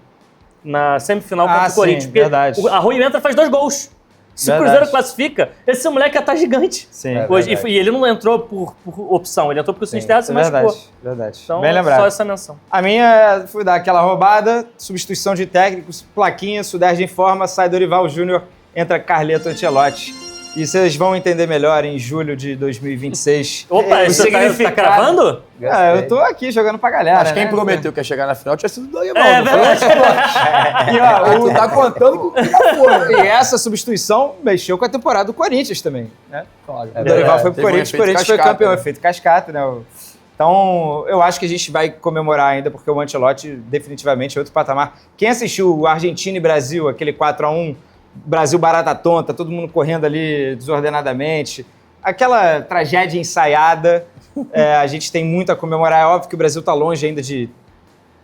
Speaker 4: Na semifinal contra o
Speaker 3: sim,
Speaker 4: Corinthians. Porque
Speaker 3: verdade.
Speaker 4: o Arroio entra e faz 2 gols. Se
Speaker 3: Verdade.
Speaker 4: o Cruzeiro classifica, esse moleque tá gigante.
Speaker 3: Sim.
Speaker 4: Hoje,
Speaker 2: verdade.
Speaker 4: e ele não entrou por opção, ele entrou porque o Sinisterra se machucou.
Speaker 3: Verdade, verdade.
Speaker 4: Então,
Speaker 3: Bem lembrado.
Speaker 4: só essa menção.
Speaker 3: A minha foi dar aquela roubada, substituição de técnicos, plaquinha, Suderge informa, sai Dorival Júnior, entra Carleto Ancelotti. E vocês vão entender melhor em julho de 2026.
Speaker 4: Opa,
Speaker 3: o
Speaker 4: você tá
Speaker 3: significado.
Speaker 4: gravando?
Speaker 3: Eu tô aqui jogando pra galera,
Speaker 1: Mas quem
Speaker 3: né?
Speaker 1: prometeu que ia chegar na final tinha sido o Dorival.
Speaker 4: É
Speaker 1: não foi?
Speaker 3: E, ó,
Speaker 1: Tu tá contando com o que já foi.
Speaker 3: e essa substituição mexeu com a temporada do Corinthians também, né?
Speaker 1: Claro.
Speaker 3: O Dorival foi pro
Speaker 1: Teve um
Speaker 3: Corinthians, o
Speaker 1: efeito
Speaker 3: Corinthians foi
Speaker 1: cascata,
Speaker 3: campeão,
Speaker 1: né?
Speaker 3: efeito cascata, né? Então, eu acho que a gente vai comemorar ainda, porque o Ancelotti definitivamente é outro patamar. Quem assistiu o Argentina e Brasil, aquele 4-1, Brasil barata tonta, todo mundo correndo ali desordenadamente, aquela tragédia ensaiada, a gente tem muito a comemorar. É óbvio que o Brasil está longe ainda de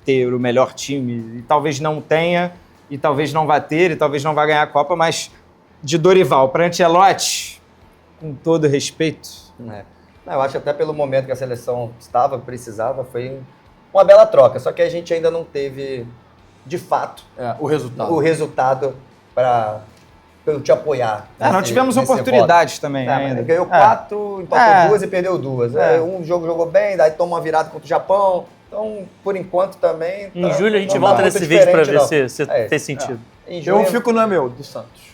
Speaker 3: ter o melhor time, e talvez não tenha, e talvez não vá ter, e talvez não vá ganhar a Copa, mas de Dorival para Ancelotti, com todo respeito.
Speaker 2: Não, eu acho que até pelo momento que a seleção precisava, foi uma bela troca. Só que a gente ainda não teve, de fato,
Speaker 1: O resultado.
Speaker 2: o resultado para eu te apoiar.
Speaker 3: Não tivemos oportunidades também ainda.
Speaker 2: Ganhou 4, empatou 2 e perdeu 2.
Speaker 3: É.
Speaker 2: Um jogo jogou bem, daí toma uma virada contra o Japão. Então, por enquanto também...
Speaker 4: Em julho a gente
Speaker 2: não
Speaker 4: volta
Speaker 2: tá
Speaker 4: nesse
Speaker 2: muito
Speaker 4: vídeo pra
Speaker 2: diferente,
Speaker 4: ver
Speaker 2: não.
Speaker 4: se fez sentido.
Speaker 2: Em junho,
Speaker 1: Eu fico no meu, do Santos.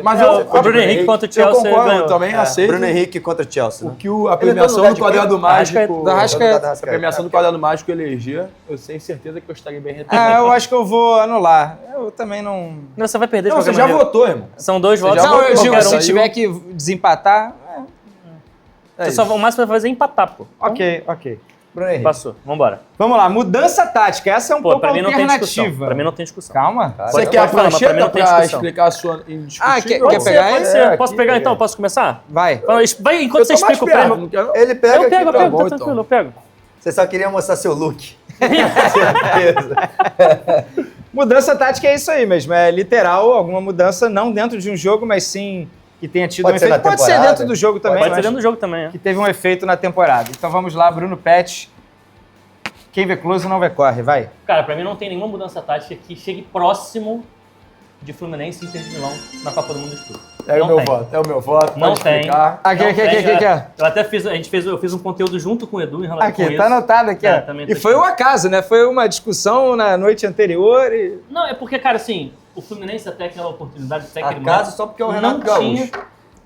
Speaker 2: Mas
Speaker 1: eu-
Speaker 4: O Bruno Henrique contra o
Speaker 1: Eu
Speaker 4: Chelsea
Speaker 1: concordo,
Speaker 4: ganhou.
Speaker 1: também aceito.
Speaker 2: Bruno Henrique contra o Chelsea,
Speaker 1: O
Speaker 2: né?
Speaker 1: que a
Speaker 2: Ele entrou
Speaker 1: premiação
Speaker 2: no lugar
Speaker 1: do
Speaker 2: de
Speaker 1: quadrado
Speaker 2: quem?
Speaker 1: mágico...
Speaker 3: Da Arrascaeta.
Speaker 1: A premiação do quadrado mágico elegia, eu tenho certeza que eu estarei bem representado.
Speaker 3: Eu acho que eu vou anular. Eu também não...
Speaker 4: Não, você vai perder de
Speaker 1: Não, você
Speaker 4: qualquer
Speaker 1: já
Speaker 4: maneira.
Speaker 1: votou, irmão.
Speaker 4: São 2
Speaker 1: Você
Speaker 4: votos.
Speaker 1: já
Speaker 3: Não,
Speaker 1: votou,
Speaker 3: eu digo,
Speaker 1: cara,
Speaker 3: se
Speaker 1: saiu.
Speaker 3: tiver que desempatar...
Speaker 4: O máximo que vai fazer é empatar, pô.
Speaker 3: Ok.
Speaker 2: Bruno Henrique.
Speaker 4: Passou, vambora.
Speaker 3: Vamos lá, mudança tática. Essa é um
Speaker 4: Pô,
Speaker 3: pouco
Speaker 4: pra mim não tem discussão.
Speaker 3: alternativa.
Speaker 4: Pra mim não tem discussão.
Speaker 3: Calma.
Speaker 2: Cara,
Speaker 1: Você
Speaker 2: então
Speaker 1: quer a
Speaker 4: pode falar, mas pra mim
Speaker 1: prancheta
Speaker 4: não tem
Speaker 1: pra
Speaker 4: discussão.
Speaker 1: explicar a sua indiscutível?
Speaker 3: quer pegar
Speaker 4: Pode
Speaker 3: ele?
Speaker 4: ser. Posso pegar
Speaker 1: aqui,
Speaker 4: então? Posso começar?
Speaker 3: Vai.
Speaker 4: Vai, enquanto você
Speaker 1: Eu tô mais
Speaker 4: explica o
Speaker 1: perto,
Speaker 4: prêmio.
Speaker 1: não quero...
Speaker 2: Ele pega
Speaker 4: Eu
Speaker 2: aqui,
Speaker 4: pego,
Speaker 2: tá
Speaker 4: tá
Speaker 2: bom,
Speaker 4: tranquilo,
Speaker 2: então.
Speaker 4: eu pego.
Speaker 2: Você só queria mostrar seu look. Certeza.
Speaker 3: Mudança tática é isso aí mesmo. É literal, alguma mudança, não dentro de um jogo, mas sim que tenha tido
Speaker 2: Pode
Speaker 3: um
Speaker 2: ser
Speaker 3: efeito.
Speaker 2: na
Speaker 3: Pode ser
Speaker 2: temporada.
Speaker 3: dentro do jogo também,
Speaker 4: Pode ser
Speaker 3: mas
Speaker 4: dentro do jogo também, é.
Speaker 3: que teve um efeito na temporada. Então vamos lá, Bruno Pet. Quem vê close não vê corre, vai.
Speaker 4: Cara, pra mim não tem nenhuma mudança tática que chegue próximo de Fluminense e Inter de Milão na Copa do Mundo de Clube.
Speaker 1: É o
Speaker 4: Não
Speaker 1: meu
Speaker 4: tem.
Speaker 1: voto, é o meu voto.
Speaker 4: Não
Speaker 1: pode
Speaker 4: tem.
Speaker 1: explicar.
Speaker 3: Aqui.
Speaker 4: Eu até fiz, eu fiz um conteúdo junto com o Edu em relação com
Speaker 3: Aqui,
Speaker 4: isso.
Speaker 3: tá anotado aqui, ó.
Speaker 4: Também
Speaker 3: E
Speaker 4: tá
Speaker 3: foi
Speaker 4: aqui.
Speaker 3: um acaso, né? Foi uma discussão na noite anterior e...
Speaker 4: Não, é porque, cara, assim, o Fluminense até aquela oportunidade técnica
Speaker 2: Acaso só porque é o Renato
Speaker 4: não
Speaker 2: Gaúcho.
Speaker 4: tinha.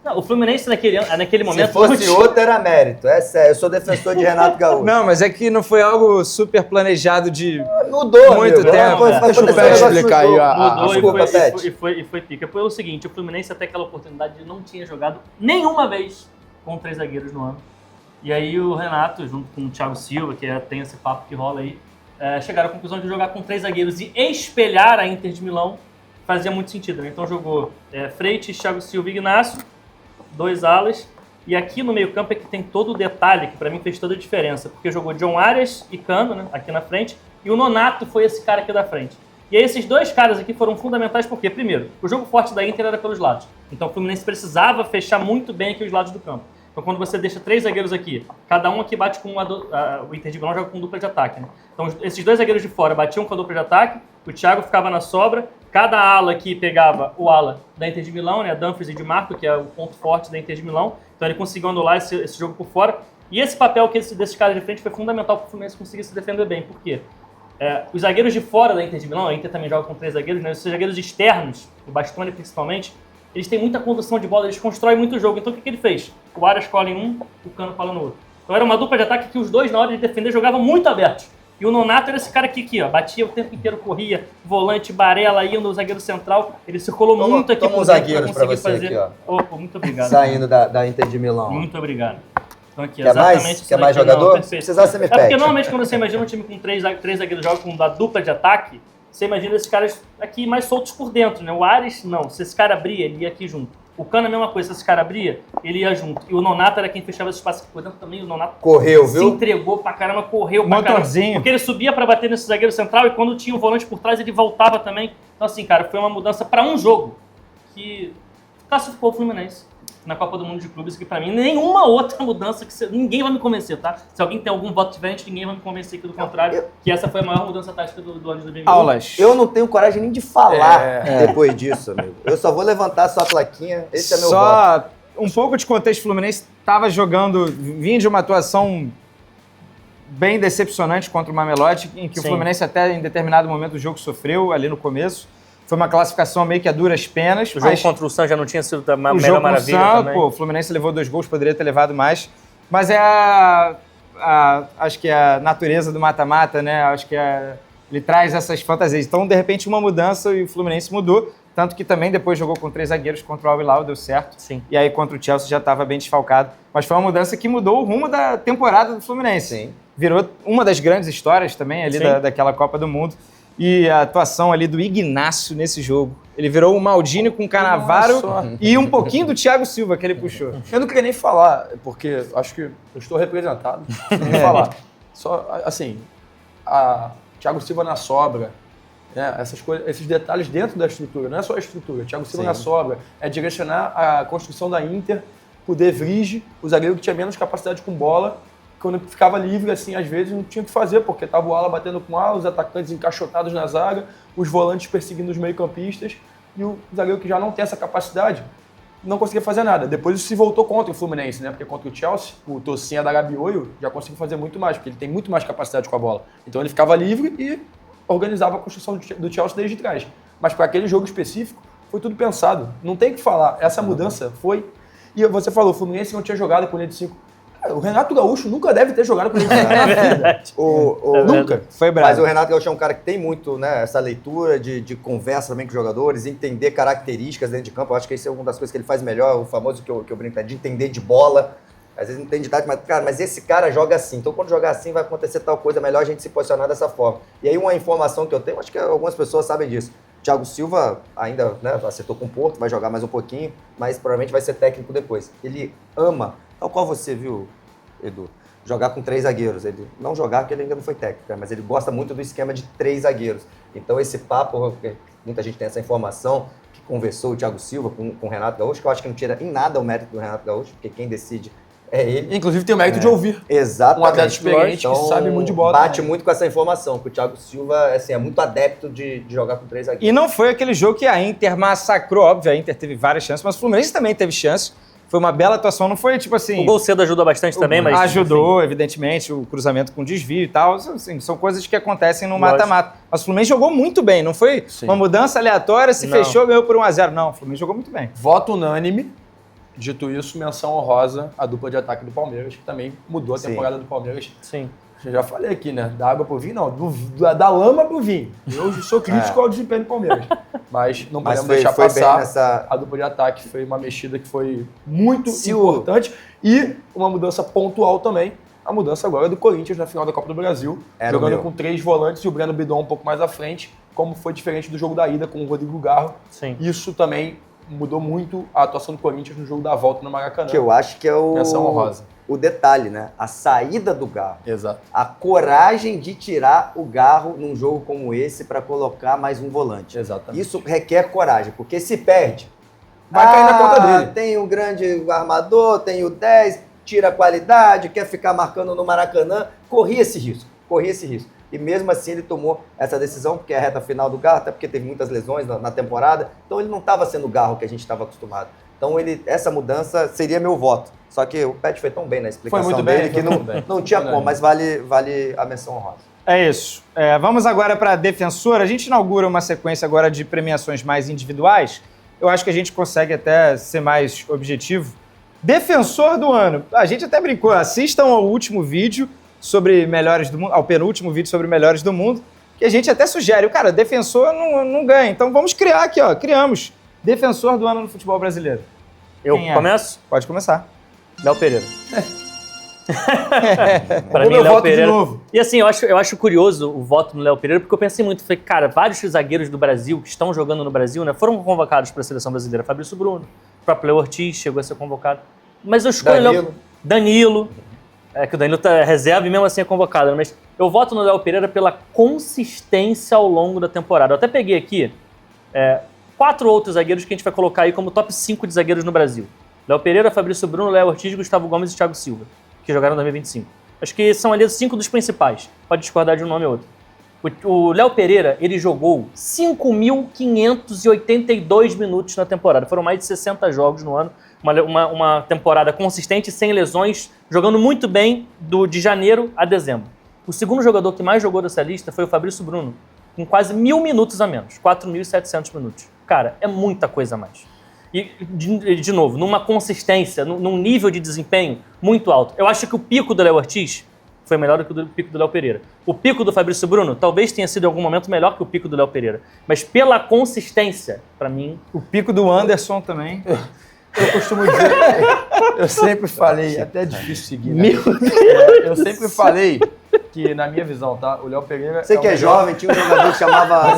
Speaker 4: Não, o Fluminense naquele momento...
Speaker 2: Se fosse outro, era mérito. É sério, eu sou defensor de Renato Gaúcho.
Speaker 3: Não, mas é que não foi algo super planejado de
Speaker 2: Mudou,
Speaker 3: muito
Speaker 2: amigo.
Speaker 3: tempo.
Speaker 1: Deixa o Pet explicar aí a...
Speaker 4: Mudou
Speaker 2: Desculpa,
Speaker 4: e foi pica. Foi o seguinte, o Fluminense até aquela oportunidade não tinha jogado nenhuma vez com 3 zagueiros no ano. E aí o Renato, junto com o Thiago Silva, que tem esse papo que rola aí, chegaram à conclusão de jogar com 3 zagueiros e espelhar a Inter de Milão fazia muito sentido, né? Então jogou Freitas, Thiago Silva e Ignacio, 2 alas, e aqui no meio campo é que tem todo o detalhe, que pra mim fez toda a diferença, porque jogou John Arias e Cano, né, aqui na frente, e o Nonato foi esse cara aqui da frente. E aí esses 2 caras aqui foram fundamentais porque, primeiro, o jogo forte da Inter era pelos lados, então o Fluminense precisava fechar muito bem aqui os lados do campo. Então quando você deixa 3 zagueiros aqui, cada um aqui bate com o Inter de Milão joga com dupla de ataque, né? Então esses 2 zagueiros de fora batiam com a dupla de ataque, o Thiago ficava na sobra, cada ala aqui pegava o ala da Inter de Milão, né, Dumfries e Di Marco, que é o ponto forte da Inter de Milão, então ele conseguiu anular esse jogo por fora, e esse papel desses caras de frente foi fundamental para o Fluminense conseguir se defender bem, por quê? Os zagueiros de fora da Inter de Milão, a Inter também joga com 3 zagueiros, né, os zagueiros externos, o Bastoni principalmente, eles têm muita condução de bola, eles constroem muito jogo. Então o que ele fez? O Arias cola em um, o Cano cola no outro. Então era uma dupla de ataque que os dois, na hora de defender, jogavam muito abertos. E o Nonato era esse cara aqui, ó, batia o tempo inteiro, corria, volante, Barella, ia no zagueiro central. Ele circulou muito aqui
Speaker 2: por zagueiros pra você
Speaker 4: fazer.
Speaker 2: aqui, ó.
Speaker 4: Opa, muito obrigado.
Speaker 2: Saindo da Inter de Milão.
Speaker 4: Muito obrigado. Então aqui,
Speaker 2: Quer mais? Quer mais jogador? Se precisar, você me pede.
Speaker 4: Porque normalmente quando você imagina um time com 3 zagueiros jogando com uma dupla de ataque, você imagina esses caras aqui mais soltos por dentro, né? O Arias, não. Se esse cara abria, ele ia aqui junto. O Cano, a mesma coisa. Se esse cara abria, ele ia junto. E o Nonato era quem fechava esse espaço aqui por dentro também. O Nonato
Speaker 2: correu,
Speaker 4: se
Speaker 2: viu?
Speaker 4: entregou pra caramba, correu pra
Speaker 3: Motorzinho.
Speaker 4: caramba. Porque ele subia pra bater nesse zagueiro central e quando tinha o volante por trás, ele voltava também. Então assim, cara, foi uma mudança pra um jogo que classificou o Fluminense na Copa do Mundo de Clubes, que pra mim nenhuma outra mudança, ninguém vai me convencer, tá? Se alguém tem algum voto diferente, ninguém vai me convencer aqui do contrário, que essa foi a maior mudança tática do ano de 2020.
Speaker 3: aulas.
Speaker 2: Eu não tenho coragem nem de falar depois disso, amigo. Eu só vou levantar sua plaquinha, esse é meu voto.
Speaker 3: Só um pouco de contexto, o Fluminense estava jogando, vinha de uma atuação bem decepcionante contra o Mamelodi, em que o Fluminense até em determinado momento do jogo sofreu ali no começo. Foi uma classificação meio que a duras penas.
Speaker 4: O jogo contra o Santos já não tinha sido a melhor maravilha também.
Speaker 3: Pô, o Fluminense levou 2 gols, poderia ter levado mais. Mas acho que é a natureza do mata-mata, né? Acho que ele traz essas fantasias. Então, de repente, uma mudança e o Fluminense mudou. Tanto que também depois jogou com 3 zagueiros contra o Al-Hilal, deu certo.
Speaker 4: Sim.
Speaker 3: E aí contra o Chelsea já estava bem desfalcado. Mas foi uma mudança que mudou o rumo da temporada do Fluminense.
Speaker 2: Sim.
Speaker 3: Virou uma das grandes histórias também ali daquela Copa do Mundo. E a atuação ali do Ignacio nesse jogo. Ele virou o Maldini com o Cannavaro e um pouquinho do Thiago Silva que ele puxou.
Speaker 1: Eu não queria nem falar, porque acho que eu estou representado. Não nem falar. Só, assim, Thiago Silva na sobra, né, essas coisas, esses detalhes dentro da estrutura, não é só a estrutura. Thiago Silva na sobra é direcionar a construção da Inter, o De Vrij, o zagueiro que tinha menos capacidade com bola, quando ficava livre, assim, às vezes não tinha o que fazer, porque tava o ala batendo com ala, os atacantes encaixotados na zaga, os volantes perseguindo os meio-campistas, e o zagueiro que já não tem essa capacidade não conseguia fazer nada. Depois isso se voltou contra o Fluminense, né? Porque contra o Chelsea, o Tocinha da Gabioio já conseguiu fazer muito mais, porque ele tem muito mais capacidade com a bola. Então ele ficava livre e organizava a construção do Chelsea desde trás. Mas para aquele jogo específico, foi tudo pensado. Não tem o que falar. Essa mudança foi... E você falou, o Fluminense não tinha jogado com linha de 5. Cara, o Renato Gaúcho nunca deve ter jogado com linha de 5 na vida. Nunca.
Speaker 3: Foi bravo.
Speaker 2: Mas o Renato Gaúcho é um cara que tem muito, né, essa leitura de conversa também com os jogadores, entender características dentro de campo. Eu acho que isso é uma das coisas que ele faz melhor, o famoso que eu brinco, de entender de bola. Às vezes não entende de tática, mas, cara, mas esse cara joga assim. Então, quando jogar assim, vai acontecer tal coisa, é melhor a gente se posicionar dessa forma. E aí, uma informação que eu tenho, acho que algumas pessoas sabem disso. Thiago Silva ainda, né, acertou com o Porto, vai jogar mais um pouquinho, mas provavelmente vai ser técnico depois. Ele ama, tal qual você viu, Edu, jogar com 3 zagueiros. Ele não jogar porque ele ainda não foi técnico, né, mas ele gosta muito do esquema de 3 zagueiros. Então esse papo, muita gente tem essa informação, que conversou o Thiago Silva com o Renato Gaúcho, que eu acho que não tira em nada o mérito do Renato Gaúcho, porque quem decide é ele.
Speaker 1: Inclusive tem o mérito de ouvir.
Speaker 2: Exatamente.
Speaker 1: Um atleta experiente que sabe muito de bola.
Speaker 2: Bate muito com essa informação, que o Thiago Silva assim, é muito adepto de jogar com 3 zagueiros.
Speaker 3: E não foi aquele jogo que a Inter massacrou, óbvio, a Inter teve várias chances, mas o Fluminense também teve chances. Foi uma bela atuação, não foi tipo assim...
Speaker 4: O gol cedo ajudou bastante também, mas...
Speaker 3: Ajudou, evidentemente, o cruzamento com desvio e tal, assim, são coisas que acontecem no mata-mata. Mas o Fluminense jogou muito bem, não foi uma mudança aleatória, se fechou, ganhou por 1-0. Não, o Fluminense jogou muito bem.
Speaker 1: Voto unânime Dito isso, menção honrosa à dupla de ataque do Palmeiras, que também mudou a
Speaker 2: Sim.
Speaker 1: temporada do Palmeiras.
Speaker 4: Sim.
Speaker 1: Eu já falei aqui, né? Da água pro vinho, não. Da lama pro vinho. Eu sou crítico ao desempenho do Palmeiras. Mas não podemos deixar
Speaker 2: foi
Speaker 1: passar.
Speaker 2: bem nessa...
Speaker 1: A dupla de ataque foi uma mexida que foi muito
Speaker 2: Se o-
Speaker 1: importante. E uma mudança pontual também. A mudança agora do Corinthians na final da Copa do Brasil.
Speaker 2: Era o
Speaker 1: jogando
Speaker 2: meu.
Speaker 1: com 3 volantes e o Breno Bidon um pouco mais à frente. Como foi diferente do jogo da ida com o Rodrigo Garro.
Speaker 4: Sim.
Speaker 1: Isso também mudou muito a atuação do Corinthians no jogo da volta no Maracanã.
Speaker 2: Que eu acho que é
Speaker 1: Menção honrosa.
Speaker 2: o detalhe, né? A saída do Garro.
Speaker 1: Exato.
Speaker 2: A coragem de tirar o Garro num jogo como esse para colocar mais um volante.
Speaker 1: Exatamente.
Speaker 2: Isso requer coragem, porque se perde.
Speaker 1: Vai cair na conta dele.
Speaker 2: Tem o grande armador, tem o 10, tira a qualidade, quer ficar marcando no Maracanã. Corria esse risco. E mesmo assim ele tomou essa decisão, porque é a reta final do Garro, até porque teve muitas lesões na temporada. Então ele não estava sendo o Garro que a gente estava acostumado. Então essa mudança seria meu voto. Só que o Pet foi tão bem na explicação
Speaker 1: Foi muito bem,
Speaker 2: dele que
Speaker 1: foi muito bem.
Speaker 2: não tinha
Speaker 1: Foi
Speaker 2: como,
Speaker 1: bem.
Speaker 2: mas vale a menção honrosa.
Speaker 3: É isso. Vamos agora para defensor. A gente inaugura uma sequência agora de premiações mais individuais. Eu acho que a gente consegue até ser mais objetivo. Defensor do ano. A gente até brincou. Assistam ao último vídeo sobre melhores do mundo, ao penúltimo vídeo sobre melhores do mundo, que a gente até sugere. Cara, defensor não ganha. Então vamos criar aqui, ó. Criamos. Defensor do ano no futebol brasileiro.
Speaker 4: Eu
Speaker 3: Quem é?
Speaker 4: começo?
Speaker 3: Pode começar.
Speaker 4: Léo Pereira. Pra
Speaker 1: Vou
Speaker 4: mim,
Speaker 1: meu
Speaker 4: Léo
Speaker 1: voto de
Speaker 4: Pereira.
Speaker 1: novo.
Speaker 4: E assim, eu acho curioso o voto no Léo Pereira, porque eu pensei muito, falei, cara, vários zagueiros do Brasil que estão jogando no Brasil, né, foram convocados para a seleção brasileira. Fabrício Bruno, o próprio Léo Ortiz chegou a ser convocado. Mas eu escolho Danilo. Que o Danilo tá reserva e mesmo assim é convocado, né? Mas eu voto no Léo Pereira pela consistência ao longo da temporada. Eu até peguei aqui 4 outros zagueiros que a gente vai colocar aí como top 5 de zagueiros no Brasil. Léo Pereira, Fabrício Bruno, Léo Ortiz, Gustavo Gomes e Thiago Silva, que jogaram em 2025. Acho que são ali os 5 dos principais. Pode discordar de um nome ou outro. O Léo Pereira, ele jogou 5.582 minutos na temporada. Foram mais de 60 jogos no ano. Uma temporada consistente, sem lesões, jogando muito bem de janeiro a dezembro. O segundo jogador que mais jogou dessa lista foi o Fabrício Bruno, com quase 1.000 minutos a menos, 4.700 minutos. Cara, é muita coisa a mais. E, de novo, numa consistência, num nível de desempenho muito alto. Eu acho que o pico do Léo Ortiz foi melhor do que o pico do Léo Pereira. O pico do Fabrício Bruno talvez tenha sido em algum momento melhor que o pico do Léo Pereira. Mas pela consistência, pra mim...
Speaker 3: O pico do Anderson também.
Speaker 1: Eu costumo dizer, eu sempre falei, até é difícil seguir, né? Eu sempre falei que, na minha visão, tá? O Léo Pereira
Speaker 2: Você que é
Speaker 1: o melhor-
Speaker 2: jovem, tinha um jogador que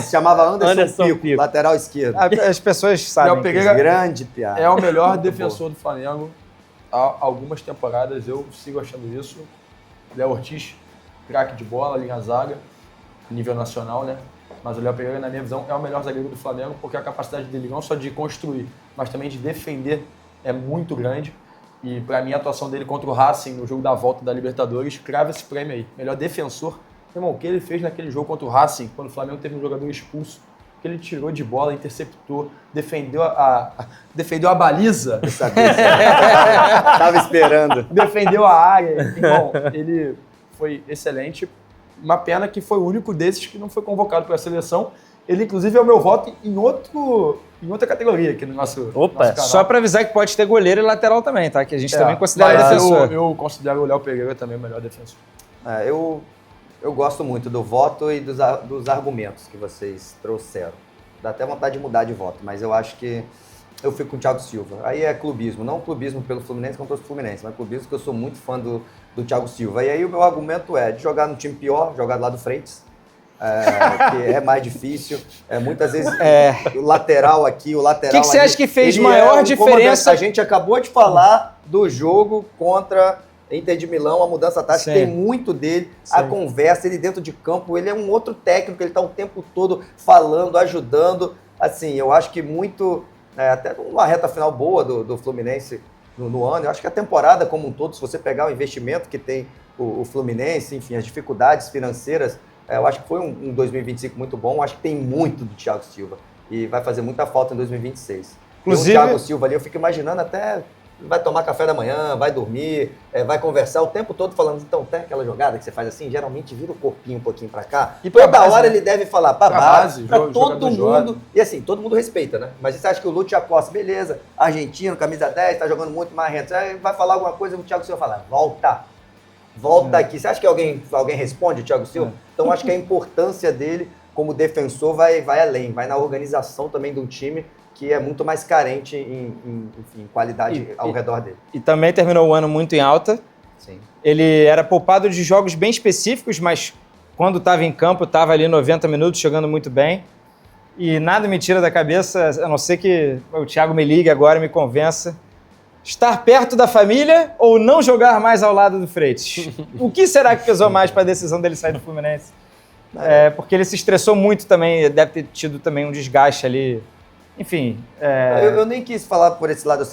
Speaker 2: se chamava Anderson,
Speaker 4: Anderson
Speaker 2: Pico,
Speaker 4: Pico.
Speaker 2: lateral esquerdo.
Speaker 3: As pessoas sabem.
Speaker 1: Léo Pereira
Speaker 2: Grande piada.
Speaker 1: é o melhor defensor do Flamengo há algumas temporadas, eu sigo achando isso. Léo Ortiz, craque de bola, linha zaga, nível nacional, né? Mas o Léo Pereira, na minha visão, é o melhor zagueiro do Flamengo, porque a capacidade dele não só de construir, mas também de defender é muito grande. E para mim, a atuação dele contra o Racing no jogo da volta da Libertadores crava esse prêmio aí. Melhor defensor. Irmão, o que ele fez naquele jogo contra o Racing, quando o Flamengo teve um jogador expulso, que ele tirou de bola, interceptou, defendeu a baliza,
Speaker 2: Tava esperando.
Speaker 1: defendeu a área. Irmão, ele foi excelente. Uma pena que foi o único desses que não foi convocado para a seleção. Ele, inclusive, é o meu voto em outra categoria aqui no nosso,
Speaker 4: Opa,
Speaker 1: nosso canal.
Speaker 3: Só pra avisar que pode ter goleiro e lateral também, tá? Que a gente também
Speaker 1: É,
Speaker 3: considera
Speaker 1: mas
Speaker 3: defensor.
Speaker 1: eu considero o Léo Pereira também o melhor defensor.
Speaker 2: Eu gosto muito do voto e dos argumentos que vocês trouxeram. Dá até vontade de mudar de voto, mas eu acho que eu fico com o Thiago Silva. Aí é clubismo, não clubismo pelo Fluminense contra o Fluminense, mas clubismo porque eu sou muito fã do Thiago Silva. E aí o meu argumento é de jogar no time pior, jogar do lado do Freitas, que é mais difícil. Muitas vezes o lateral aqui, o lateral
Speaker 3: O que você
Speaker 2: ali,
Speaker 3: acha que fez
Speaker 2: ele
Speaker 3: maior
Speaker 2: um
Speaker 3: diferença?
Speaker 2: comandante. A gente acabou de falar do jogo contra Inter de Milão, a mudança tática
Speaker 3: Sim.
Speaker 2: tem muito dele, a
Speaker 3: Sim.
Speaker 2: conversa, ele dentro de campo, ele é um outro técnico, ele está o tempo todo falando, ajudando. Assim, eu acho que muito, até uma reta final boa do Fluminense no ano, eu acho que a temporada como um todo, se você pegar o investimento que tem o Fluminense, enfim, as dificuldades financeiras, eu acho que foi um 2025 muito bom, eu acho que tem muito do Thiago Silva e vai fazer muita falta em 2026.
Speaker 3: Inclusive-
Speaker 2: E o Thiago Silva ali, eu fico imaginando até vai tomar café da manhã, vai dormir, vai conversar o tempo todo falando, então, tem aquela jogada que você faz assim, geralmente vira o corpinho um pouquinho pra cá, e toda hora ele deve falar pra base, pra todo mundo, e assim, todo mundo respeita, né? Mas você acha que o Lúcio Acosta, beleza, argentino, camisa 10, tá jogando muito mais rento, vai falar alguma coisa, o Thiago Silva fala, volta aqui. Você acha que alguém responde, o Thiago Silva? Então, acho que a importância dele como defensor vai além, vai na organização também de um time que é muito mais carente em qualidade ao redor dele.
Speaker 3: E também terminou o ano muito em alta.
Speaker 2: Sim.
Speaker 3: Ele era poupado de jogos bem específicos, mas quando estava em campo, estava ali 90 minutos, jogando muito bem. E nada me tira da cabeça, a não ser que o Thiago me ligue agora e me convença. Estar perto da família ou não jogar mais ao lado do Freitas? O que será que pesou mais para a decisão dele sair do Fluminense? Porque ele se estressou muito também, deve ter tido também um desgaste ali. Enfim.
Speaker 2: Eu nem quis falar por esse lado.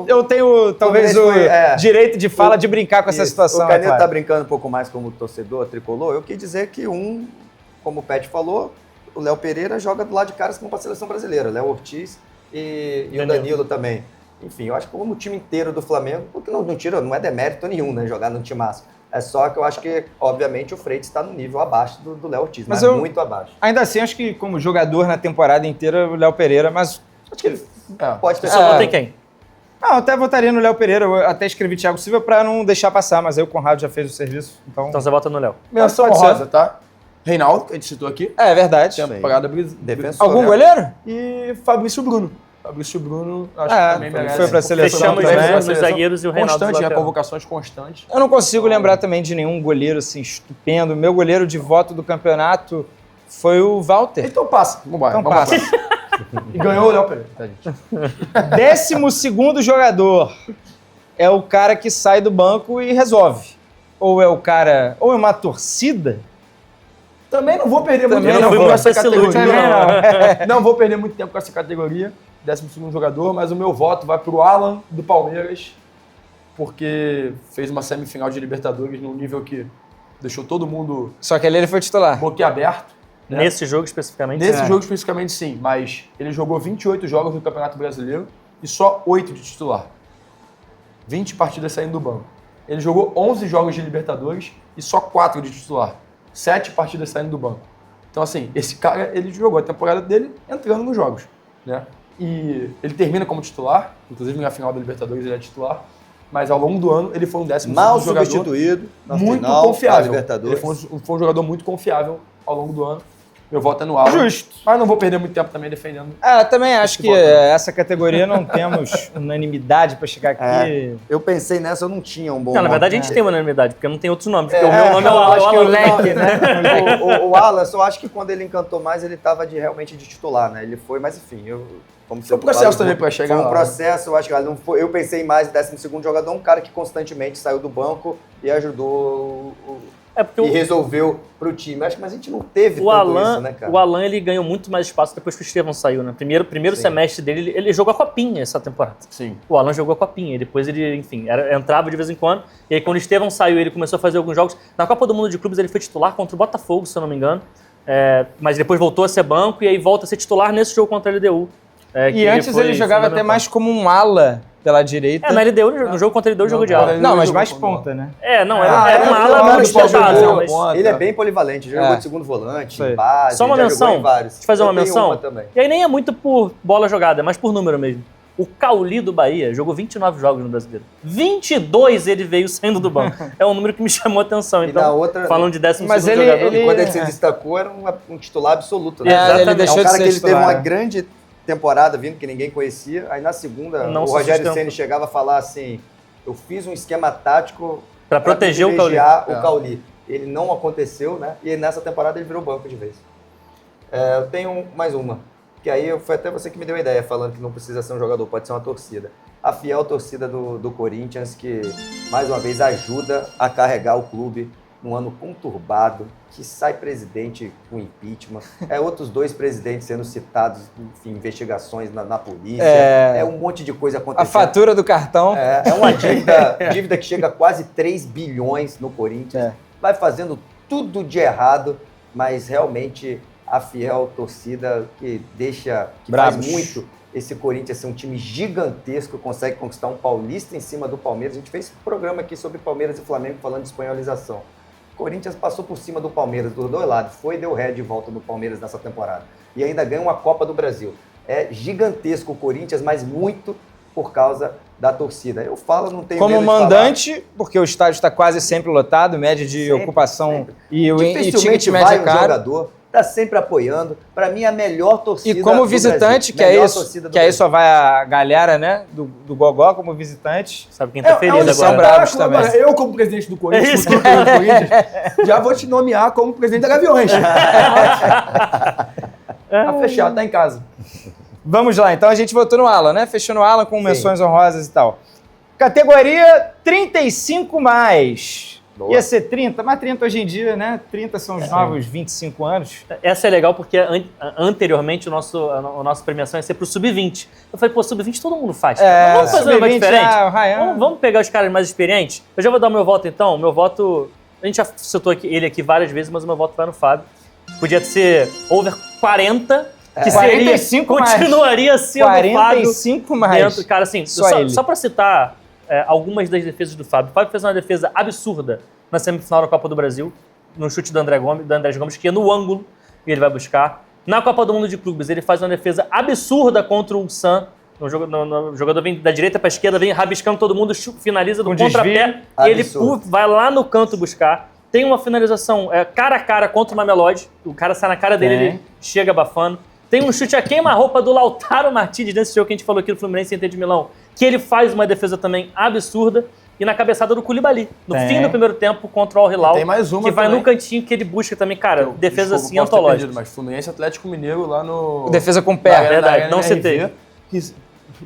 Speaker 3: Eu tenho talvez o direito de fala de brincar com essa situação.
Speaker 2: O Canedo tá brincando um pouco mais como torcedor tricolor. Eu quis dizer que como o Pet falou, o Léo Pereira joga do lado de caras que vão para a seleção brasileira. Léo Ortiz e o Danilo também. Enfim, eu acho que como o time inteiro do Flamengo, porque não é demérito nenhum, né, jogar no timaço. É só que eu acho que, obviamente, o Freitas está no nível abaixo do Léo Ortiz, mas muito abaixo.
Speaker 3: Ainda assim, acho que como jogador na temporada inteira, o Léo Pereira, mas
Speaker 2: acho que ele pode ter...
Speaker 4: Você vota em quem?
Speaker 3: Não, eu até votaria no Léo Pereira, eu até escrevi Thiago Silva para não deixar passar, mas aí o Conrado já fez o serviço, então
Speaker 4: Então você vota no Léo.
Speaker 1: Menção
Speaker 3: Pode ser.
Speaker 1: rosa, tá? Reinaldo, que a gente citou aqui.
Speaker 3: É verdade.
Speaker 1: Temporada
Speaker 2: Defensor.
Speaker 3: Algum
Speaker 2: né?
Speaker 3: goleiro?
Speaker 1: E Fabrício Bruno. Fabrício Bruno, acho que também merece.
Speaker 3: Foi para a seleção
Speaker 4: Fechamos
Speaker 3: também.
Speaker 4: os zagueiros e o Reinaldo
Speaker 1: Constante,
Speaker 4: lateral.
Speaker 1: convocações constantes.
Speaker 3: Eu não consigo lembrar também de nenhum goleiro assim estupendo. Meu goleiro de voto do campeonato foi o Walter.
Speaker 1: Então passa. Vambora.
Speaker 3: Então
Speaker 1: vamos
Speaker 3: passa.
Speaker 1: lá. E ganhou o Léo Pereira, tá, gente?
Speaker 3: 12º jogador é o cara que sai do banco e resolve. Ou é uma torcida.
Speaker 1: Também não vou perder muito
Speaker 3: Também
Speaker 1: tempo
Speaker 3: não
Speaker 1: com
Speaker 3: vou
Speaker 1: essa
Speaker 4: essa ilusão.
Speaker 1: categoria. Não vou perder muito tempo com essa categoria. 12º jogador, mas o meu voto vai pro Alan, do Palmeiras, porque fez uma semifinal de Libertadores num nível que deixou todo mundo
Speaker 3: Só que ali ele foi titular.
Speaker 1: boquiaberto. Né?
Speaker 4: Nesse jogo especificamente?
Speaker 1: Nesse jogo especificamente, sim, mas ele jogou 28 jogos no Campeonato Brasileiro e só 8 de titular. 20 partidas saindo do banco. Ele jogou 11 jogos de Libertadores e só 4 de titular. 7 partidas saindo do banco. Então, assim, esse cara, ele jogou a temporada dele entrando nos jogos, né? E ele termina como titular, inclusive na final da Libertadores ele é titular, mas ao longo do ano ele foi um 12º
Speaker 2: Mal
Speaker 1: jogador
Speaker 2: substituído na
Speaker 1: muito
Speaker 2: final da
Speaker 1: confiável.
Speaker 2: Libertadores.
Speaker 1: Ele foi um jogador muito confiável ao longo do ano. Meu voto é no Alan.
Speaker 3: Justo.
Speaker 1: Mas não vou perder muito tempo também defendendo.
Speaker 3: Também acho que essa categoria não temos unanimidade para chegar aqui.
Speaker 2: Eu pensei nessa, eu não tinha um bom
Speaker 4: Não, na
Speaker 2: nome.
Speaker 4: verdade a gente tem unanimidade, porque não tem outros nomes. Porque o meu nome é o
Speaker 2: eu acho que
Speaker 4: Alan.
Speaker 2: o leque, né? O Alan, eu acho que quando ele encantou mais, ele estava realmente de titular, né? Ele foi, mas enfim, como
Speaker 1: Foi um processo também para chegar
Speaker 2: Foi um
Speaker 1: lá.
Speaker 2: processo, eu acho que não foi, eu pensei mais em 12º jogador, um cara que constantemente saiu do banco e ajudou
Speaker 4: É porque
Speaker 2: e resolveu pro time. Acho que mas a gente não teve
Speaker 4: o
Speaker 2: tanto
Speaker 4: Alan,
Speaker 2: isso, né, cara?
Speaker 4: o Alan ele ganhou muito mais espaço depois que o Estevão saiu, né? Primeiro
Speaker 2: Sim.
Speaker 4: semestre dele, ele jogou a Copinha essa temporada.
Speaker 1: Sim.
Speaker 4: O Alan jogou a Copinha, e depois ele, enfim, entrava de vez em quando. E aí quando o Estevão saiu, ele começou a fazer alguns jogos. Na Copa do Mundo de Clubes ele foi titular contra o Botafogo, se eu não me engano. Mas depois voltou a ser banco e aí volta a ser titular nesse jogo contra a LDU.
Speaker 3: E antes ele jogava até mais como um ala pela direita.
Speaker 4: na LDU, no jogo contra a LDU, jogou de ala.
Speaker 3: Não, mas mais ponta, né?
Speaker 4: Era uma
Speaker 1: era
Speaker 4: ala muito
Speaker 1: do Paulo
Speaker 4: espetada,
Speaker 1: Jogou,
Speaker 4: mas...
Speaker 1: ponta.
Speaker 2: Ele é bem polivalente, já jogou de segundo volante,
Speaker 3: Sei.
Speaker 2: em base,
Speaker 4: Só uma
Speaker 2: já
Speaker 4: menção,
Speaker 2: jogou em vários.
Speaker 4: deixa eu fazer uma
Speaker 2: Eu tenho
Speaker 4: menção.
Speaker 2: também.
Speaker 4: E aí nem é muito por bola jogada, é mais por número mesmo. O Cauli do Bahia jogou 29 jogos no Brasileiro. 22 ele veio saindo do banco. É um número que me chamou a atenção.
Speaker 2: E
Speaker 4: Então,
Speaker 2: na outra-
Speaker 4: falando de 12º
Speaker 3: Mas
Speaker 4: jogador...
Speaker 2: E quando ele se destacou, era um titular absoluto, né?
Speaker 4: Exatamente.
Speaker 3: Ele deixou
Speaker 2: É um cara
Speaker 3: de
Speaker 2: que
Speaker 3: ser
Speaker 2: ele teve
Speaker 3: titular,
Speaker 2: uma
Speaker 3: né?
Speaker 2: grande temporada vindo, que ninguém conhecia. Aí na segunda,
Speaker 4: Não
Speaker 2: o
Speaker 4: se
Speaker 2: Rogério
Speaker 4: sustenta.
Speaker 2: Ceni chegava a falar assim, eu fiz um esquema tático
Speaker 4: Pra proteger o Cauli.
Speaker 2: privilegiar o Cauli. Ele não aconteceu, né? E nessa temporada ele virou banco de vez. Eu tenho mais uma, que aí foi até você que me deu a ideia, falando que não precisa ser um jogador, pode ser uma torcida. A fiel torcida do Corinthians, que mais uma vez ajuda a carregar o clube num ano conturbado, que sai presidente com impeachment, outros 2 presidentes sendo citados, enfim, investigações na polícia, é um monte de coisa
Speaker 3: A
Speaker 2: acontecendo.
Speaker 3: fatura do cartão.
Speaker 2: É uma dívida que chega a quase 3 bilhões no Corinthians, vai fazendo tudo de errado, mas realmente a fiel torcida que
Speaker 3: Bravos.
Speaker 2: faz muito esse Corinthians ser um time gigantesco, consegue conquistar um paulista em cima do Palmeiras. A gente fez um programa aqui sobre Palmeiras e Flamengo falando de espanholização. O Corinthians passou por cima do Palmeiras, dos dois lados, foi e deu ré de volta no Palmeiras nessa temporada. E ainda ganha uma Copa do Brasil. É gigantesco o Corinthians, mas muito por causa da torcida. Eu falo, não tenho
Speaker 3: Como
Speaker 2: medo de
Speaker 3: mandante, porque o estádio está quase sempre lotado, média de
Speaker 2: Sempre,
Speaker 3: ocupação
Speaker 2: sempre.
Speaker 3: e o
Speaker 2: Dificilmente
Speaker 3: ticket
Speaker 2: vai
Speaker 3: médio é
Speaker 2: um
Speaker 3: caro.
Speaker 2: jogador, tá sempre apoiando. Para mim, é a melhor torcida
Speaker 3: E como
Speaker 2: do
Speaker 3: visitante,
Speaker 2: Brasil.
Speaker 3: que é
Speaker 2: Melhor
Speaker 3: isso,
Speaker 2: torcida do
Speaker 3: que aí
Speaker 2: Brasil.
Speaker 3: só vai a galera, né, do Gogó como visitante.
Speaker 4: Sabe quem tá feliz
Speaker 3: eles são
Speaker 4: agora?
Speaker 3: bravos também.
Speaker 1: Agora, eu, como presidente do Corinthians,
Speaker 4: É isso.
Speaker 1: futuro presidente do Corinthians, já vou te nomear como presidente da Gaviões. Tá fechado, tá em casa.
Speaker 3: Vamos lá, então a gente votou no Alan, né? Fechou no Alan com
Speaker 2: Sim.
Speaker 3: menções honrosas e tal. Categoria 35+.
Speaker 2: Boa.
Speaker 3: Ia ser 30, mas 30 hoje em dia, né? 30 são os novos 25 anos.
Speaker 4: Essa é legal porque anteriormente a nossa premiação ia ser pro Sub-20. Eu falei, pô, Sub-20 todo mundo faz. Cara. Vamos fazer um negócio
Speaker 3: Sub-20,
Speaker 4: diferente?
Speaker 3: o Ryan.
Speaker 4: Vamos pegar os caras mais experientes? Eu já vou dar o meu voto então. O meu voto, a gente já citou ele aqui várias vezes, mas o meu voto vai no Fábio. Podia ser over 40, que seria,
Speaker 3: 45 mais.
Speaker 4: continuaria sendo o Fábio
Speaker 3: 45 mais.
Speaker 4: dentro. Cara, assim,
Speaker 3: Só ele.
Speaker 4: só pra citar algumas das defesas do Fábio. O Fábio fez uma defesa absurda na semifinal da Copa do Brasil, no chute do André Gomes, que ia no ângulo e ele vai buscar. Na Copa do Mundo de Clubes, ele faz uma defesa absurda contra o Sam. O jogador vem da direita para a esquerda, vem rabiscando todo mundo, finaliza do
Speaker 3: Com
Speaker 4: contrapé.
Speaker 3: desvio.
Speaker 4: E ele
Speaker 2: Absurdo.
Speaker 4: vai lá no canto buscar. Tem uma finalização cara a cara contra o Mamelodi. O cara sai na cara dele,
Speaker 3: Tem.
Speaker 4: ele chega abafando. Tem um chute a queima-roupa do Lautaro Martínez nesse jogo que a gente falou aqui do Fluminense Inter de Milão, que ele faz uma defesa também absurda. E na cabeçada do Koulibaly, no
Speaker 3: Tem.
Speaker 4: fim do primeiro tempo contra o Al Hilal.
Speaker 1: Tem mais uma
Speaker 4: que vai
Speaker 1: também.
Speaker 4: no cantinho que ele busca também, cara, defesa assim
Speaker 1: Desculpa, posso ter
Speaker 4: antológica.
Speaker 1: perdido, mas Fluminense Atlético Mineiro lá no...
Speaker 3: Defesa com
Speaker 1: na
Speaker 3: pé.
Speaker 1: arena-
Speaker 4: verdade,
Speaker 1: na arena
Speaker 4: não
Speaker 1: RV,
Speaker 4: citei.
Speaker 1: que,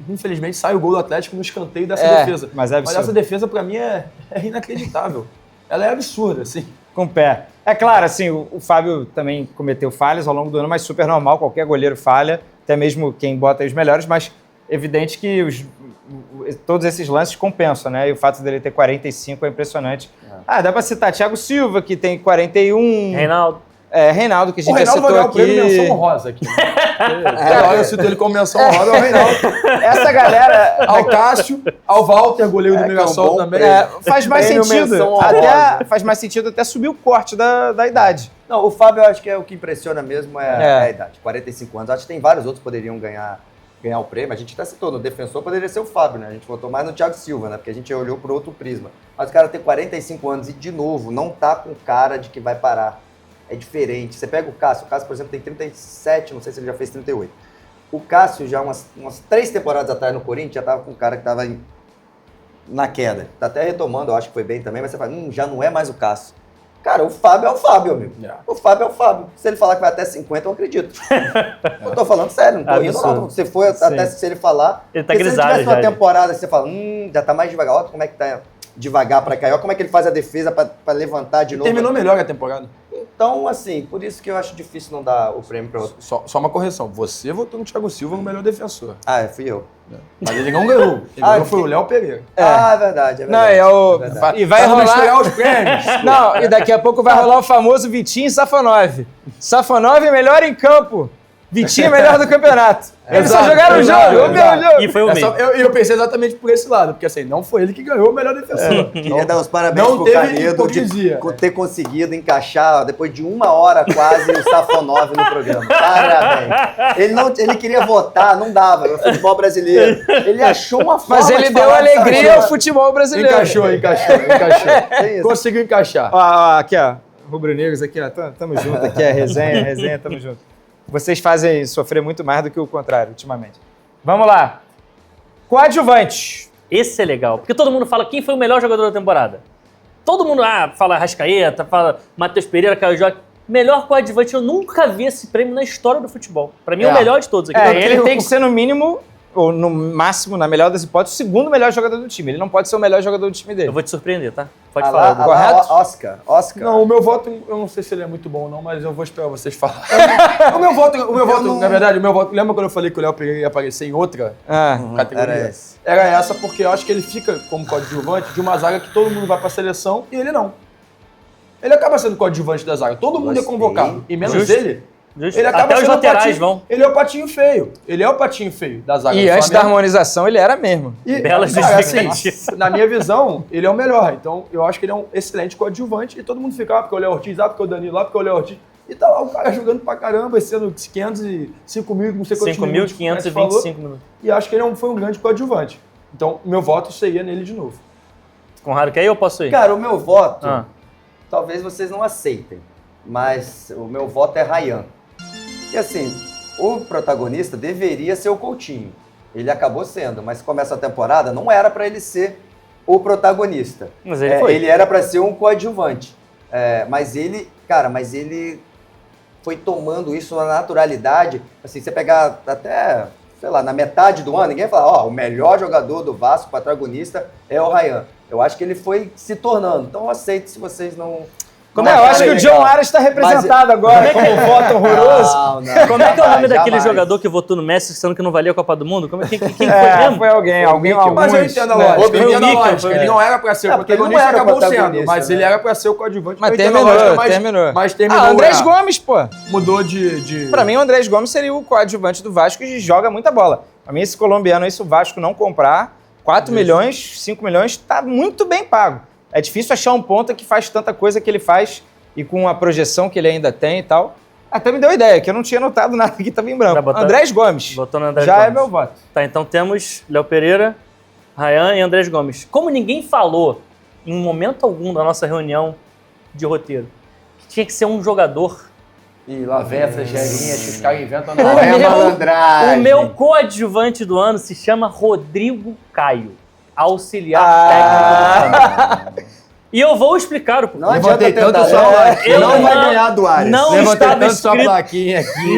Speaker 1: infelizmente sai o gol do Atlético no escanteio dessa
Speaker 3: É,
Speaker 1: defesa.
Speaker 3: mas é absurdo.
Speaker 1: essa defesa pra mim é inacreditável. Ela é absurda, assim.
Speaker 3: Com pé. É claro, assim, o Fábio também cometeu falhas ao longo do ano, mas super normal, qualquer goleiro falha, até mesmo quem bota aí os melhores, mas evidente que todos esses lances compensam, né? E o fato dele ter 45 é impressionante. Dá pra citar Thiago Silva, que tem 41.
Speaker 4: Reinaldo.
Speaker 3: Reinaldo, que a
Speaker 1: O
Speaker 3: gente já
Speaker 1: Reinaldo vai
Speaker 3: citou
Speaker 1: ganhar o prêmio
Speaker 3: aqui.
Speaker 1: menção honrosa aqui. Eu cito ele como menção honrosa, é o Reinaldo.
Speaker 3: Essa galera
Speaker 1: Ao Cássio, ao Walter, goleiro do
Speaker 2: que é um
Speaker 1: Mirassol
Speaker 2: bom
Speaker 1: também.
Speaker 3: faz mais
Speaker 2: Prêmio
Speaker 3: sentido.
Speaker 2: menção honrosa.
Speaker 3: Faz mais sentido até subir o corte da idade.
Speaker 2: Não, o Fábio, eu acho que o que impressiona mesmo é
Speaker 3: É.
Speaker 2: a idade, 45 anos. Acho que tem vários outros que poderiam ganhar o prêmio. A gente até citou, no defensor poderia ser o Fábio, né? A gente votou mais no Thiago Silva, né? Porque a gente olhou por outro prisma. Mas o cara tem 45 anos e, de novo, não tá com cara de que vai parar. É diferente. Você pega o Cássio, por exemplo, tem 37, não sei se ele já fez 38. O Cássio, já umas 3 temporadas atrás no Corinthians, já tava com um cara que tava na queda. Tá até retomando, eu acho que foi bem também, mas você fala, já não é mais o Cássio. Cara, o Fábio é o Fábio, amigo.
Speaker 1: Yeah.
Speaker 2: O Fábio é o Fábio. Se ele falar que vai até 50, eu acredito. Eu tô falando sério, não tô rindo
Speaker 4: Absurdo.
Speaker 2: não. Se for até se ele falar...
Speaker 4: Ele tá
Speaker 2: porque se ele
Speaker 4: grisalho
Speaker 2: tivesse uma
Speaker 4: já,
Speaker 2: temporada, você fala, já tá mais devagar. Olha como é que tá devagar pra cair. Olha como é que ele faz a defesa pra levantar de novo.
Speaker 1: Terminou melhor que a temporada.
Speaker 2: Então, assim, por isso que eu acho difícil não dar o prêmio pra outro.
Speaker 1: Só uma correção. Você votou no Thiago Silva no melhor defensor.
Speaker 2: Fui eu.
Speaker 1: Mas ele não ganhou. Quem ganhou foi o Léo Pereira.
Speaker 2: É verdade, é
Speaker 3: Não,
Speaker 2: verdade.
Speaker 3: E vai
Speaker 1: Pra não
Speaker 3: rolar.
Speaker 1: misturar os prêmios.
Speaker 3: Não, e daqui a pouco vai rolar o famoso Vitinho e Safonov. Safonov melhor em campo. Vitinho melhor do campeonato. Eles só
Speaker 1: Exato,
Speaker 3: jogaram o
Speaker 1: exato,
Speaker 3: jogo, o meu
Speaker 1: exato.
Speaker 3: jogo.
Speaker 4: E foi o mesmo.
Speaker 1: Eu pensei exatamente por esse lado, porque assim, não foi ele que ganhou o melhor defensor.
Speaker 2: Queria dar os parabéns
Speaker 1: não
Speaker 2: pro
Speaker 1: teve
Speaker 2: Canedo
Speaker 1: hipocrisia.
Speaker 2: de ter conseguido encaixar, depois de 1 hora quase, o Safonov no programa. Parabéns. Ele queria votar, não dava, no futebol brasileiro. Ele achou uma forma
Speaker 3: Mas ele
Speaker 2: de
Speaker 3: deu
Speaker 2: falar de
Speaker 3: alegria
Speaker 2: Safonov.
Speaker 3: ao futebol brasileiro.
Speaker 1: Encaixou.
Speaker 2: É isso.
Speaker 1: Conseguiu encaixar.
Speaker 3: Ó, aqui, ó. Rubro-negros aqui, ó. Tamo junto aqui, é resenha, tamo junto. Vocês fazem sofrer muito mais do que o contrário, ultimamente. Vamos lá. Coadjuvante.
Speaker 4: Esse é legal, porque todo mundo fala quem foi o melhor jogador da temporada. Todo mundo fala Arrascaeta, fala Matheus Pereira, Caio Jorge. Melhor coadjuvante, eu nunca vi esse prêmio na história do futebol. Pra mim é o melhor de todos aqui.
Speaker 3: Ele tem que ser no mínimo, ou no máximo, na melhor das hipóteses, o segundo melhor jogador do time. Ele não pode ser o melhor jogador do time dele.
Speaker 4: Eu vou te surpreender, tá? Pode
Speaker 2: Ah
Speaker 4: falar.
Speaker 2: lá,
Speaker 4: Hugo.
Speaker 2: ah lá,
Speaker 3: correto?
Speaker 2: Oscar.
Speaker 1: Não, o meu voto, eu não sei se ele é muito bom ou não, mas eu vou esperar vocês falarem. o meu voto, na verdade, lembra quando eu falei que o Léo Pereira ia aparecer em outra categoria?
Speaker 2: Era esse.
Speaker 1: Era essa, porque eu acho que ele fica como coadjuvante de uma zaga que todo mundo vai pra seleção e ele não. Ele acaba sendo coadjuvante da zaga. Todo mundo é
Speaker 2: Gostei.
Speaker 1: convocado. E menos
Speaker 4: Justo.
Speaker 1: ele.
Speaker 4: Justo.
Speaker 1: Ele acaba
Speaker 4: Até os
Speaker 1: sendo o
Speaker 4: laterais
Speaker 1: patinho,
Speaker 4: vão.
Speaker 1: Ele é o patinho feio. Ele é o patinho feio da zaga
Speaker 3: E
Speaker 1: do
Speaker 3: antes da
Speaker 1: Flamengo.
Speaker 3: harmonização, ele era mesmo.
Speaker 1: E,
Speaker 4: Belas
Speaker 1: cara,
Speaker 4: justificativas.
Speaker 1: na minha visão, ele é o melhor. Então, eu acho que ele é um excelente coadjuvante. E todo mundo fica, porque o Léo Ortiz, porque o Danilo, porque o Léo Ortiz. E tá lá o cara jogando pra caramba, sendo 505 mil, não sei quantos minutos.
Speaker 4: 5.525 minutos.
Speaker 1: E acho que ele foi um grande coadjuvante. Então, meu voto seria nele de novo.
Speaker 4: Conrado, quer ir ou posso ir?
Speaker 2: Cara, o meu voto,
Speaker 4: Ah.
Speaker 2: talvez vocês não aceitem, mas o meu voto é Ryan. E assim, o protagonista deveria ser o Coutinho. Ele acabou sendo, mas começa a temporada, não era pra ele ser o protagonista.
Speaker 4: Mas ele foi.
Speaker 2: Ele era pra ser um coadjuvante. Mas ele foi tomando isso na naturalidade. Assim, você pegar até, sei lá, na metade do ano, ninguém fala, o melhor jogador do Vasco, protagonista, é o Ryan. Eu acho que ele foi se tornando. Então eu aceito se vocês não...
Speaker 3: Eu acho que o John Aras está representado agora como voto horroroso.
Speaker 4: Como é que é o nome daquele
Speaker 2: Jamais.
Speaker 4: jogador que votou no Messi, sendo que não valia a Copa do Mundo? Quem foi mesmo?
Speaker 3: Foi alguém,
Speaker 1: Mas eu entendo a lógica.
Speaker 4: Foi o
Speaker 1: Eu entendo a
Speaker 4: Mikel,
Speaker 1: lógica.
Speaker 4: foi.
Speaker 1: Ele não era pra ser o
Speaker 2: porque ele não
Speaker 1: protagonista,
Speaker 2: era
Speaker 1: acabou
Speaker 2: protagonista,
Speaker 1: sendo. Mas
Speaker 2: né?
Speaker 1: ele era pra ser o coadjuvante.
Speaker 3: Mas
Speaker 1: Eu entendo a
Speaker 3: terminou,
Speaker 1: lógica,
Speaker 3: terminou.
Speaker 1: Mas terminou.
Speaker 3: Andrés Gomes, pô.
Speaker 1: Mudou de...
Speaker 3: Pra mim, o Andrés Gomes seria o coadjuvante do Vasco e joga muita bola. Pra mim, esse colombiano aí, se o Vasco não comprar, 4 milhões, 5 milhões, tá muito bem pago. É difícil achar um ponta que faz tanta coisa que ele faz e com a projeção que ele ainda tem e tal. Até me deu ideia, que eu não tinha notado nada aqui, tava em branco.
Speaker 4: Vai botar-
Speaker 3: Andrés Gomes.
Speaker 4: Botou no Andrés
Speaker 3: Já
Speaker 4: Gomes.
Speaker 3: é meu voto.
Speaker 4: Tá, então temos Léo Pereira, Ryan e Andrés Gomes. Como ninguém falou, em momento algum da nossa reunião de roteiro, que tinha que ser um jogador...
Speaker 1: E lá vem essas regrinhas que os caras inventam
Speaker 4: O
Speaker 1: na
Speaker 2: É
Speaker 4: meu-
Speaker 2: malandragem.
Speaker 4: O meu coadjuvante do ano se chama Rodrigo Caio, auxiliar técnico do Flamengo. E eu vou explicar o porquê.
Speaker 2: Não adianta
Speaker 1: Levantei tanto
Speaker 2: tentar.
Speaker 1: sua plaquinha.
Speaker 4: Eu
Speaker 2: Não vai
Speaker 4: não-
Speaker 2: ganhar do Ares.
Speaker 4: não-
Speaker 1: Levantei
Speaker 4: estava
Speaker 1: tanto sua
Speaker 4: escrito-
Speaker 1: plaquinha aqui.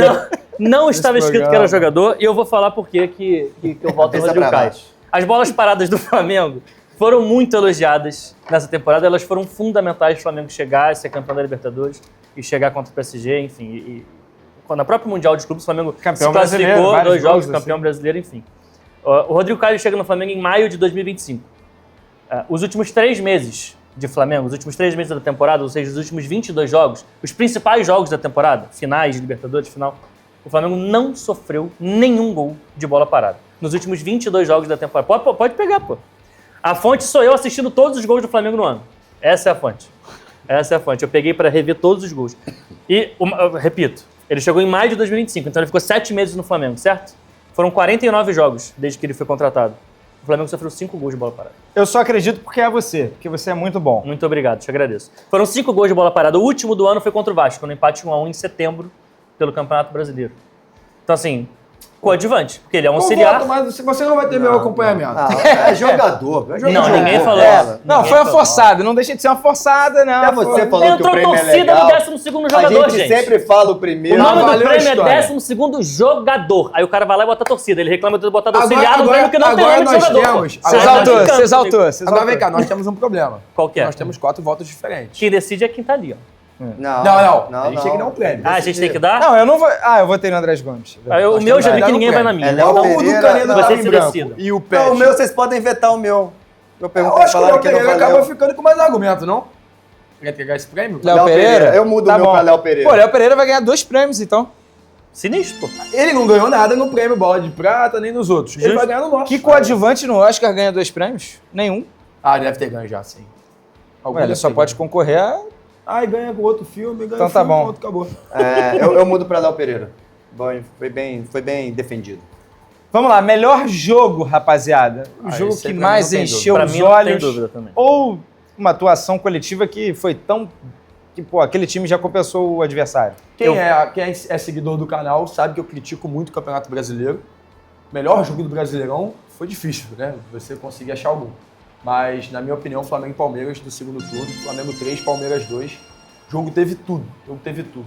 Speaker 4: Não estava escrito que era
Speaker 1: programa.
Speaker 4: jogador, e eu vou falar por quê que eu voto no
Speaker 2: Cabeça
Speaker 4: Rodrigo
Speaker 2: pra
Speaker 4: Caio.
Speaker 2: baixo.
Speaker 4: As bolas paradas do Flamengo foram muito elogiadas nessa temporada, elas foram fundamentais para o Flamengo chegar, ser campeão da Libertadores e chegar contra o PSG, enfim. E quando a própria Mundial de Clubes, o Flamengo
Speaker 3: Campeão
Speaker 4: se
Speaker 3: brasileiro,
Speaker 4: classificou,
Speaker 3: vários
Speaker 4: 2 jogos,
Speaker 3: gols,
Speaker 4: campeão
Speaker 3: assim.
Speaker 4: brasileiro, enfim. O Rodrigo Caio chega no Flamengo em maio de 2025. Os últimos 3 meses de Flamengo, os últimos 3 meses da temporada, ou seja, os últimos 22 jogos, os principais jogos da temporada, finais de Libertadores, final, o Flamengo não sofreu nenhum gol de bola parada. Nos últimos 22 jogos da temporada. Pode pegar, pô. A fonte sou eu assistindo todos os gols do Flamengo no ano. Essa é a fonte. Essa é a fonte. Eu peguei para rever todos os gols. E, eu repito, ele chegou em maio de 2025, então ele ficou 7 meses no Flamengo, certo? Foram 49 jogos desde que ele foi contratado. O Flamengo sofreu 5 gols de bola parada.
Speaker 3: Eu só acredito porque é você, porque você é muito bom.
Speaker 4: Muito obrigado, te agradeço. Foram 5 gols de bola parada. O último do ano foi contra o Vasco, no empate 1-1 em setembro, pelo Campeonato Brasileiro. Então, assim, coadjuvante, porque ele é um auxiliar.
Speaker 1: Mas você não vai ter meu acompanhamento.
Speaker 2: É jogador.
Speaker 4: Não, ninguém falou.
Speaker 3: Não, foi uma forçada, não deixa de ser uma forçada, não.
Speaker 2: Até você falou que o
Speaker 4: Entrou
Speaker 2: prêmio é
Speaker 4: torcida
Speaker 2: legal.
Speaker 4: no 12º
Speaker 2: A
Speaker 4: jogador,
Speaker 2: gente
Speaker 4: gente.
Speaker 2: sempre fala o
Speaker 4: O
Speaker 2: primeiro.
Speaker 4: nome do
Speaker 1: valeu a
Speaker 4: prêmio
Speaker 1: história.
Speaker 4: é 12º jogador. Aí o cara vai lá e bota a torcida. Ele reclama de botar a torcida
Speaker 1: Agora-
Speaker 4: no prêmio que não tem
Speaker 1: agora
Speaker 4: nome de
Speaker 1: nós
Speaker 4: jogador.
Speaker 1: temos-
Speaker 4: pô.
Speaker 3: Você
Speaker 1: agora
Speaker 4: Sai
Speaker 3: exaltou,
Speaker 4: de campo,
Speaker 3: você exaltou.
Speaker 1: Agora
Speaker 3: Você exaltou.
Speaker 1: vem cá, nós temos um problema.
Speaker 4: Qual que é?
Speaker 1: Nós temos 4 votos diferentes.
Speaker 4: Quem decide é quem tá ali, ó.
Speaker 2: Não,
Speaker 1: A gente tem que dar um prêmio.
Speaker 4: Ah, a gente tem que dar?
Speaker 3: Não, eu não vou. Ah, eu votei no Andrés Gomes.
Speaker 4: Aí o
Speaker 1: Nós
Speaker 4: meu
Speaker 1: temos
Speaker 4: já
Speaker 1: que
Speaker 4: vi
Speaker 1: dar
Speaker 4: que
Speaker 1: um
Speaker 4: ninguém vai na
Speaker 1: prêmio.
Speaker 4: minha.
Speaker 2: É Léo
Speaker 4: Então,
Speaker 1: O do
Speaker 2: Pereira,
Speaker 1: Caneda
Speaker 2: não,
Speaker 1: tava
Speaker 4: vocês
Speaker 1: em
Speaker 4: se
Speaker 1: branco.
Speaker 4: decidam.
Speaker 1: E o Pet.
Speaker 2: Não, o meu vocês podem vetar o meu. Eu
Speaker 1: Eu
Speaker 2: perguntei,
Speaker 1: acho que o
Speaker 2: falaram
Speaker 1: Léo
Speaker 2: que não
Speaker 1: Pereira
Speaker 2: valeu.
Speaker 1: acaba ficando com mais argumento, não? Quer pegar esse prêmio?
Speaker 3: Léo
Speaker 2: Léo
Speaker 3: Pereira?
Speaker 2: Pereira. Eu mudo o meu
Speaker 3: bom.
Speaker 2: pra Léo Pereira.
Speaker 3: Pô, Léo Pereira vai ganhar 2 prêmios, então.
Speaker 4: Sinistro, pô.
Speaker 1: Ele não ganhou nada no prêmio Bola de Prata, nem nos outros. Ele
Speaker 4: Justo.
Speaker 1: vai ganhar no nosso.
Speaker 3: Que coadjuvante no Oscar ganha 2 prêmios? Nenhum.
Speaker 1: Ah, deve ter ganho já, sim. Algum
Speaker 3: Ué, ele
Speaker 1: deve
Speaker 3: só
Speaker 1: ter
Speaker 3: pode
Speaker 1: ganho.
Speaker 3: concorrer a...
Speaker 1: Ai, ganha com outro filme, ganha
Speaker 3: Então tá
Speaker 1: filme
Speaker 3: bom.
Speaker 1: com outro, acabou.
Speaker 2: Eu mudo pra Léo Pereira. Bom, foi bem defendido.
Speaker 3: Vamos lá, melhor jogo, rapaziada. O
Speaker 1: Ah,
Speaker 3: jogo
Speaker 1: esse
Speaker 3: que
Speaker 1: aí pra
Speaker 3: mais
Speaker 1: mim não tem
Speaker 3: encheu
Speaker 4: Pra
Speaker 3: os
Speaker 4: mim não tem
Speaker 3: olhos.
Speaker 4: dúvida também.
Speaker 3: Ou uma atuação coletiva que foi tão... Que, pô, aquele time já compensou o adversário.
Speaker 1: Quem é seguidor do canal sabe que eu critico muito o Campeonato Brasileiro. O melhor jogo do Brasileirão foi difícil, né? Você conseguir achar algum. Mas, na minha opinião, Flamengo e Palmeiras do segundo turno. Flamengo 3, Palmeiras 2. O jogo teve tudo. O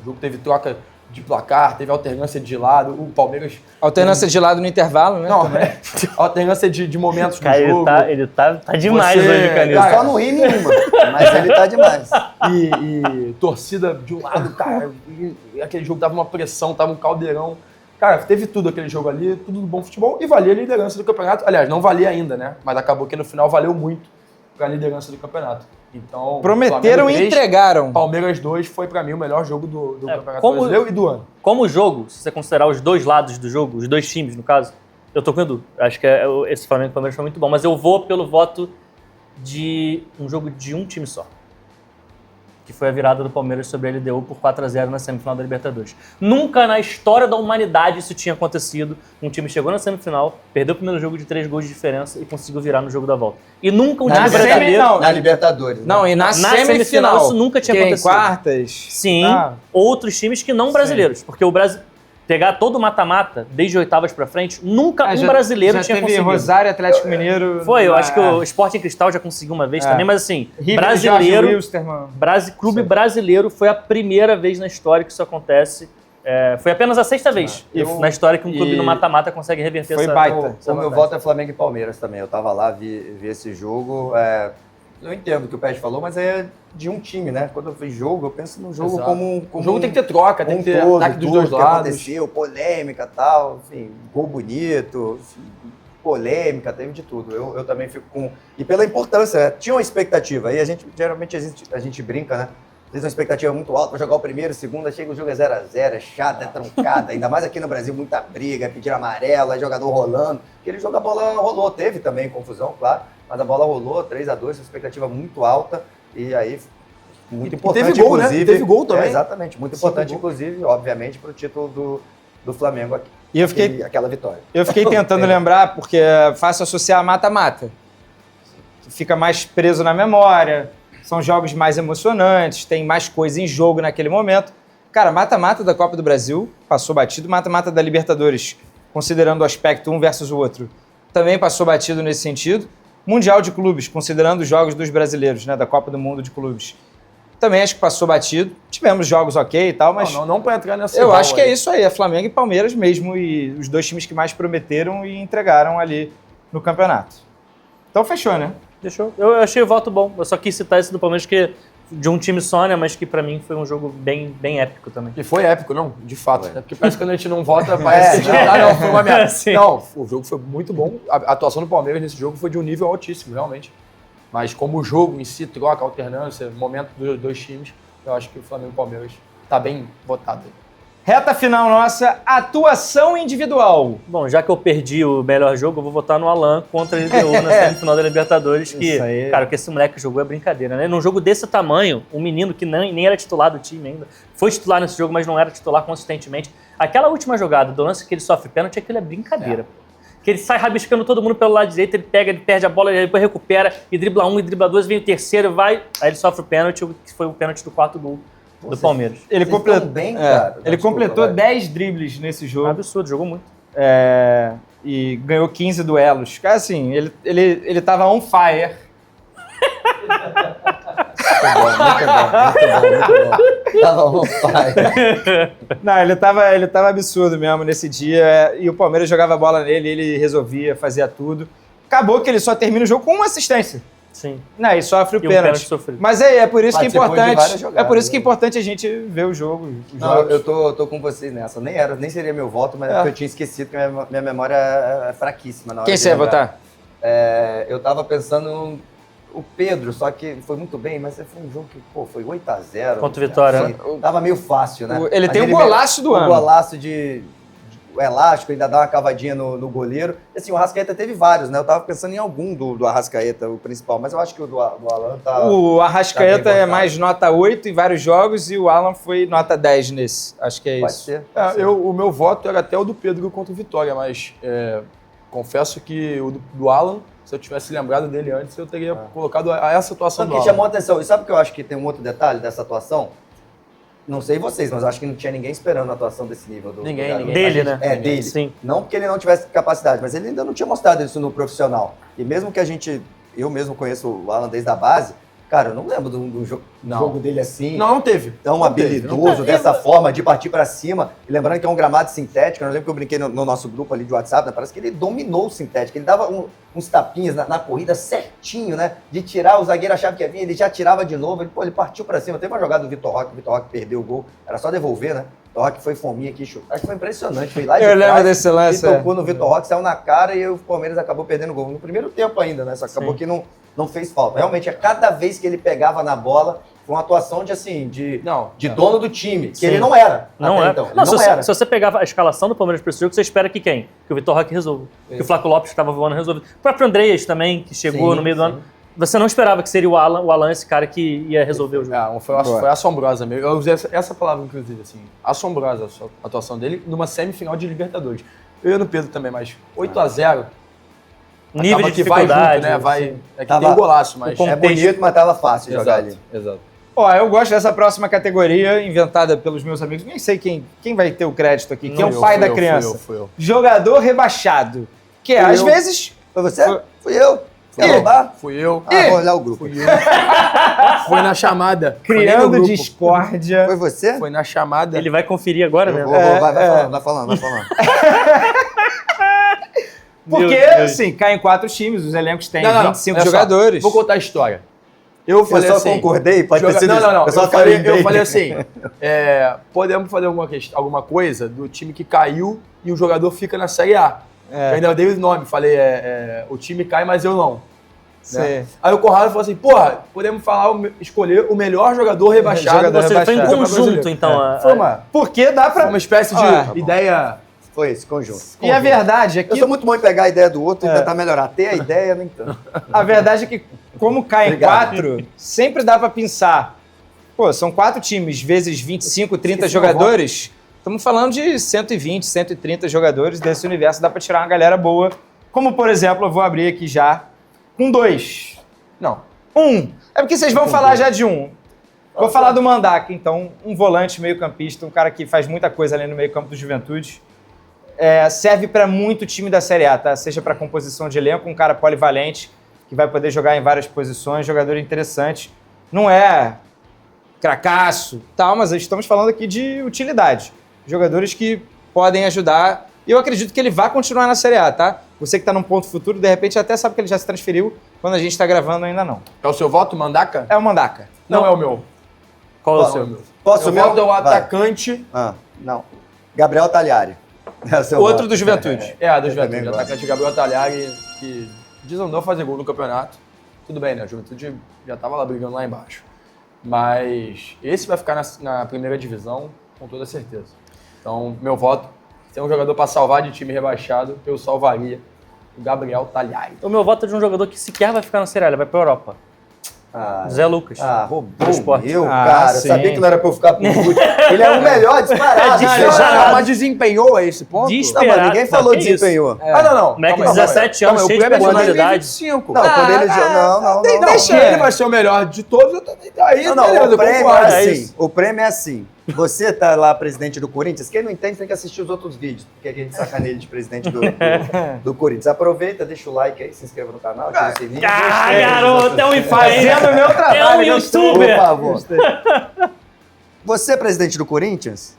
Speaker 1: jogo teve troca de placar, teve alternância de lado. O Palmeiras...
Speaker 3: Alternância de lado no intervalo, né?
Speaker 1: Não,
Speaker 3: também.
Speaker 1: alternância de momentos do
Speaker 4: Cara,
Speaker 1: jogo.
Speaker 4: ele tá demais
Speaker 1: Você-
Speaker 4: hoje, Caneta.
Speaker 1: Cara,
Speaker 2: Só não ri nenhuma, mas ele tá demais.
Speaker 1: E torcida de um lado, cara. E aquele jogo tava uma pressão, tava um caldeirão. Cara, teve tudo aquele jogo ali, tudo do bom futebol e valia a liderança do campeonato. Aliás, não valia ainda, né? Mas acabou que no final valeu muito. O para a liderança do campeonato. Então,
Speaker 3: Prometeram
Speaker 1: Flamengo
Speaker 3: e
Speaker 1: 3,
Speaker 3: entregaram.
Speaker 1: Palmeiras 2 foi para mim o melhor jogo do Campeonato
Speaker 4: como-
Speaker 1: Brasileiro e do ano.
Speaker 4: Como jogo, se você considerar os dois lados do jogo, os dois times, no caso, eu tô com o Edu. Acho que esse Flamengo e Palmeiras foi muito bom. Mas eu vou pelo voto de um jogo de um time só. Que foi a virada do Palmeiras sobre a LDU por 4-0 na semifinal da Libertadores. Nunca na história da humanidade isso tinha acontecido. Um time chegou na semifinal, perdeu o primeiro jogo de 3 gols de diferença e conseguiu virar no jogo da volta. E nunca um
Speaker 3: Na
Speaker 4: time
Speaker 3: semi-
Speaker 4: brasileiro...
Speaker 3: não,
Speaker 2: Na Libertadores. né?
Speaker 3: Não, e na
Speaker 4: semifinal
Speaker 3: semifinal
Speaker 4: isso nunca tinha
Speaker 3: que
Speaker 4: acontecido.
Speaker 3: Em quartas.
Speaker 4: Sim,
Speaker 3: Ah.
Speaker 4: outros times que não brasileiros. Porque o Brasil... Pegar todo o mata-mata, desde oitavas pra frente, nunca um brasileiro
Speaker 3: já
Speaker 4: tinha
Speaker 3: teve
Speaker 4: conseguido.
Speaker 3: Rosário, Atlético Mineiro.
Speaker 4: Foi, eu acho que o Sporting Cristal já conseguiu uma vez também, mas assim, brasileiro, clube brasileiro foi a primeira vez na história que isso acontece. Foi apenas a 6ª vez na história que um clube no mata-mata consegue reverter
Speaker 3: Foi
Speaker 4: essa...
Speaker 3: baita.
Speaker 2: O meu
Speaker 4: vantagem.
Speaker 2: voto é Flamengo e Palmeiras também. Eu tava lá, vi esse jogo. Eu entendo o que o Pérez falou, mas é de um time, né? Quando eu fiz jogo, eu penso no jogo
Speaker 1: Exato.
Speaker 2: como
Speaker 1: O jogo tem que ter troca, tem que ter ataque dos dois
Speaker 2: que
Speaker 1: lados.
Speaker 2: aconteceu, polêmica e tal, enfim, gol bonito, enfim, polêmica, teve de tudo. Eu também fico com... E pela importância, né? Tinha uma expectativa, aí geralmente a gente brinca, né? Às vezes uma expectativa muito alta para jogar o primeiro, o segundo, aí chega o jogo é 0-0, é chato, é truncado, ainda mais aqui no Brasil, muita briga, pedir amarelo, aí jogador rolando. Aquele jogo a bola rolou, teve também confusão, claro, mas a bola rolou, 3-2, uma expectativa muito alta, e aí muito importante,
Speaker 1: teve gol, né?
Speaker 2: inclusive.
Speaker 1: Teve gol também.
Speaker 2: Exatamente, muito importante, inclusive, obviamente, para o título do Flamengo aqui.
Speaker 3: E eu fiquei,
Speaker 2: Aquela vitória.
Speaker 3: eu fiquei tentando lembrar, porque é fácil associar mata-mata. Fica mais preso na memória, são jogos mais emocionantes, tem mais coisa em jogo naquele momento. Cara, mata-mata da Copa do Brasil passou batido, mata-mata da Libertadores, considerando o aspecto um versus o outro, também passou batido nesse sentido. Mundial de Clubes, considerando os jogos dos brasileiros, né, da Copa do Mundo de Clubes, também acho que passou batido. Tivemos jogos ok e tal, mas
Speaker 1: Não para entrar nessa.
Speaker 3: eu acho que é isso aí, é Flamengo e Palmeiras mesmo, e os dois times que mais prometeram e entregaram ali no campeonato. Então fechou, né?
Speaker 4: Deixou. Eu achei o voto bom. Eu só quis citar esse do Palmeiras, que de um time só, né? Mas que pra mim foi um jogo bem épico também.
Speaker 1: E foi épico, não? De fato. É porque parece que quando a gente não vota, parece que não, foi uma merda.
Speaker 4: Sim.
Speaker 1: Não, o jogo foi muito bom. A atuação do Palmeiras nesse jogo foi de um nível altíssimo, realmente. Mas como o jogo em si, troca, alternância, momento dos dois times, eu acho que o Flamengo e o Palmeiras tá bem votado.
Speaker 3: Reta final nossa, atuação individual.
Speaker 4: Bom, já que eu perdi o melhor jogo, eu vou votar no Alan contra a LDU na semifinal da Libertadores, que,
Speaker 3: Isso aí.
Speaker 4: cara, o que esse moleque jogou é brincadeira, né? Num jogo desse tamanho, um menino que nem era titular do time ainda, foi titular nesse jogo, mas não era titular consistentemente. Aquela última jogada, do lance que ele sofre pênalti, aquilo é brincadeira. Que ele sai rabiscando todo mundo pelo lado direito, ele pega, ele perde a bola, ele depois recupera, e dribla um, e dribla dois, vem o terceiro, vai, aí ele sofre o pênalti, que foi o pênalti do quarto gol do Palmeiras.
Speaker 3: Ele
Speaker 2: Vocês
Speaker 3: completou,
Speaker 2: estão bem, cara?
Speaker 3: ele
Speaker 2: Desculpa,
Speaker 3: completou
Speaker 2: vai.
Speaker 3: 10 dribles nesse jogo.
Speaker 4: Absurdo, jogou muito.
Speaker 3: E ganhou 15 duelos. Cara, assim, ele tava on fire.
Speaker 2: Muito bom. Tava on fire.
Speaker 3: Não, ele tava absurdo mesmo nesse dia. E o Palmeiras jogava bola nele, ele resolvia, fazia tudo. Acabou que ele só termina o jogo com uma assistência.
Speaker 4: Sim.
Speaker 3: Né, e sofre o
Speaker 4: E um pênalti
Speaker 3: pênalti.
Speaker 4: sofrido.
Speaker 3: Mas é por isso que é
Speaker 2: Participou de várias
Speaker 3: importante.
Speaker 2: jogadas,
Speaker 3: É por isso que é
Speaker 2: né?
Speaker 3: importante a gente ver o jogo. os
Speaker 2: Não,
Speaker 3: jogos.
Speaker 2: eu tô com vocês nessa. Nem seria meu voto, mas é porque eu tinha esquecido que minha memória é fraquíssima na hora
Speaker 3: Quem
Speaker 2: de
Speaker 3: você ia
Speaker 2: lembrar.
Speaker 3: votar?
Speaker 2: Eu tava pensando o Pedro, só que foi muito bem, mas foi um jogo que, foi 8-0.
Speaker 4: Contra o Vitória,
Speaker 2: assim, Tava meio fácil, né?
Speaker 3: Ele
Speaker 2: Mas
Speaker 3: tem o golaço do ano.
Speaker 2: O golaço o elástico, ainda dá uma cavadinha no goleiro. E, assim, o Arrascaeta teve vários, né? Eu tava pensando em algum do Arrascaeta, o principal, mas eu acho que o do Alan tá...
Speaker 3: O Arrascaeta
Speaker 2: tá bem
Speaker 3: é
Speaker 2: votado.
Speaker 3: mais nota 8 em vários jogos e o Alan foi nota 10 nesse. Acho que é
Speaker 2: Pode
Speaker 3: isso.
Speaker 2: ser. pode ser.
Speaker 1: O meu voto era até o do Pedro contra o Vitória, mas confesso que o do Alan, se eu tivesse lembrado dele antes, eu teria colocado a essa atuação
Speaker 2: Sabe
Speaker 1: do
Speaker 2: o que
Speaker 1: Alan.
Speaker 2: chamou a atenção? E sabe o que eu acho que tem um outro detalhe dessa atuação? Não sei vocês, mas eu acho que não tinha ninguém esperando a atuação desse nível.
Speaker 1: Ninguém,
Speaker 2: garoto.
Speaker 1: ninguém.
Speaker 4: Dele, né?
Speaker 2: É, dele.
Speaker 4: Sim.
Speaker 2: Não porque ele não tivesse capacidade, mas ele ainda não tinha mostrado isso no profissional. E mesmo que eu mesmo conheço o Alan desde a base, cara, eu não lembro do jogo dele assim.
Speaker 1: Não teve.
Speaker 2: Tão
Speaker 1: Não teve,
Speaker 2: habilidoso, dessa forma, de partir pra cima. E lembrando que é um gramado sintético, eu lembro que eu brinquei no nosso grupo ali de WhatsApp, né? Parece que ele dominou o sintético. Ele dava uns tapinhas na corrida certinho, né? De tirar, o zagueiro achava que ia vir, ele já tirava de novo. Ele partiu pra cima. Teve uma jogada do Vitor Roque, o Vitor Roque perdeu o gol. Era só devolver, né? O Vitor Roque foi fominha aqui, chutar. Acho que foi impressionante. Foi lá de
Speaker 3: Eu lembro
Speaker 2: trás,
Speaker 3: desse lance,
Speaker 2: e tocou no Vitor Roque, saiu na cara e o Palmeiras acabou perdendo o gol. No primeiro tempo ainda, né? Só acabou
Speaker 4: Sim.
Speaker 2: que não não fez falta. Realmente, a cada vez que ele pegava na bola, foi uma atuação de, assim, de dono do time, que ele não era.
Speaker 4: Não
Speaker 2: até
Speaker 4: é.
Speaker 2: então. Ele
Speaker 4: Não,
Speaker 2: não era.
Speaker 4: se você pegava a escalação do Palmeiras para esse jogo, você espera que quem? Que o Vitor Roque resolva. Que o Flaco Lopes que estava voando resolve. O próprio Andreas também, que chegou no meio do ano. Você não esperava que seria o Alan esse cara que ia resolver o jogo.
Speaker 1: Foi assombrosa mesmo. Eu usei essa palavra, inclusive, assim. Assombrosa a atuação dele numa semifinal de Libertadores. Eu ia no Pedro também, mas 8-0.
Speaker 4: Nível de
Speaker 1: que vai
Speaker 4: dificuldade.
Speaker 1: junto, né? Vai, é que
Speaker 2: Tava-
Speaker 1: tem um golaço, mas...
Speaker 2: É bonito, mas tava fácil jogar ali.
Speaker 1: Exato.
Speaker 3: Ó, eu gosto dessa próxima categoria, inventada pelos meus amigos. Nem sei quem vai ter o crédito aqui, quem é o pai da criança.
Speaker 1: Fui eu.
Speaker 3: Jogador rebaixado. Que é,
Speaker 2: Fui
Speaker 3: às
Speaker 2: eu.
Speaker 3: vezes...
Speaker 2: Foi você?
Speaker 3: Foi-
Speaker 2: Fui eu. Quer
Speaker 3: Ih.
Speaker 2: roubar?
Speaker 1: Fui eu.
Speaker 2: Vou olhar o grupo.
Speaker 1: Fui eu. Foi na chamada. Foi nem no
Speaker 3: Criando
Speaker 1: grupo.
Speaker 3: discórdia.
Speaker 2: Foi você?
Speaker 1: Foi na chamada.
Speaker 4: Ele vai conferir agora,
Speaker 2: Eu
Speaker 4: né?
Speaker 2: vou, vai falando.
Speaker 3: Porque,
Speaker 4: Meu Deus.
Speaker 3: assim, caem 4 times, os elencos têm
Speaker 1: Não,
Speaker 3: 25
Speaker 1: olha só,
Speaker 3: jogadores.
Speaker 1: Vou contar a história. Eu
Speaker 2: Eu
Speaker 1: falei
Speaker 2: só
Speaker 1: assim...
Speaker 2: concordei, pode ter sido isso.
Speaker 1: Não.
Speaker 2: Eu só
Speaker 1: Eu falei assim, podemos fazer alguma coisa do time que caiu e o jogador fica na Série A. Eu ainda dei o nome, falei, o time cai, mas eu não. Né? Aí o Conrado falou assim, porra, podemos escolher o melhor jogador rebaixado.
Speaker 3: Jogador
Speaker 4: Você foi em
Speaker 3: rebaixado.
Speaker 4: conjunto, então.
Speaker 1: Foi uma,
Speaker 3: Porque dá
Speaker 1: foi
Speaker 3: pra...
Speaker 1: uma espécie de
Speaker 3: Ah,
Speaker 1: ideia...
Speaker 2: Foi esse conjunto.
Speaker 3: E a verdade é
Speaker 2: Eu
Speaker 3: que...
Speaker 2: sou muito bom em pegar a ideia do outro e tentar melhorar. Ter a ideia, nem tanto.
Speaker 3: A verdade é que, como caem
Speaker 2: Obrigado.
Speaker 3: 4, sempre dá pra pensar. Pô, são 4 times, vezes 25, 30
Speaker 2: Esqueci
Speaker 3: jogadores. Estamos falando de 120, 130 jogadores desse universo. Dá pra tirar uma galera boa. Como, por exemplo, eu vou abrir aqui já com 2.
Speaker 1: Não.
Speaker 3: 1. É porque vocês vão falar já de 1. Vou falar do Mandaca, então. Um volante meio-campista, um cara que faz muita coisa ali no meio-campo do Juventude. Serve para muito time da Série A, tá? Seja para composição de elenco, um cara polivalente, que vai poder jogar em várias posições, jogador interessante. Não é cracaço, tal, mas estamos falando aqui de utilidade. Jogadores que podem ajudar. E eu acredito que ele vai continuar na Série A, tá? Você que está num ponto futuro, de repente até sabe que ele já se transferiu. Quando a gente está gravando, ainda não.
Speaker 1: É o seu voto, Mandaca?
Speaker 3: É o Mandaca.
Speaker 1: Não é o meu.
Speaker 4: Qual é o
Speaker 1: Não é
Speaker 4: seu?
Speaker 1: o meu.
Speaker 2: Posso
Speaker 1: Eu
Speaker 2: meu?
Speaker 1: voto é o
Speaker 2: Vai.
Speaker 1: atacante...
Speaker 2: Não. Gabriel Talhari. É o seu
Speaker 3: Outro
Speaker 2: voto.
Speaker 3: do Juventude.
Speaker 1: do
Speaker 2: Eu
Speaker 1: Juventude,
Speaker 2: também gosto.
Speaker 1: atacante Gabriel Talhari, que desandou a fazer gol no campeonato. Tudo bem, né? A Juventude já estava lá brigando lá embaixo. Mas esse vai ficar na primeira divisão, com toda certeza. Então, meu voto, se é um jogador para salvar de time rebaixado, eu salvaria o Gabriel Talhari.
Speaker 4: O meu voto é de um jogador que sequer vai ficar na Série A, ele vai pra Europa. Zé Lucas.
Speaker 2: Roubou
Speaker 4: Do esporte.
Speaker 2: meu,
Speaker 3: Ah,
Speaker 2: cara.
Speaker 3: sim.
Speaker 2: Eu sabia que não era pra eu ficar por último. Ele é o melhor disparado.
Speaker 1: Mas desempenhou a esse ponto?
Speaker 2: Não, mas ninguém falou
Speaker 4: que isso?
Speaker 2: desempenhou.
Speaker 1: Não.
Speaker 4: Moleque de
Speaker 1: Calma aí,
Speaker 4: 17
Speaker 1: calma
Speaker 4: anos,
Speaker 1: aí.
Speaker 4: cheio de
Speaker 1: O prêmio é
Speaker 4: personalidade.
Speaker 1: 2025.
Speaker 2: Não, quando ele já... Não.
Speaker 1: Se ele vai ser o melhor de todos, eu também. Aí,
Speaker 2: Não,
Speaker 1: beleza,
Speaker 2: o
Speaker 1: eu
Speaker 2: prêmio
Speaker 1: concordo.
Speaker 2: é assim.
Speaker 4: isso.
Speaker 2: O prêmio é assim. Você tá lá, presidente do Corinthians, quem não entende tem que assistir os outros vídeos, porque a gente sacaneia ele de presidente do Corinthians. Aproveita, deixa o like aí, se inscreva no canal, ativa o sininho.
Speaker 4: Ah, garoto, é um influencer.
Speaker 3: Fazendo o meu trabalho.
Speaker 4: É um
Speaker 3: gostei.
Speaker 4: youtuber.
Speaker 2: Por favor. Você, presidente do Corinthians,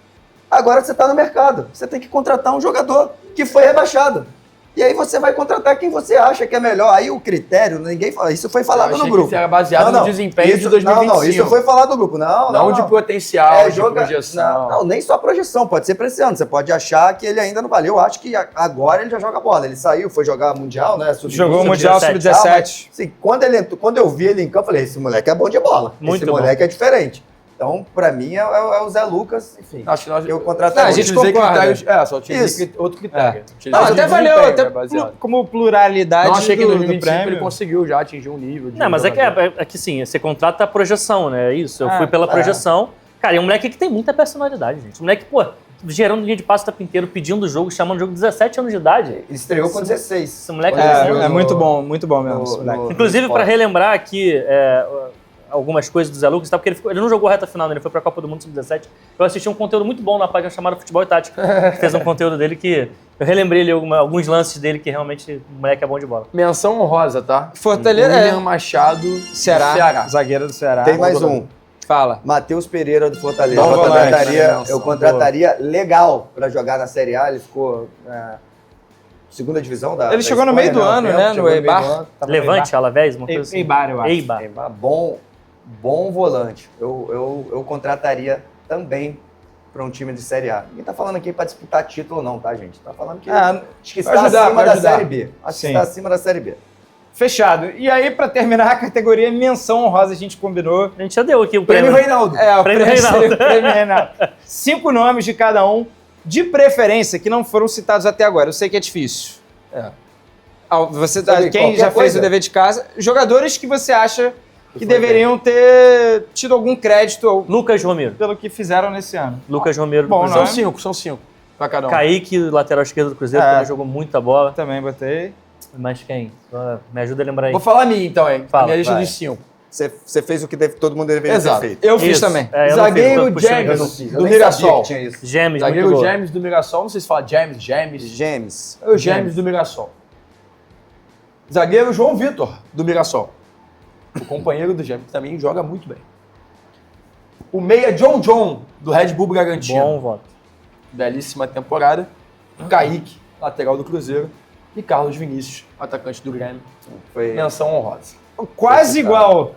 Speaker 2: agora você tá no mercado. Você tem que contratar um jogador que foi rebaixado. E aí você vai contratar quem você acha que é melhor. Aí o critério, ninguém fala. Isso foi falado
Speaker 1: Eu achei
Speaker 2: no grupo.
Speaker 1: que isso era baseado no desempenho de 2025.
Speaker 2: Não, isso foi falado no grupo. Não.
Speaker 1: De potencial, de
Speaker 2: joga-
Speaker 1: projeção.
Speaker 2: Não, nem só projeção, pode ser pra esse ano. Você pode achar que ele ainda não valeu. Eu acho que agora ele já joga bola. Ele saiu, foi jogar Mundial, né?
Speaker 3: Jogou o Mundial
Speaker 4: Sub-17.
Speaker 3: Sub-17.
Speaker 2: Sim, quando eu vi ele em campo, eu falei, esse moleque é bom de bola.
Speaker 4: Muito
Speaker 2: esse
Speaker 4: bom.
Speaker 2: moleque é diferente. Então, pra mim, é o Zé Lucas, enfim.
Speaker 1: Acho que nós
Speaker 2: Eu contrataria.
Speaker 3: Não, a gente concorda.
Speaker 1: Só utilizei
Speaker 2: Isso.
Speaker 1: outro critério.
Speaker 3: Não,
Speaker 1: Utilizei
Speaker 3: até
Speaker 1: de
Speaker 3: valeu,
Speaker 1: desempenho,
Speaker 3: até
Speaker 1: né, baseado.
Speaker 3: como pluralidade
Speaker 1: Não achei que em
Speaker 3: do
Speaker 1: 2025 ele
Speaker 3: prêmio.
Speaker 1: conseguiu já atingir um nível de
Speaker 4: Não, mas
Speaker 1: jogador.
Speaker 4: é que sim, você contrata a projeção, né? É isso. Eu fui pela
Speaker 2: é.
Speaker 4: projeção. Cara, é um moleque que tem muita personalidade, gente. Um moleque, pô, gerando linha de passe o tempo inteiro, pedindo o jogo, chamando o jogo, 17 anos de idade.
Speaker 2: Ele estreou com 16.
Speaker 4: Esse moleque
Speaker 3: É muito bom mesmo esse
Speaker 2: no-
Speaker 3: moleque.
Speaker 2: no-
Speaker 4: Inclusive,
Speaker 2: esporte.
Speaker 4: para relembrar aqui algumas coisas do Zé Lucas, tá? Porque ele não jogou reta final, né? Ele foi pra Copa do Mundo Sub-17. Eu assisti um conteúdo muito bom na página chamada Futebol e Tática. Que fez um conteúdo dele que eu relembrei ali alguns lances dele que realmente o moleque é bom de bola.
Speaker 1: Menção honrosa, tá?
Speaker 3: Fortaleza,
Speaker 1: William Machado,
Speaker 3: Ceará, zagueiro do Ceará.
Speaker 2: Tem mais um.
Speaker 3: Fala.
Speaker 2: Matheus Pereira do Fortaleza.
Speaker 3: Bom
Speaker 2: Eu
Speaker 3: volante,
Speaker 2: contrataria,
Speaker 1: né,
Speaker 2: eu contrataria legal pra jogar na Série A. Ele ficou na segunda divisão da
Speaker 3: Ele chegou no
Speaker 2: Espanha,
Speaker 3: meio do
Speaker 2: há um
Speaker 3: ano,
Speaker 2: tempo,
Speaker 3: né, no
Speaker 2: chegou meio do
Speaker 3: Eibar.
Speaker 2: ano.
Speaker 3: Tava no
Speaker 4: Levante, Alavés, uma coisa assim.
Speaker 3: Eibar, eu acho.
Speaker 4: Eibar.
Speaker 2: Eibar, bom volante. Eu contrataria também para um time de Série A. Ninguém tá falando aqui para disputar título não, tá, gente? Tá falando que acho que está
Speaker 1: vai ajudar,
Speaker 2: acima
Speaker 1: vai
Speaker 2: da
Speaker 1: ajudar.
Speaker 2: Série B. Acho que
Speaker 3: Sim.
Speaker 2: está acima da Série B.
Speaker 3: Fechado. E aí, pra terminar a categoria menção honrosa, a gente combinou.
Speaker 4: A gente já deu aqui o
Speaker 1: Prêmio
Speaker 4: prêmio.
Speaker 1: Reinaldo.
Speaker 3: O
Speaker 4: Prêmio
Speaker 3: prêmio
Speaker 4: Reinaldo.
Speaker 3: seria o prêmio Reinaldo. 5 nomes de cada um, de preferência, que não foram citados até agora. Eu sei que é difícil. Você,
Speaker 2: Sabe
Speaker 3: quem
Speaker 2: qualquer
Speaker 3: já fez
Speaker 2: coisa?
Speaker 3: o dever de casa, jogadores que você acha que deveriam ter tido algum crédito
Speaker 4: Lucas Romero.
Speaker 3: pelo que fizeram nesse ano.
Speaker 4: Lucas Romero do
Speaker 3: Bom,
Speaker 4: Cruzeiro.
Speaker 3: não é?
Speaker 1: São cinco pra cada um.
Speaker 4: Kaique, lateral esquerdo do Cruzeiro,
Speaker 3: É.
Speaker 4: também jogou muita bola.
Speaker 3: Também botei.
Speaker 4: Mas quem? Me ajuda a lembrar aí.
Speaker 1: Vou falar a minha, então, hein?
Speaker 4: Fala,
Speaker 1: A minha lista
Speaker 2: vai.
Speaker 1: dos 5.
Speaker 2: Você fez o que todo mundo deveria
Speaker 1: Exato.
Speaker 2: ter feito.
Speaker 3: Eu fiz
Speaker 4: Isso.
Speaker 3: também.
Speaker 4: É, eu não
Speaker 1: Zagueiro
Speaker 4: fiz, tô puxando
Speaker 1: James,
Speaker 2: Eu não
Speaker 4: aqui.
Speaker 2: fiz. Eu
Speaker 1: do
Speaker 2: nem sabia
Speaker 1: Mirassol.
Speaker 2: que tinha isso.
Speaker 4: James, muito
Speaker 1: Zagueiro
Speaker 4: boa.
Speaker 1: James do Mirassol. Não sei se fala James.
Speaker 2: James.
Speaker 1: O James do Mirassol. Zagueiro João Vitor, do Mirassol. O companheiro do James, que também joga muito bem. O meia John, do Red Bull Bragantino.
Speaker 4: Bom voto.
Speaker 1: Belíssima temporada. Kaique, lateral do Cruzeiro. E Carlos Vinícius, atacante do Grêmio.
Speaker 2: Foi...
Speaker 1: Menção honrosa.
Speaker 3: Quase igual.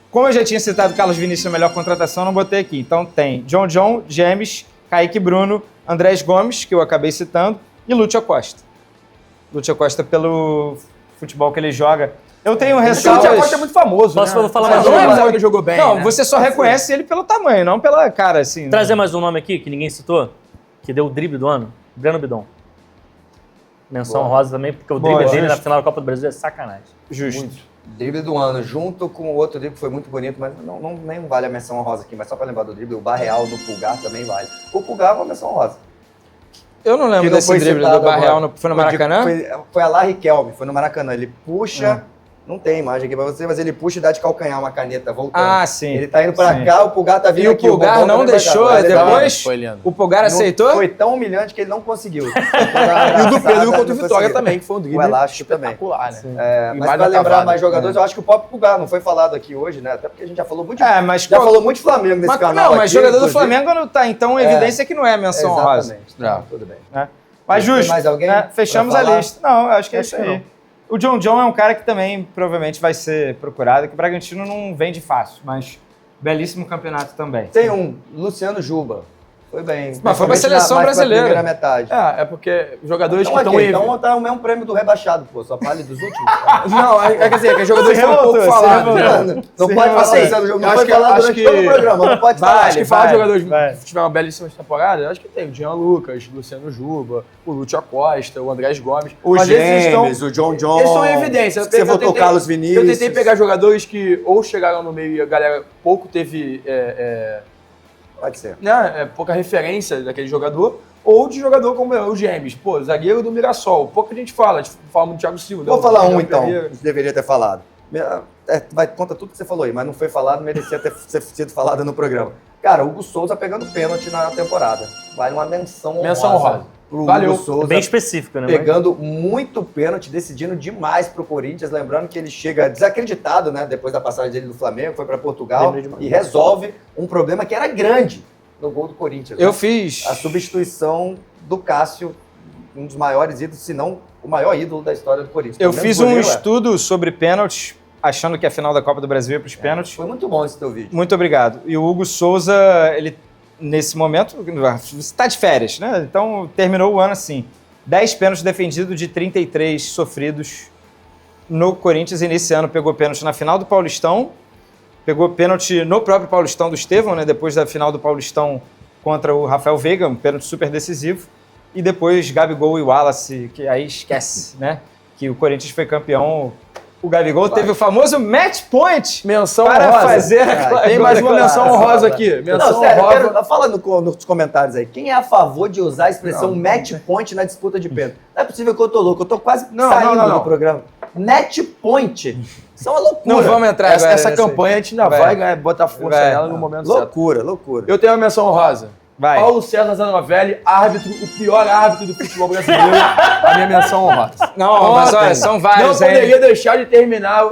Speaker 3: Como eu já tinha citado Carlos Vinícius, a melhor contratação, não botei aqui. Então tem John, James, Kaique Bruno, Andrés Gomes, que eu acabei citando, e Lúcio Acosta. Lúcio Acosta pelo futebol que ele joga. Eu tenho
Speaker 1: O
Speaker 3: ressalvas...
Speaker 1: Lúcio Acosta é muito famoso,
Speaker 4: Posso
Speaker 1: né?
Speaker 4: falar
Speaker 1: Mas
Speaker 4: mais
Speaker 1: não
Speaker 4: um?
Speaker 1: é porque ele jogou bem,
Speaker 3: Não,
Speaker 1: né?
Speaker 3: você só reconhece ele pelo tamanho, não pela cara, assim.
Speaker 4: Trazer mais um nome aqui, que ninguém citou, que deu o drible do ano. Breno Bidon. Menção
Speaker 2: Boa.
Speaker 4: honrosa também, porque o
Speaker 3: Boa,
Speaker 4: drible dele na
Speaker 3: justo.
Speaker 4: final da Copa do Brasil é sacanagem.
Speaker 3: Justo.
Speaker 2: Drible do ano, junto com o outro drible que foi muito bonito, mas nem vale a menção honrosa aqui, mas só pra lembrar do drible, o Barreal do Pulgar também vale. O Pulgar é uma menção honrosa.
Speaker 3: Eu não lembro
Speaker 2: Que não
Speaker 3: desse
Speaker 2: foi
Speaker 3: drible
Speaker 2: citado
Speaker 3: do Barreal.
Speaker 2: agora.
Speaker 3: Foi no Maracanã?
Speaker 2: Foi a La Riquelme, foi no Maracanã. Ele puxa, não tem imagem aqui pra você, mas ele puxa e dá de calcanhar uma caneta voltando.
Speaker 3: Ah, sim.
Speaker 2: Ele tá indo pra
Speaker 3: Sim.
Speaker 2: cá, o Pulgar tá vindo
Speaker 3: E o
Speaker 2: aqui.
Speaker 3: Pulgar
Speaker 2: Bobão
Speaker 3: não
Speaker 2: também vai
Speaker 3: deixou,
Speaker 2: dar. Ele
Speaker 3: depois
Speaker 1: Foi lindo.
Speaker 3: o Pulgar
Speaker 2: não-
Speaker 3: aceitou?
Speaker 2: Foi tão humilhante que ele não conseguiu.
Speaker 1: E o do Pedro contra o Vitória também, que foi um drible
Speaker 2: O elástico também.
Speaker 1: espetacular, né?
Speaker 2: É,
Speaker 1: E
Speaker 2: mas
Speaker 1: mais
Speaker 2: pra
Speaker 1: na
Speaker 2: lembrar
Speaker 1: cavada.
Speaker 2: mais jogadores, eu acho que o próprio Pulgar não foi falado aqui hoje, né? Até porque a gente já falou muito de,
Speaker 3: Mas
Speaker 2: já falou muito de Flamengo nesse
Speaker 3: Mas,
Speaker 2: canal.
Speaker 3: não, mas
Speaker 2: aqui,
Speaker 3: jogador do
Speaker 2: inclusive.
Speaker 3: Flamengo não tá em tão evidência que não é menção honrosa.
Speaker 2: Exatamente.
Speaker 1: Não.
Speaker 2: Tudo bem.
Speaker 3: Né? Mas
Speaker 2: Tem
Speaker 3: justo.
Speaker 2: mais alguém
Speaker 3: né? Fechamos
Speaker 2: pra
Speaker 3: a
Speaker 2: falar?
Speaker 3: lista. Não, eu acho que é
Speaker 1: Acho
Speaker 3: isso
Speaker 1: que
Speaker 3: aí. O John é um cara que também provavelmente vai ser procurado, que o Bragantino não vende fácil, mas belíssimo campeonato também.
Speaker 2: Tem um, Luciano Juba. Foi bem.
Speaker 3: Mas foi pra seleção
Speaker 2: mais pra
Speaker 3: brasileira.
Speaker 2: primeira metade.
Speaker 1: É porque jogadores
Speaker 2: Então,
Speaker 1: que estão
Speaker 2: ok,
Speaker 1: em...
Speaker 2: então tá o mesmo prêmio do rebaixado, pô. Só vale dos últimos.
Speaker 1: Não, quer dizer, que jogadores
Speaker 3: Você
Speaker 1: que estão um pouco
Speaker 3: revoltou, você
Speaker 1: falados.
Speaker 3: revoltou.
Speaker 1: né?
Speaker 2: Não
Speaker 3: Sim,
Speaker 2: pode falar
Speaker 1: assim,
Speaker 2: Luciano Juba. Não
Speaker 1: acho
Speaker 2: foi
Speaker 1: que-
Speaker 2: falar
Speaker 1: acho
Speaker 2: durante
Speaker 1: que-
Speaker 2: todo o programa. Não pode falar.
Speaker 1: Acho que falar de jogadores
Speaker 3: vai.
Speaker 1: que tiveram belíssimas temporadas, acho que tem o Jean Lucas, Luciano Juba, o Lúcio Acosta, o Andrés Gomes.
Speaker 2: O
Speaker 1: Mas esses
Speaker 2: Gêmeos, o John.
Speaker 1: Eles estão em evidência.
Speaker 2: Você votou Carlos Vinícius.
Speaker 1: Eu tentei pegar jogadores que ou chegaram no meio e a galera pouco teve
Speaker 2: Pode ser.
Speaker 1: pouca referência daquele jogador, ou de jogador como o James. Pô, zagueiro do Mirassol. Pouco a gente fala. A gente fala muito do Thiago Silva.
Speaker 2: Vou
Speaker 1: né?
Speaker 2: falar
Speaker 1: O
Speaker 2: um
Speaker 1: Gabriel
Speaker 2: então.
Speaker 1: Pereira.
Speaker 2: Que deveria ter falado. Conta tudo que você falou aí, mas não foi falado, merecia ter sido falado no programa. Cara, o Hugo Souza pegando pênalti na temporada. Vale uma menção honrosa.
Speaker 1: Menção honrosa.
Speaker 2: Pro
Speaker 1: Valeu.
Speaker 2: Hugo Souza.
Speaker 4: Bem específico, né?
Speaker 2: Pegando muito pênalti, decidindo demais pro Corinthians. Lembrando que ele chega desacreditado, né? Depois da passagem dele do Flamengo, foi para Portugal
Speaker 4: Lembrei demais.
Speaker 2: e resolve um problema que era grande no gol do Corinthians.
Speaker 3: Eu
Speaker 2: né?
Speaker 3: fiz.
Speaker 2: A substituição do Cássio, um dos maiores ídolos, se não o maior ídolo da história do Corinthians.
Speaker 3: Eu
Speaker 2: Pelo
Speaker 3: fiz
Speaker 2: menos
Speaker 3: um
Speaker 2: goleiro é.
Speaker 3: estudo sobre pênaltis, achando que a final da Copa do Brasil ia para os pênaltis.
Speaker 2: Foi muito bom esse teu vídeo.
Speaker 3: Muito obrigado. E o Hugo Souza, ele, nesse momento, você está de férias, né? Então, terminou o ano assim. 10 pênaltis defendidos de 33 sofridos no Corinthians. E nesse ano pegou pênalti na final do Paulistão, pegou pênalti no próprio Paulistão do Estevão, né? Depois da final do Paulistão contra o Rafael Veiga, um pênalti super decisivo. E depois Gabigol e Wallace, que aí esquece, né? Que o Corinthians foi campeão. O Gabigol teve o famoso match point
Speaker 1: Menção
Speaker 3: para
Speaker 1: honrosa.
Speaker 3: fazer a
Speaker 1: Tem mais uma menção
Speaker 2: Claro,
Speaker 1: honrosa
Speaker 2: claro.
Speaker 1: aqui. Menção
Speaker 2: Não, sério, eu
Speaker 1: honrosa.
Speaker 2: quero, fala nos comentários aí. Quem é a favor de usar a expressão match point na disputa de pênalti? Não é possível que eu tô louco, eu tô quase saindo
Speaker 1: não.
Speaker 2: do programa. Match point. Isso é uma loucura.
Speaker 3: Não vamos entrar
Speaker 1: Essa,
Speaker 3: agora
Speaker 1: essa
Speaker 3: nessa aí.
Speaker 1: campanha a gente ainda
Speaker 3: Vai.
Speaker 1: vai ganhar, botar força
Speaker 3: Vai.
Speaker 1: nela no momento certo.
Speaker 2: Loucura, loucura.
Speaker 1: Eu tenho uma menção honrosa.
Speaker 3: Vai.
Speaker 1: Paulo César Zanovelli, árbitro, o pior árbitro do futebol brasileiro. A minha menção honrosa.
Speaker 3: Não, mas
Speaker 1: Ontem,
Speaker 3: olha, são vários,
Speaker 1: Não
Speaker 3: hein?
Speaker 1: poderia deixar de terminar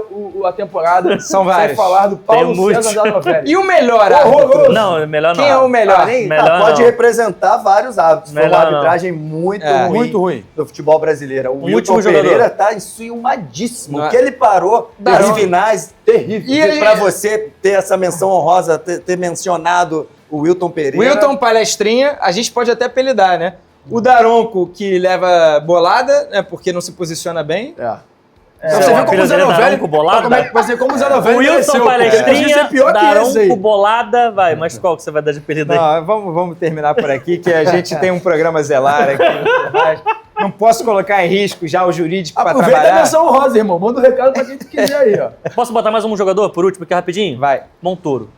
Speaker 1: a temporada
Speaker 3: São
Speaker 1: sem
Speaker 3: vários.
Speaker 1: falar do Paulo
Speaker 4: Tem muitos.
Speaker 1: César Zanovelli.
Speaker 3: E o melhor
Speaker 1: Horroroso.
Speaker 3: árbitro?
Speaker 4: Não, melhor não.
Speaker 3: Quem é o melhor?
Speaker 2: Nem,
Speaker 4: melhor
Speaker 2: pode
Speaker 4: não.
Speaker 2: representar vários árbitros. Foi uma
Speaker 4: Melhor não.
Speaker 2: arbitragem muito
Speaker 3: É.
Speaker 2: ruim.
Speaker 1: Muito ruim.
Speaker 2: Do futebol brasileiro. O Wilton
Speaker 4: último
Speaker 2: Pereira
Speaker 4: jogador.
Speaker 2: tá enciumadíssimo.
Speaker 3: Não é?
Speaker 2: O que ele parou
Speaker 3: Darão.
Speaker 2: nas finais, terrível.
Speaker 3: E
Speaker 2: E
Speaker 3: ele-
Speaker 2: pra você ter essa menção honrosa, ter mencionado o Wilton Pereira.
Speaker 3: Wilton Palestrinha, a gente pode até apelidar, né? O Daronco, que leva bolada, né, porque não se posiciona bem.
Speaker 1: Pra você ver como o Zanovelli...
Speaker 4: Daronco bolada?
Speaker 1: Pra você ver como o Zanovelli
Speaker 4: O Wilson
Speaker 1: cresceu, porque ele podia
Speaker 4: Palestrinha,
Speaker 1: ser pior que esse aí.
Speaker 4: Daronco bolada, vai. Mas qual que você vai dar de apelido aí?
Speaker 3: Não, vamos terminar por aqui, que a gente tem um programa a zelar aqui. Não posso colocar em risco já o jurídico para
Speaker 1: Aproveita a
Speaker 3: trabalhar.
Speaker 1: menção honrosa, irmão. Manda um recado pra quem tu quiser aí, ó.
Speaker 4: Posso botar mais um jogador por último aqui rapidinho?
Speaker 3: Vai.
Speaker 4: Montoro.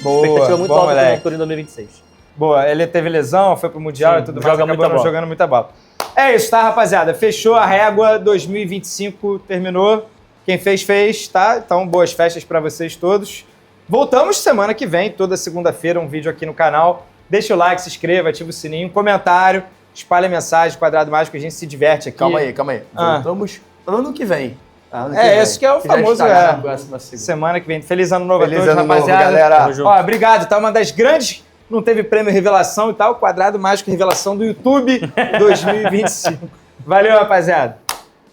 Speaker 3: Boa,
Speaker 4: Expectativa muito
Speaker 3: bom,
Speaker 4: alta do
Speaker 3: moleque.
Speaker 4: Montoro em 2026.
Speaker 3: Boa, ele teve lesão, foi pro Mundial
Speaker 4: Sim,
Speaker 3: e tudo mais,
Speaker 4: joga
Speaker 3: acabou
Speaker 4: muita
Speaker 3: não
Speaker 4: bola.
Speaker 3: jogando muita bola. É isso, tá, rapaziada? Fechou a régua, 2025 terminou. Quem fez, tá? Então, boas festas pra vocês todos. Voltamos semana que vem, toda segunda-feira, um vídeo aqui no canal. Deixa o like, se inscreva, ativa o sininho, comentário, espalha a mensagem, Quadrado Mágico, a gente se diverte aqui.
Speaker 1: Calma aí.
Speaker 3: Ah.
Speaker 1: Voltamos ano que vem. Ano
Speaker 3: Esse que é o
Speaker 1: já
Speaker 3: famoso,
Speaker 1: estará na próxima segunda.
Speaker 3: semana que vem. Feliz ano novo a
Speaker 2: Feliz
Speaker 3: todos,
Speaker 2: ano novo,
Speaker 3: rapaziada.
Speaker 2: galera.
Speaker 4: Tamo junto.
Speaker 3: Ó, obrigado, tá? Uma das grandes, não teve prêmio Revelação e tal, Quadrado Mágico Revelação do YouTube 2025. Valeu, rapaziada.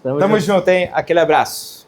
Speaker 3: Tamo junto, hein? Aquele abraço.